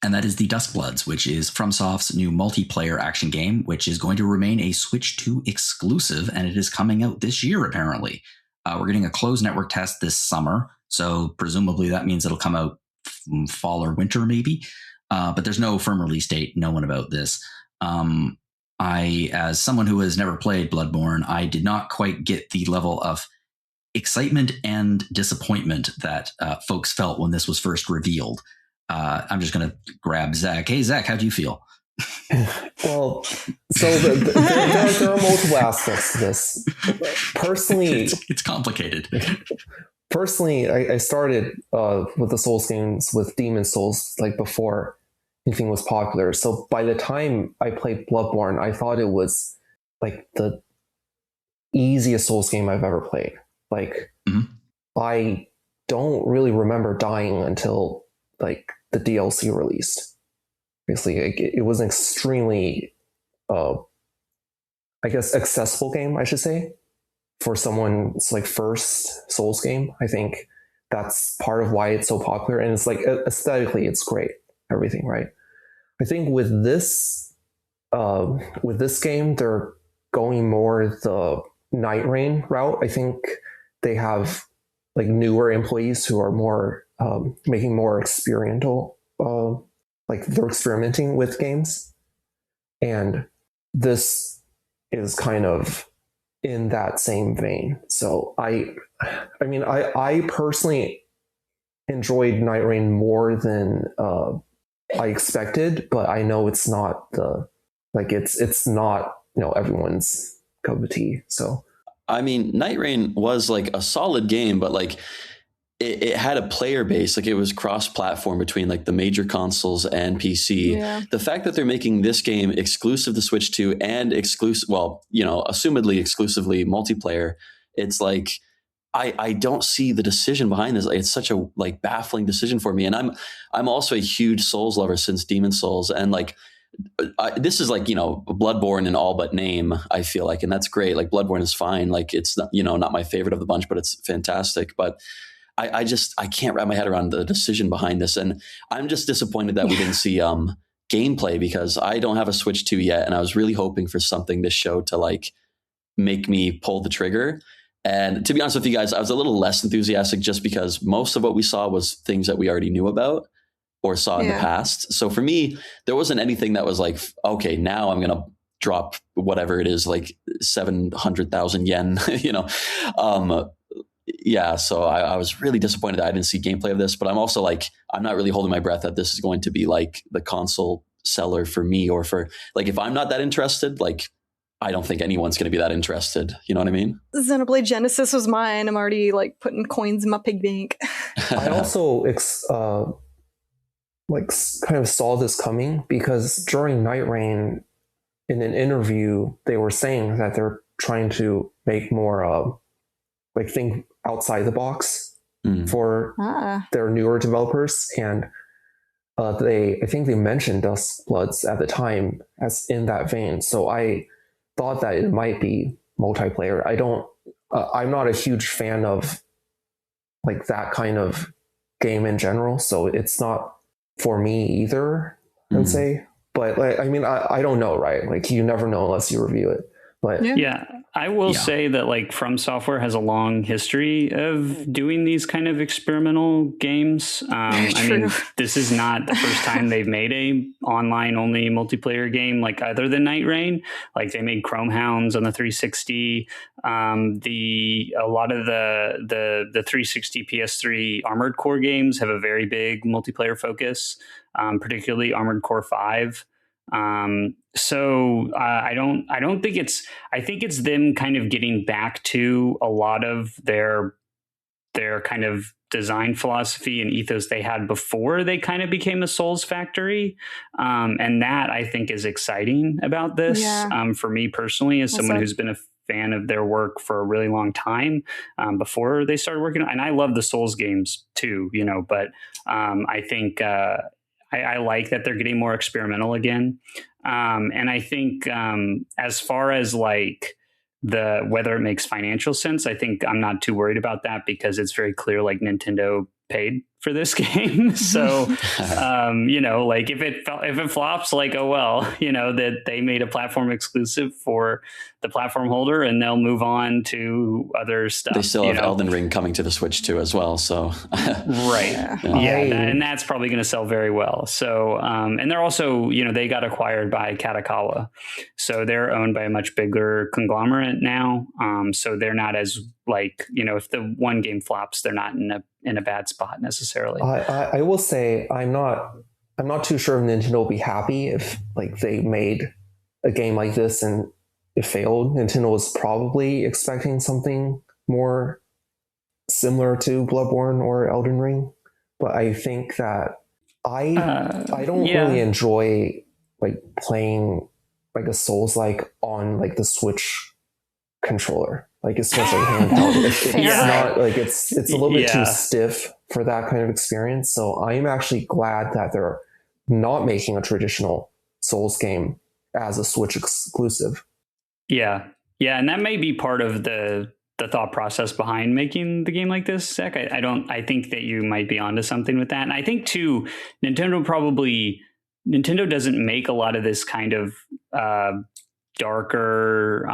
And that is the Duskbloods, which is FromSoft's new multiplayer action game, which is going to remain a Switch 2 exclusive, and it is coming out this year, apparently. We're getting a closed network test this summer, so presumably that means it'll come out fall or winter, maybe. But there's no firm release date, no one about this. As someone who has never played Bloodborne, I did not quite get the level of excitement and disappointment that folks felt when this was first revealed. I'm just going to grab Zach. Hey, Zach, how do you feel? Well, so there are multiple aspects to this. Personally, it's complicated. Personally, I started with the Souls games with Demon Souls like before anything was popular. So by the time I played Bloodborne, I thought it was like the easiest Souls game I've ever played. Like, I don't really remember dying until like the DLC released. Basically, it was an extremely, I guess, accessible game, I should say, for someone's like first Souls game. I think that's part of why it's so popular, and it's like aesthetically, it's great, everything, right? I think with this game, they're going more the Night Rain route. I think they have like newer employees who are more making more experimental, like they're experimenting with games, and this is kind of in that same vein. So I personally enjoyed Night Rain more than I expected, but I know it's not it's not everyone's cup of tea. So I mean, Night Rain was like a solid game, but like it had a player base. Like it was cross-platform between like the major consoles and PC. Yeah. The fact that they're making this game exclusive to Switch 2 and assumedly exclusively multiplayer, it's like I don't see the decision behind this. Like, it's such a like baffling decision for me. And I'm also a huge Souls lover since Demon Souls, and like this is like Bloodborne in all but name, I feel like, and that's great. Like Bloodborne is fine. Like it's not not my favorite of the bunch, but it's fantastic. But I can't wrap my head around the decision behind this, and I'm just disappointed that we didn't see gameplay, because I don't have a Switch 2 yet, and I was really hoping for something this show to like make me pull the trigger. And to be honest with you guys, I was a little less enthusiastic just because most of what we saw was things that we already knew about or saw in the past. So for me, there wasn't anything that was like, okay, now I'm gonna drop whatever it is, like 700,000 yen, Yeah, so I was really disappointed that I didn't see gameplay of this, but I'm also like, I'm not really holding my breath that this is going to be like the console seller for me, or for like, if I'm not that interested, like, I don't think anyone's going to be that interested. You know what I mean? Xenoblade Genesis was mine. I'm already like putting coins in my pig bank. I also kind of saw this coming, because during Night Rain, in an interview, they were saying that they're trying to make more think outside the box for their newer developers, and I think they mentioned Duskbloods at the time as in that vein. So I thought that it might be multiplayer. I'm not a huge fan of like that kind of game in general, so it's not for me either, I'd say. But like, I mean, I don't know, right? Like you never know unless you review it. But yeah, I will say that like From Software has a long history of doing these kind of experimental games. I mean, this is not the first time they've made a online only multiplayer game like other than Night Rain. Like they made Chrome Hounds on the 360. A lot of the 360 PS3 Armored Core games have a very big multiplayer focus, particularly Armored Core 5. So I don't think I think it's them kind of getting back to a lot of their kind of design philosophy and ethos they had before they kind of became a Souls factory. And that I think is exciting about this. For me personally, as someone who's been a fan of their work for a really long time, before they started working, and I love the Souls games too, but I think, I like that they're getting more experimental again. And I think as far as like whether it makes financial sense, I think I'm not too worried about that because it's very clear like Nintendo paid for this game. So, like if it flops, like, oh, well, that they made a platform exclusive for the platform holder and they'll move on to other stuff. They still have Elden Ring coming to the Switch too, as well. So, right. And that's probably going to sell very well. So, and they're also, they got acquired by Katakawa. So they're owned by a much bigger conglomerate now. So they're not as like, if the one game flops, they're not in a bad spot necessarily. I will say I'm not too sure if Nintendo will be happy if like they made a game like this and it failed. Nintendo was probably expecting something more similar to Bloodborne or Elden Ring, but I think that I don't really enjoy like playing like a Souls-like on like the Switch controller. Like especially handheld. It's not like it's a little bit too stiff for that kind of experience. So I'm actually glad that they're not making a traditional Souls game as a Switch exclusive. Yeah. And that may be part of the thought process behind making the game like this, Zach. I think that you might be onto something with that. And I think too, Nintendo doesn't make a lot of this kind of darker,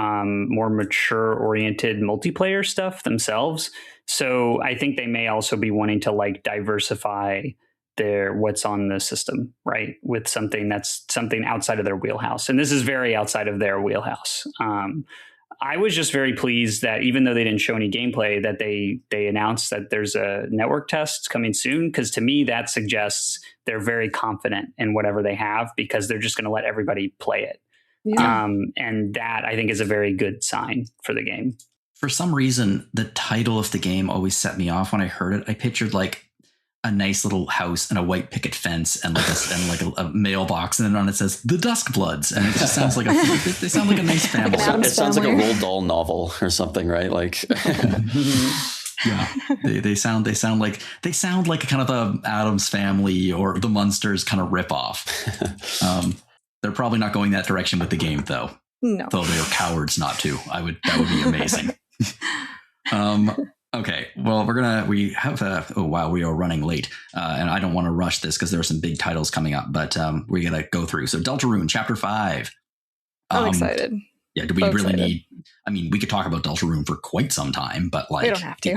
more mature oriented multiplayer stuff themselves. So I think they may also be wanting to like diversify what's on the system, right? With something outside of their wheelhouse. And this is very outside of their wheelhouse. I was just very pleased that even though they didn't show any gameplay, that they announced that there's a network test coming soon. Because to me, that suggests they're very confident in whatever they have because they're just going to let everybody play it. Yeah. And that I think is a very good sign for the game. For some reason, the title of the game always set me off when I heard it. I pictured like a nice little house and a white picket fence and like a mailbox, and then on it says The Duskbloods, and it just sounds like they sound like a nice family. It sounds like a Roald Dahl novel or something, right? Like, yeah, they sound like kind of the Addams Family or the Munsters kind of ripoff. They're probably not going that direction with the game, though. No, though they are cowards not to. That would be amazing. Okay, well, we are running late, and I don't want to rush this because there are some big titles coming up, but we got to go through. So Deltarune Chapter 5. I'm excited. Yeah, do we really need... I mean, we could talk about Deltarune for quite some time, but like... We don't have to.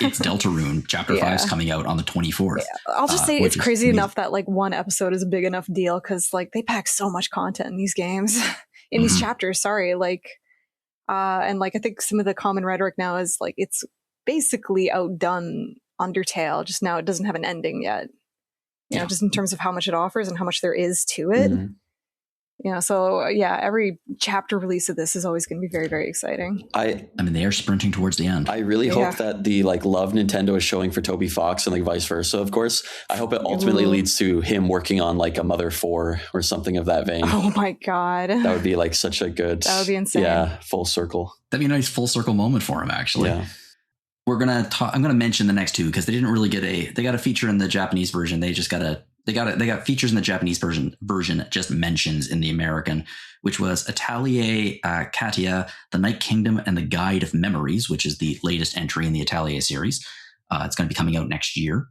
It's Deltarune. Chapter 5 is coming out on the 24th. Yeah. I'll just say it's crazy enough that like one episode is a big enough deal because like they pack so much content in these games, in these chapters, and like I think some of the common rhetoric now is like it's basically outdone Undertale, just now it doesn't have an ending yet. You know, just in terms of how much it offers and how much there is to it. So every chapter release of this is always going to be very, very exciting. I mean, they are sprinting towards the end. I really hope that the like love Nintendo is showing for Toby Fox and like vice versa, of course. I hope it ultimately leads to him working on like a Mother 4 or something of that vein. Oh my God. That would be like such a good... That would be insane. Yeah, full circle. That'd be a nice full circle moment for him, actually. Yeah. I'm going to mention the next two because they didn't really they got a feature in the Japanese version. They got features in the Japanese version, just mentions in the American, which was Atelier Katia, The Night Kingdom and the Guide of Memories, which is the latest entry in the Atelier series. It's going to be coming out next year.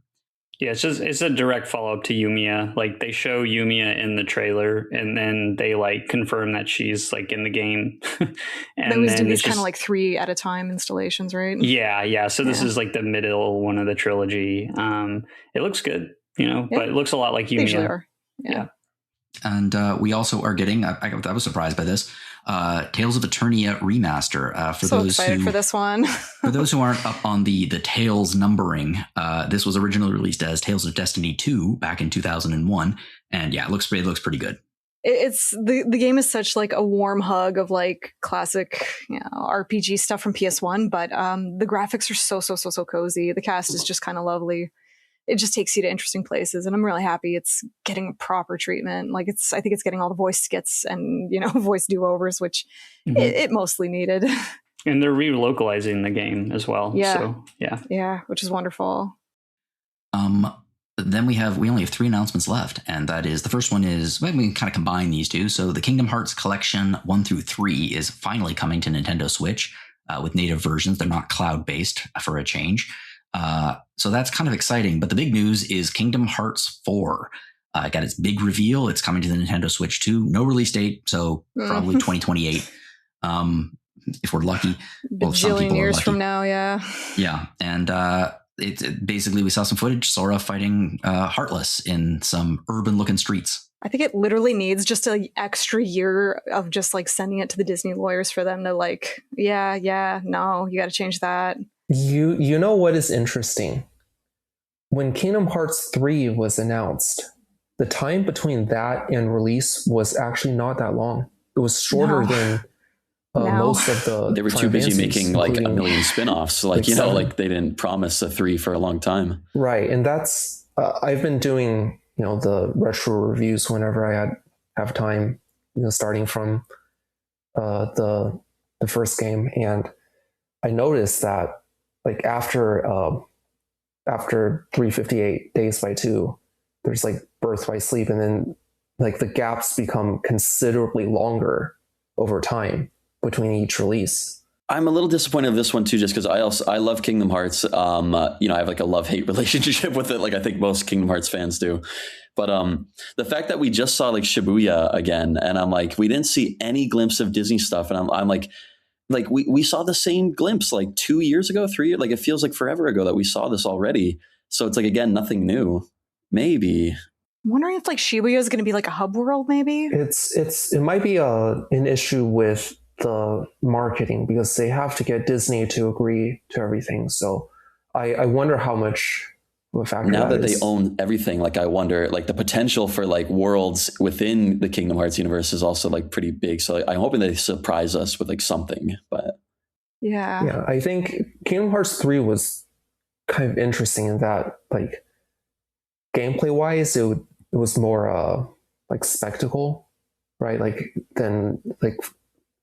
Yeah, it's a direct follow up to Yumiya. Like they show Yumiya in the trailer, and then they like confirm that she's like in the game. And they always do these kind of like 3 at a time installations, right? Yeah. So this is like the middle one of the trilogy. It looks good, but it looks a lot like Yumiya. They usually are. Yeah. And we also are getting, I was surprised by this, Tales of Eternia remaster. Excited for this one. For those who aren't up on the Tales numbering, this was originally released as Tales of Destiny 2 back in 2001. And yeah, it looks pretty good. It's the game is such like a warm hug of like classic RPG stuff from PS1, but the graphics are so cozy. The cast is just kind of lovely. It just takes you to interesting places, and I'm really happy it's getting proper treatment. Like I think it's getting all the voice skits and voice do-overs, which it mostly needed. And they're relocalizing the game as well. Yeah, so, yeah, which is wonderful. Then we only have 3 announcements left, and that is the first one is we can kind of combine these two. So the Kingdom Hearts Collection 1 through 3 is finally coming to Nintendo Switch with native versions. They're not cloud-based for a change. So that's kind of exciting. But the big news is Kingdom Hearts 4. Got its big reveal. It's coming to the Nintendo Switch too. No release date, so probably 2028. If we're lucky. Well, bajillion years from now, yeah. Yeah, and it basically we saw some footage. Sora fighting Heartless in some urban-looking streets. I think it literally needs just an extra year of just like sending it to the Disney lawyers for them to like, no, you got to change that. You know what is interesting? When Kingdom Hearts 3 was announced, the time between that and release was actually not that long. It was shorter than most of the. They were too busy making like a million spin-offs. Like they didn't promise a 3 for a long time. Right, and that's I've been doing the retro reviews whenever I have time. Starting from the first game, and I noticed that. Like after 358 Days by 2, there's like Birth by Sleep, and then like the gaps become considerably longer over time between each release. I'm a little disappointed with this one too, just because I love Kingdom Hearts. I have like a love-hate relationship with it, like I think most Kingdom Hearts fans do. But the fact that we just saw like Shibuya again, and I'm like, we didn't see any glimpse of Disney stuff, and I'm like we saw the same glimpse like 2 years ago, 3 years, like it feels like forever ago that we saw this already. So it's like, again, nothing new. Maybe. I'm wondering if like Shibuya is going to be like a hub world, maybe. It might be an issue with the marketing because they have to get Disney to agree to everything. So I wonder how much of a factor now that they own everything. Like I wonder, like the potential for like worlds within the Kingdom Hearts universe is also like pretty big. So I'm hoping they surprise us with like something. But yeah, I think Kingdom Hearts 3 was kind of interesting in that like gameplay wise, it was more like spectacle, right? Like than like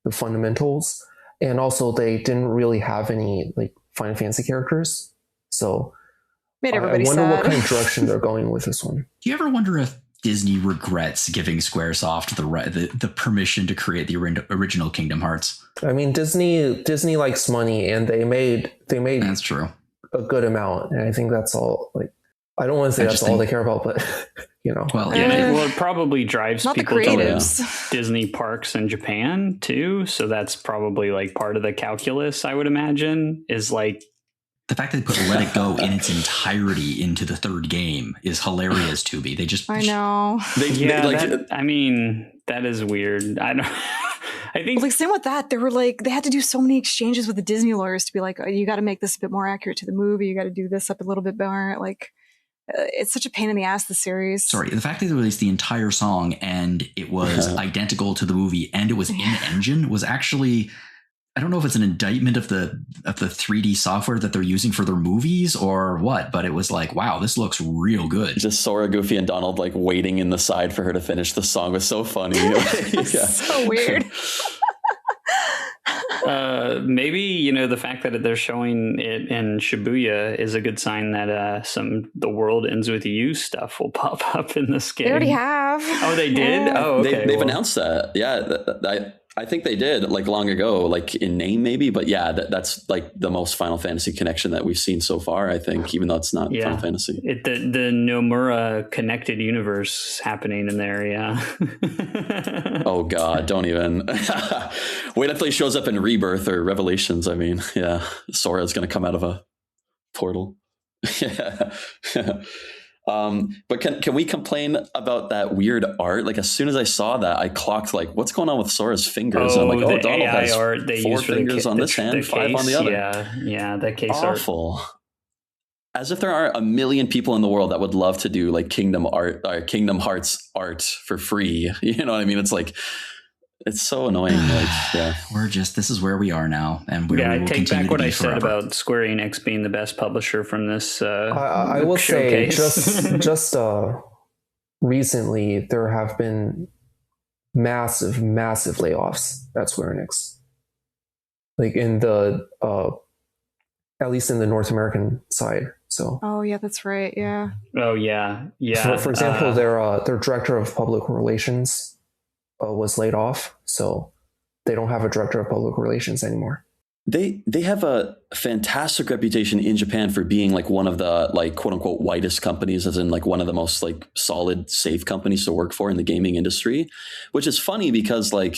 the fundamentals, and also they didn't really have any like Final Fantasy characters, so made everybody I wonder sad. what kind of direction they're going with this one. Do you ever wonder if Disney regrets giving Squaresoft the permission to create the original Kingdom Hearts? I mean, Disney likes money, and they made that's true a good amount, and I think that's all. Like, I don't want to say that's all they care about, but well, it probably drives people to Disney parks in Japan too. So that's probably like part of the calculus, I would imagine, is like. The fact that they put Let It Go in its entirety into the third game is hilarious to me. They just... I know. That is weird. I don't... I think... Like, same with that. They were like, they had to do so many exchanges with the Disney lawyers to be like, oh, you got to make this a bit more accurate to the movie. You got to do this up a little bit more. Like, it's such a pain in the ass, the series. Sorry, the fact that they released the entire song and it was identical to the movie and it was in-engine was actually... I don't know if it's an indictment of the 3D software that they're using for their movies or what, but it was like, wow, this looks real good. Just Sora, Goofy, and Donald like waiting in the side for her to finish the song was so funny. So weird. Maybe the fact that they're showing it in Shibuya is a good sign that the World Ends With You stuff will pop up in this game. They already have. Oh, they did. Oh, okay. They've announced that. Yeah, I think they did like long ago, like in name maybe, but yeah, that's like the most Final Fantasy connection that we've seen so far. I think, even though it's not Final Fantasy, the Nomura connected universe happening in there. Yeah. Oh God, don't even wait until he shows up in Rebirth or Revelations. I mean, yeah, Sora's going to come out of a portal. Yeah. But can we complain about that weird art? Like as soon as I saw that, I clocked like, what's going on with Sora's fingers? And I'm like, Donald AI has art they 4 fingers on this hand, 5 on the other. Yeah, that case awful. As if there aren't a million people in the world that would love to do like Kingdom Hearts art for free. You know what I mean? It's like, it's so annoying. Like, yeah, this is where we are now, and I take back what I said about Square Enix being the best publisher from this. I will showcase. Say, just recently there have been massive layoffs at Square Enix, like in the at least in the North American side. So. Oh yeah, that's right. Yeah. Oh yeah. For example, their director of public relations was laid off, so they don't have a director of public relations anymore. They have a fantastic reputation in Japan for being like one of the like quote unquote whitest companies, as in like one of the most like solid, safe companies to work for in the gaming industry, which is funny because like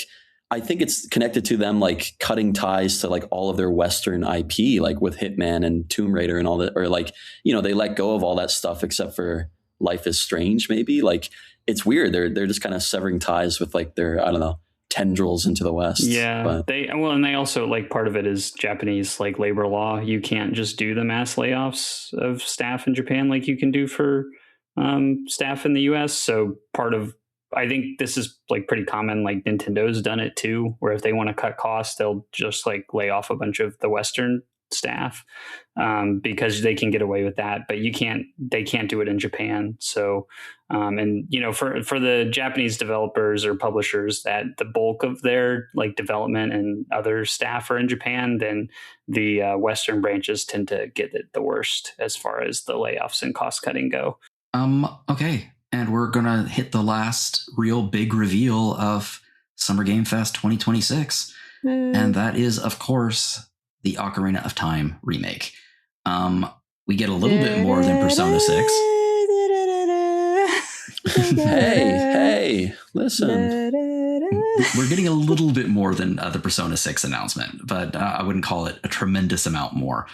I think it's connected to them like cutting ties to like all of their Western IP, like with Hitman and Tomb Raider and all that, or like, you know, they let go of all that stuff except for Life is Strange, maybe. Like it's weird. They're just kind of severing ties with like their, I don't know, tendrils into the West. Yeah. And they also like part of it is Japanese like labor law. You can't just do the mass layoffs of staff in Japan like you can do for staff in the US. So I think this is like pretty common. Like Nintendo's done it too, where if they want to cut costs, they'll just like lay off a bunch of the Western staff because they can get away with that, but they can't do it in Japan. So, and you know, for the Japanese developers or publishers that the bulk of their like development and other staff are in Japan, then the Western branches tend to get it the worst as far as the layoffs and cost cutting go. Okay. And we're going to hit the last real big reveal of Summer Game Fest 2026. And that is, of course, the Ocarina of Time remake. We get a little bit more than Persona 6. Hey, listen. We're getting a little bit more than the Persona 6 announcement, but I wouldn't call it a tremendous amount more.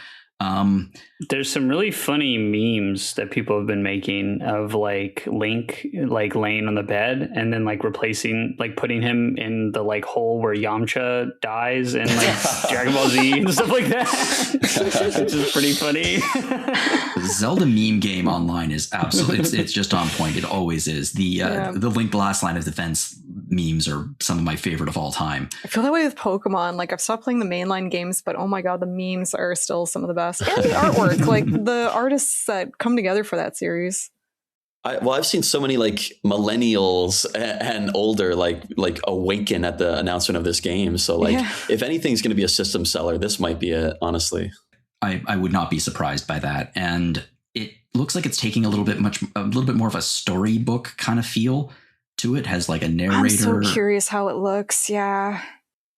There's some really funny memes that people have been making of like Link like laying on the bed and then like replacing like putting him in the like hole where Yamcha dies in like Dragon Ball Z and stuff like that, which is pretty funny. The Zelda meme game online is absolutely it's just on point. It always is. The Link Last Line of Defense memes are some of my favorite of all time. I feel that way with Pokemon. Like I've stopped playing the mainline games, but oh my god, the memes are still some of the best. And the artwork, like the artists that come together for that series. I've seen so many like millennials and older like awaken at the announcement of this game. So like if anything's going to be a system seller, this might be it, honestly. I would not be surprised by that. And it looks like it's taking a little bit more of a storybook kind of feel to it. Has like a narrator. I'm so curious how it looks. Yeah.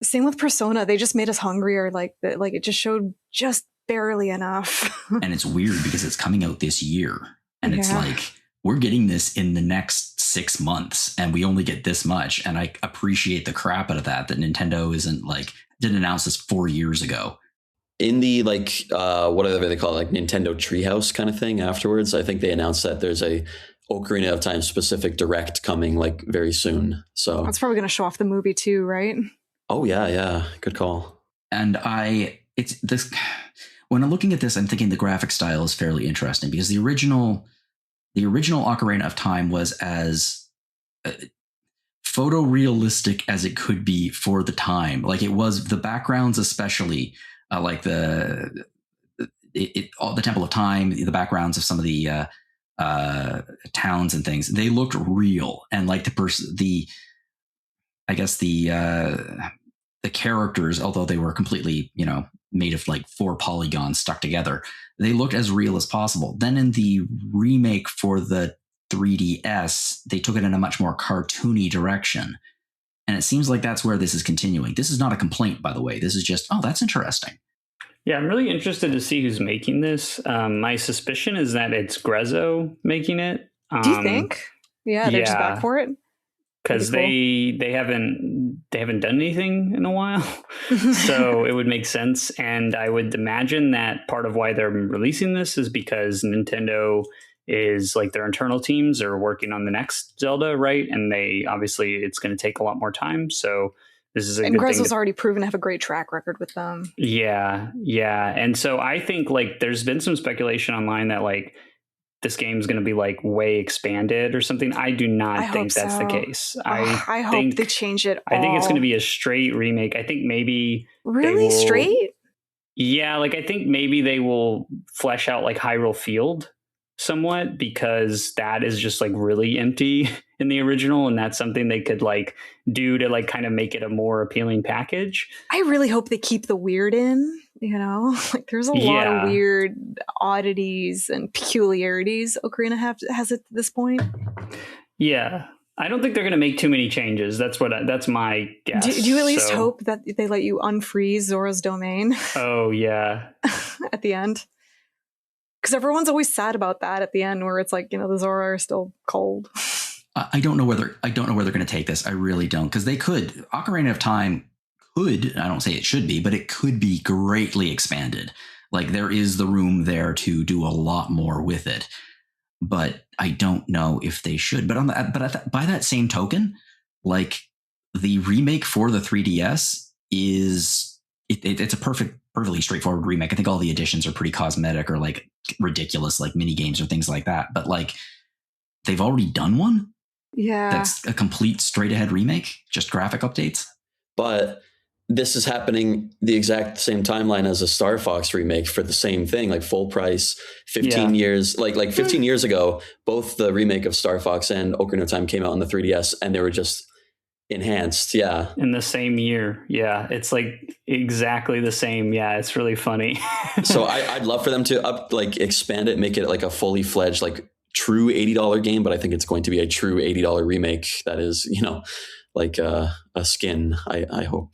Same with Persona. They just made us hungrier. Like it just showed just barely enough. And it's weird because it's coming out this year. And it's like, we're getting this in the next 6 months and we only get this much. And I appreciate the crap out of that Nintendo didn't announce this 4 years ago. In the whatever they call it, like Nintendo Treehouse kind of thing afterwards, I think they announced that there's a Ocarina of Time specific direct coming like very soon. So that's probably going to show off the movie too, right? Oh yeah. Good call. And when I'm looking at this, I'm thinking the graphic style is fairly interesting because the original Ocarina of Time was as photorealistic as it could be for the time. Like it was the backgrounds, especially like the Temple of Time, the backgrounds of some of the towns and things. They looked real, and like the characters, although they were completely, made of like 4 polygons stuck together, they looked as real as possible. Then in the remake for the 3DS, they took it in a much more cartoony direction. And it seems like that's where this is continuing. This is not a complaint, by the way. This is just, oh, that's interesting. Yeah, I'm really interested to see who's making this. My suspicion is that it's Grezzo making it. Do you think? Yeah, they're just back for it. Because they haven't done anything in a while, so it would make sense. And I would imagine that part of why they're releasing this is because Nintendo is like their internal teams are working on the next Zelda, right? And they obviously it's going to take a lot more time. So this is a good Grezzo's already proven to have a great track record with them. Yeah. And so I think like there's been some speculation online that like this game is going to be like way expanded or something. I do not think that's the case. I hope they change it. I think it's going to be a straight remake. I think maybe really straight. Yeah, like I think maybe they will flesh out like Hyrule Field somewhat because that is just like really empty in the original, and that's something they could like do to like kind of make it a more appealing package. I really hope they keep the weird in, you know, like there's a lot of weird oddities and peculiarities Ocarina has at this point. Yeah, I don't think they're going to make too many changes. That's my guess. Do you at least hope that they let you unfreeze Zora's domain? Oh yeah, at the end. Because everyone's always sad about that at the end, where it's like, you know, the Zora are still cold. I don't know where they're going to take this. I really don't, because they could. Ocarina of Time could. I don't say it should be, but it could be greatly expanded. Like there is the room there to do a lot more with it. But I don't know if they should. But by that same token, like the remake for the 3DS is it's a perfectly straightforward remake. I think all the additions are pretty cosmetic or like ridiculous, like mini games or things like that. But like they've already done one. Yeah, that's a complete straight ahead remake, just graphic updates. But this is happening the exact same timeline as a Star Fox remake for the same thing, like full price, 15 years, like 15 years ago, both the remake of Star Fox and Ocarina of Time came out on the 3DS and they were just enhanced. Yeah. In the same year. Yeah. It's like exactly the same. Yeah. It's really funny. So I'd love for them to expand it, make it like a fully fledged, like true $80 game, but I think it's going to be a true $80 remake. That is, you know, like a skin, I hope.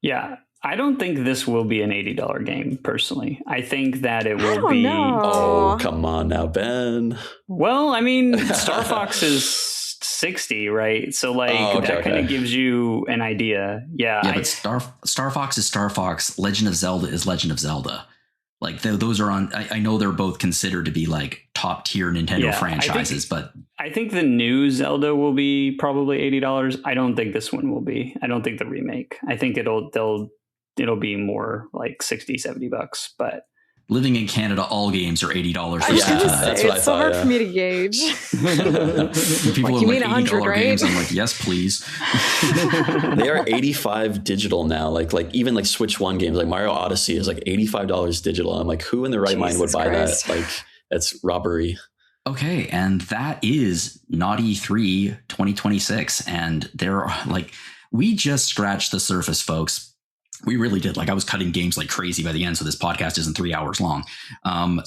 Yeah, I don't think this will be an $80 game, personally. I think that it will be... Oh, come on now, Ben. Well, I mean, Star Fox is 60, right? So, like, that kind of gives you an idea. Yeah, but Star Fox is Star Fox. Legend of Zelda is Legend of Zelda. Like those are on. I know they're both considered to be like top tier Nintendo franchises, but I think the new Zelda will be probably $80. I don't think this one will be. I don't think the remake. I think it'll be more like $60-$70. But living in Canada, all games are $80. That's what it's so hard for me to gauge. People like, are like $80 games. I'm like, yes, please. They are 85 digital now. Like even like Switch One games, like Mario Odyssey is like $85 digital. I'm like, who in their right mind would buy that? Like, that's robbery. Okay, and that is Not-E3 2026, and there are like we just scratched the surface, folks. We really did. Like I was cutting games like crazy by the end, so this podcast isn't 3 hours long. I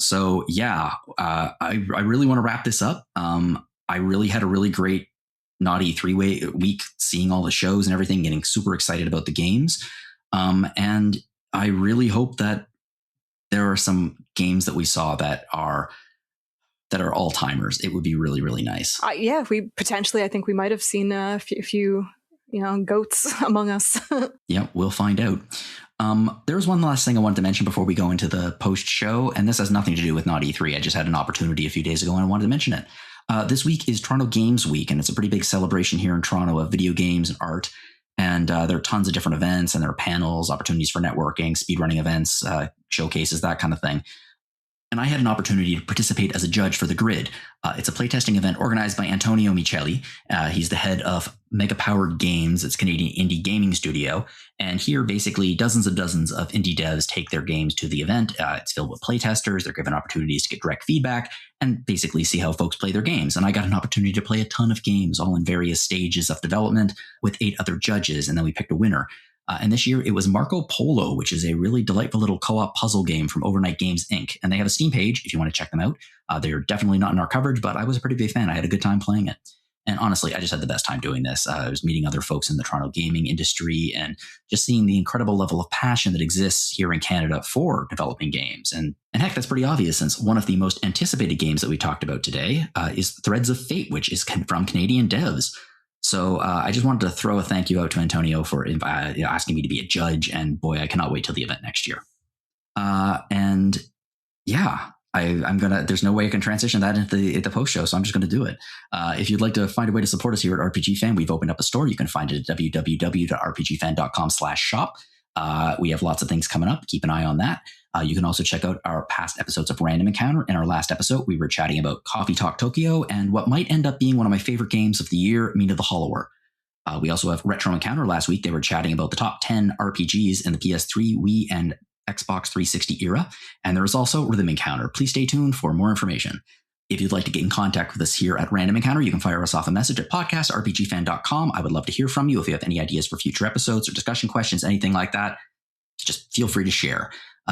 really want to wrap this up. I really had a really great Not-E3 week, seeing all the shows and everything, getting super excited about the games. And I really hope that there are some games that we saw that are all timers. It would be really, really nice. I think we might have seen a few goats among us. Yeah, we'll find out. There's one last thing I wanted to mention before we go into the post show, and this has nothing to do with Not-E3. I just had an opportunity a few days ago and I wanted to mention it. This week is Toronto Games Week, and it's a pretty big celebration here in Toronto of video games and art. And there are tons of different events, and there are panels, opportunities for networking, speedrunning events, showcases, that kind of thing. And I had an opportunity to participate as a judge for The Grid. It's a playtesting event organized by Antonio Micheli. He's the head of Mega Powered Games. It's a Canadian indie gaming studio. And here, basically, dozens of indie devs take their games to the event. It's filled with playtesters. They're given opportunities to get direct feedback and basically see how folks play their games. And I got an opportunity to play a ton of games, all in various stages of development, with 8 other judges. And then we picked a winner. And this year it was Marco Polo, which is a really delightful little co-op puzzle game from Overnight Games Inc. And they have a Steam page if you want to check them out. They're definitely not in our coverage, but I was a pretty big fan. I had a good time playing it. And honestly, I just had the best time doing this. I was meeting other folks in the Toronto gaming industry and just seeing the incredible level of passion that exists here in Canada for developing games. And heck, that's pretty obvious, since one of the most anticipated games that we talked about today is Threads of Fate, which is from Canadian devs. So I just wanted to throw a thank you out to Antonio for asking me to be a judge. And boy, I cannot wait till the event next year. And yeah, there's no way I can transition that into the post show, so I'm just going to do it. If you'd like to find a way to support us here at RPG Fan, we've opened up a store. You can find it at www.rpgfan.com/shop. We have lots of things coming up. Keep an eye on that. You can also check out our past episodes of Random Encounter. In our last episode, we were chatting about Coffee Talk Tokyo and what might end up being one of my favorite games of the year, Mina the Hollower. We also have Retro Encounter. Last week, they were chatting about the top 10 RPGs in the PS3, Wii, and Xbox 360 era. And there is also Rhythm Encounter. Please stay tuned for more information. If you'd like to get in contact with us here at Random Encounter, you can fire us off a message at podcast@rpgfan.com. I would love to hear from you. If you have any ideas for future episodes or discussion questions, anything like that, just feel free to share.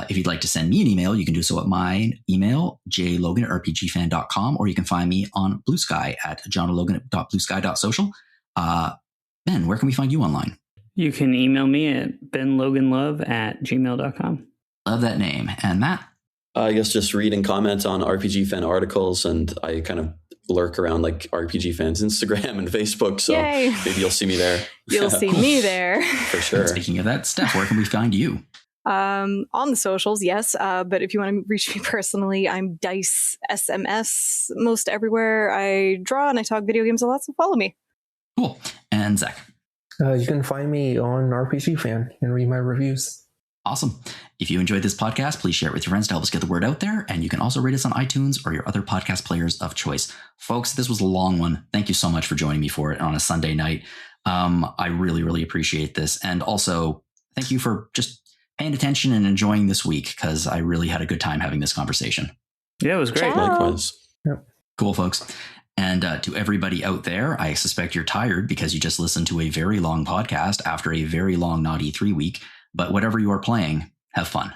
If you'd like to send me an email, you can do so at my email, jlogan@rpgfan.com, or you can find me on Blue Sky at johnlogan.bluesky.social. Ben, where can we find you online? You can email me at benloganlove@gmail.com. Love that name. And Matt? I guess just read and comment on RPG Fan articles, and I kind of lurk around like RPG Fan's Instagram and Facebook, so Yay. maybe you'll see me there. You'll see me there. For sure. And speaking of that, Steph, where can we find you? On the socials, yes. But if you want to reach me personally, I'm Dice SMS most everywhere. I draw and I talk video games a lot, so follow me. Cool. And Zach? You can find me on RPG Fan and read my reviews. Awesome. If you enjoyed this podcast, please share it with your friends to help us get the word out there. And you can also rate us on iTunes or your other podcast players of choice. Folks, this was a long one. Thank you so much for joining me for it on a Sunday night. I really, really appreciate this. And also, thank you for just paying attention and enjoying this week, because I really had a good time having this conversation. Yeah, it was great. Ciao. Likewise. Yep. Cool, folks. And to everybody out there, I suspect you're tired because you just listened to a very long podcast after a very long Not-E3 week. But whatever you are playing, have fun.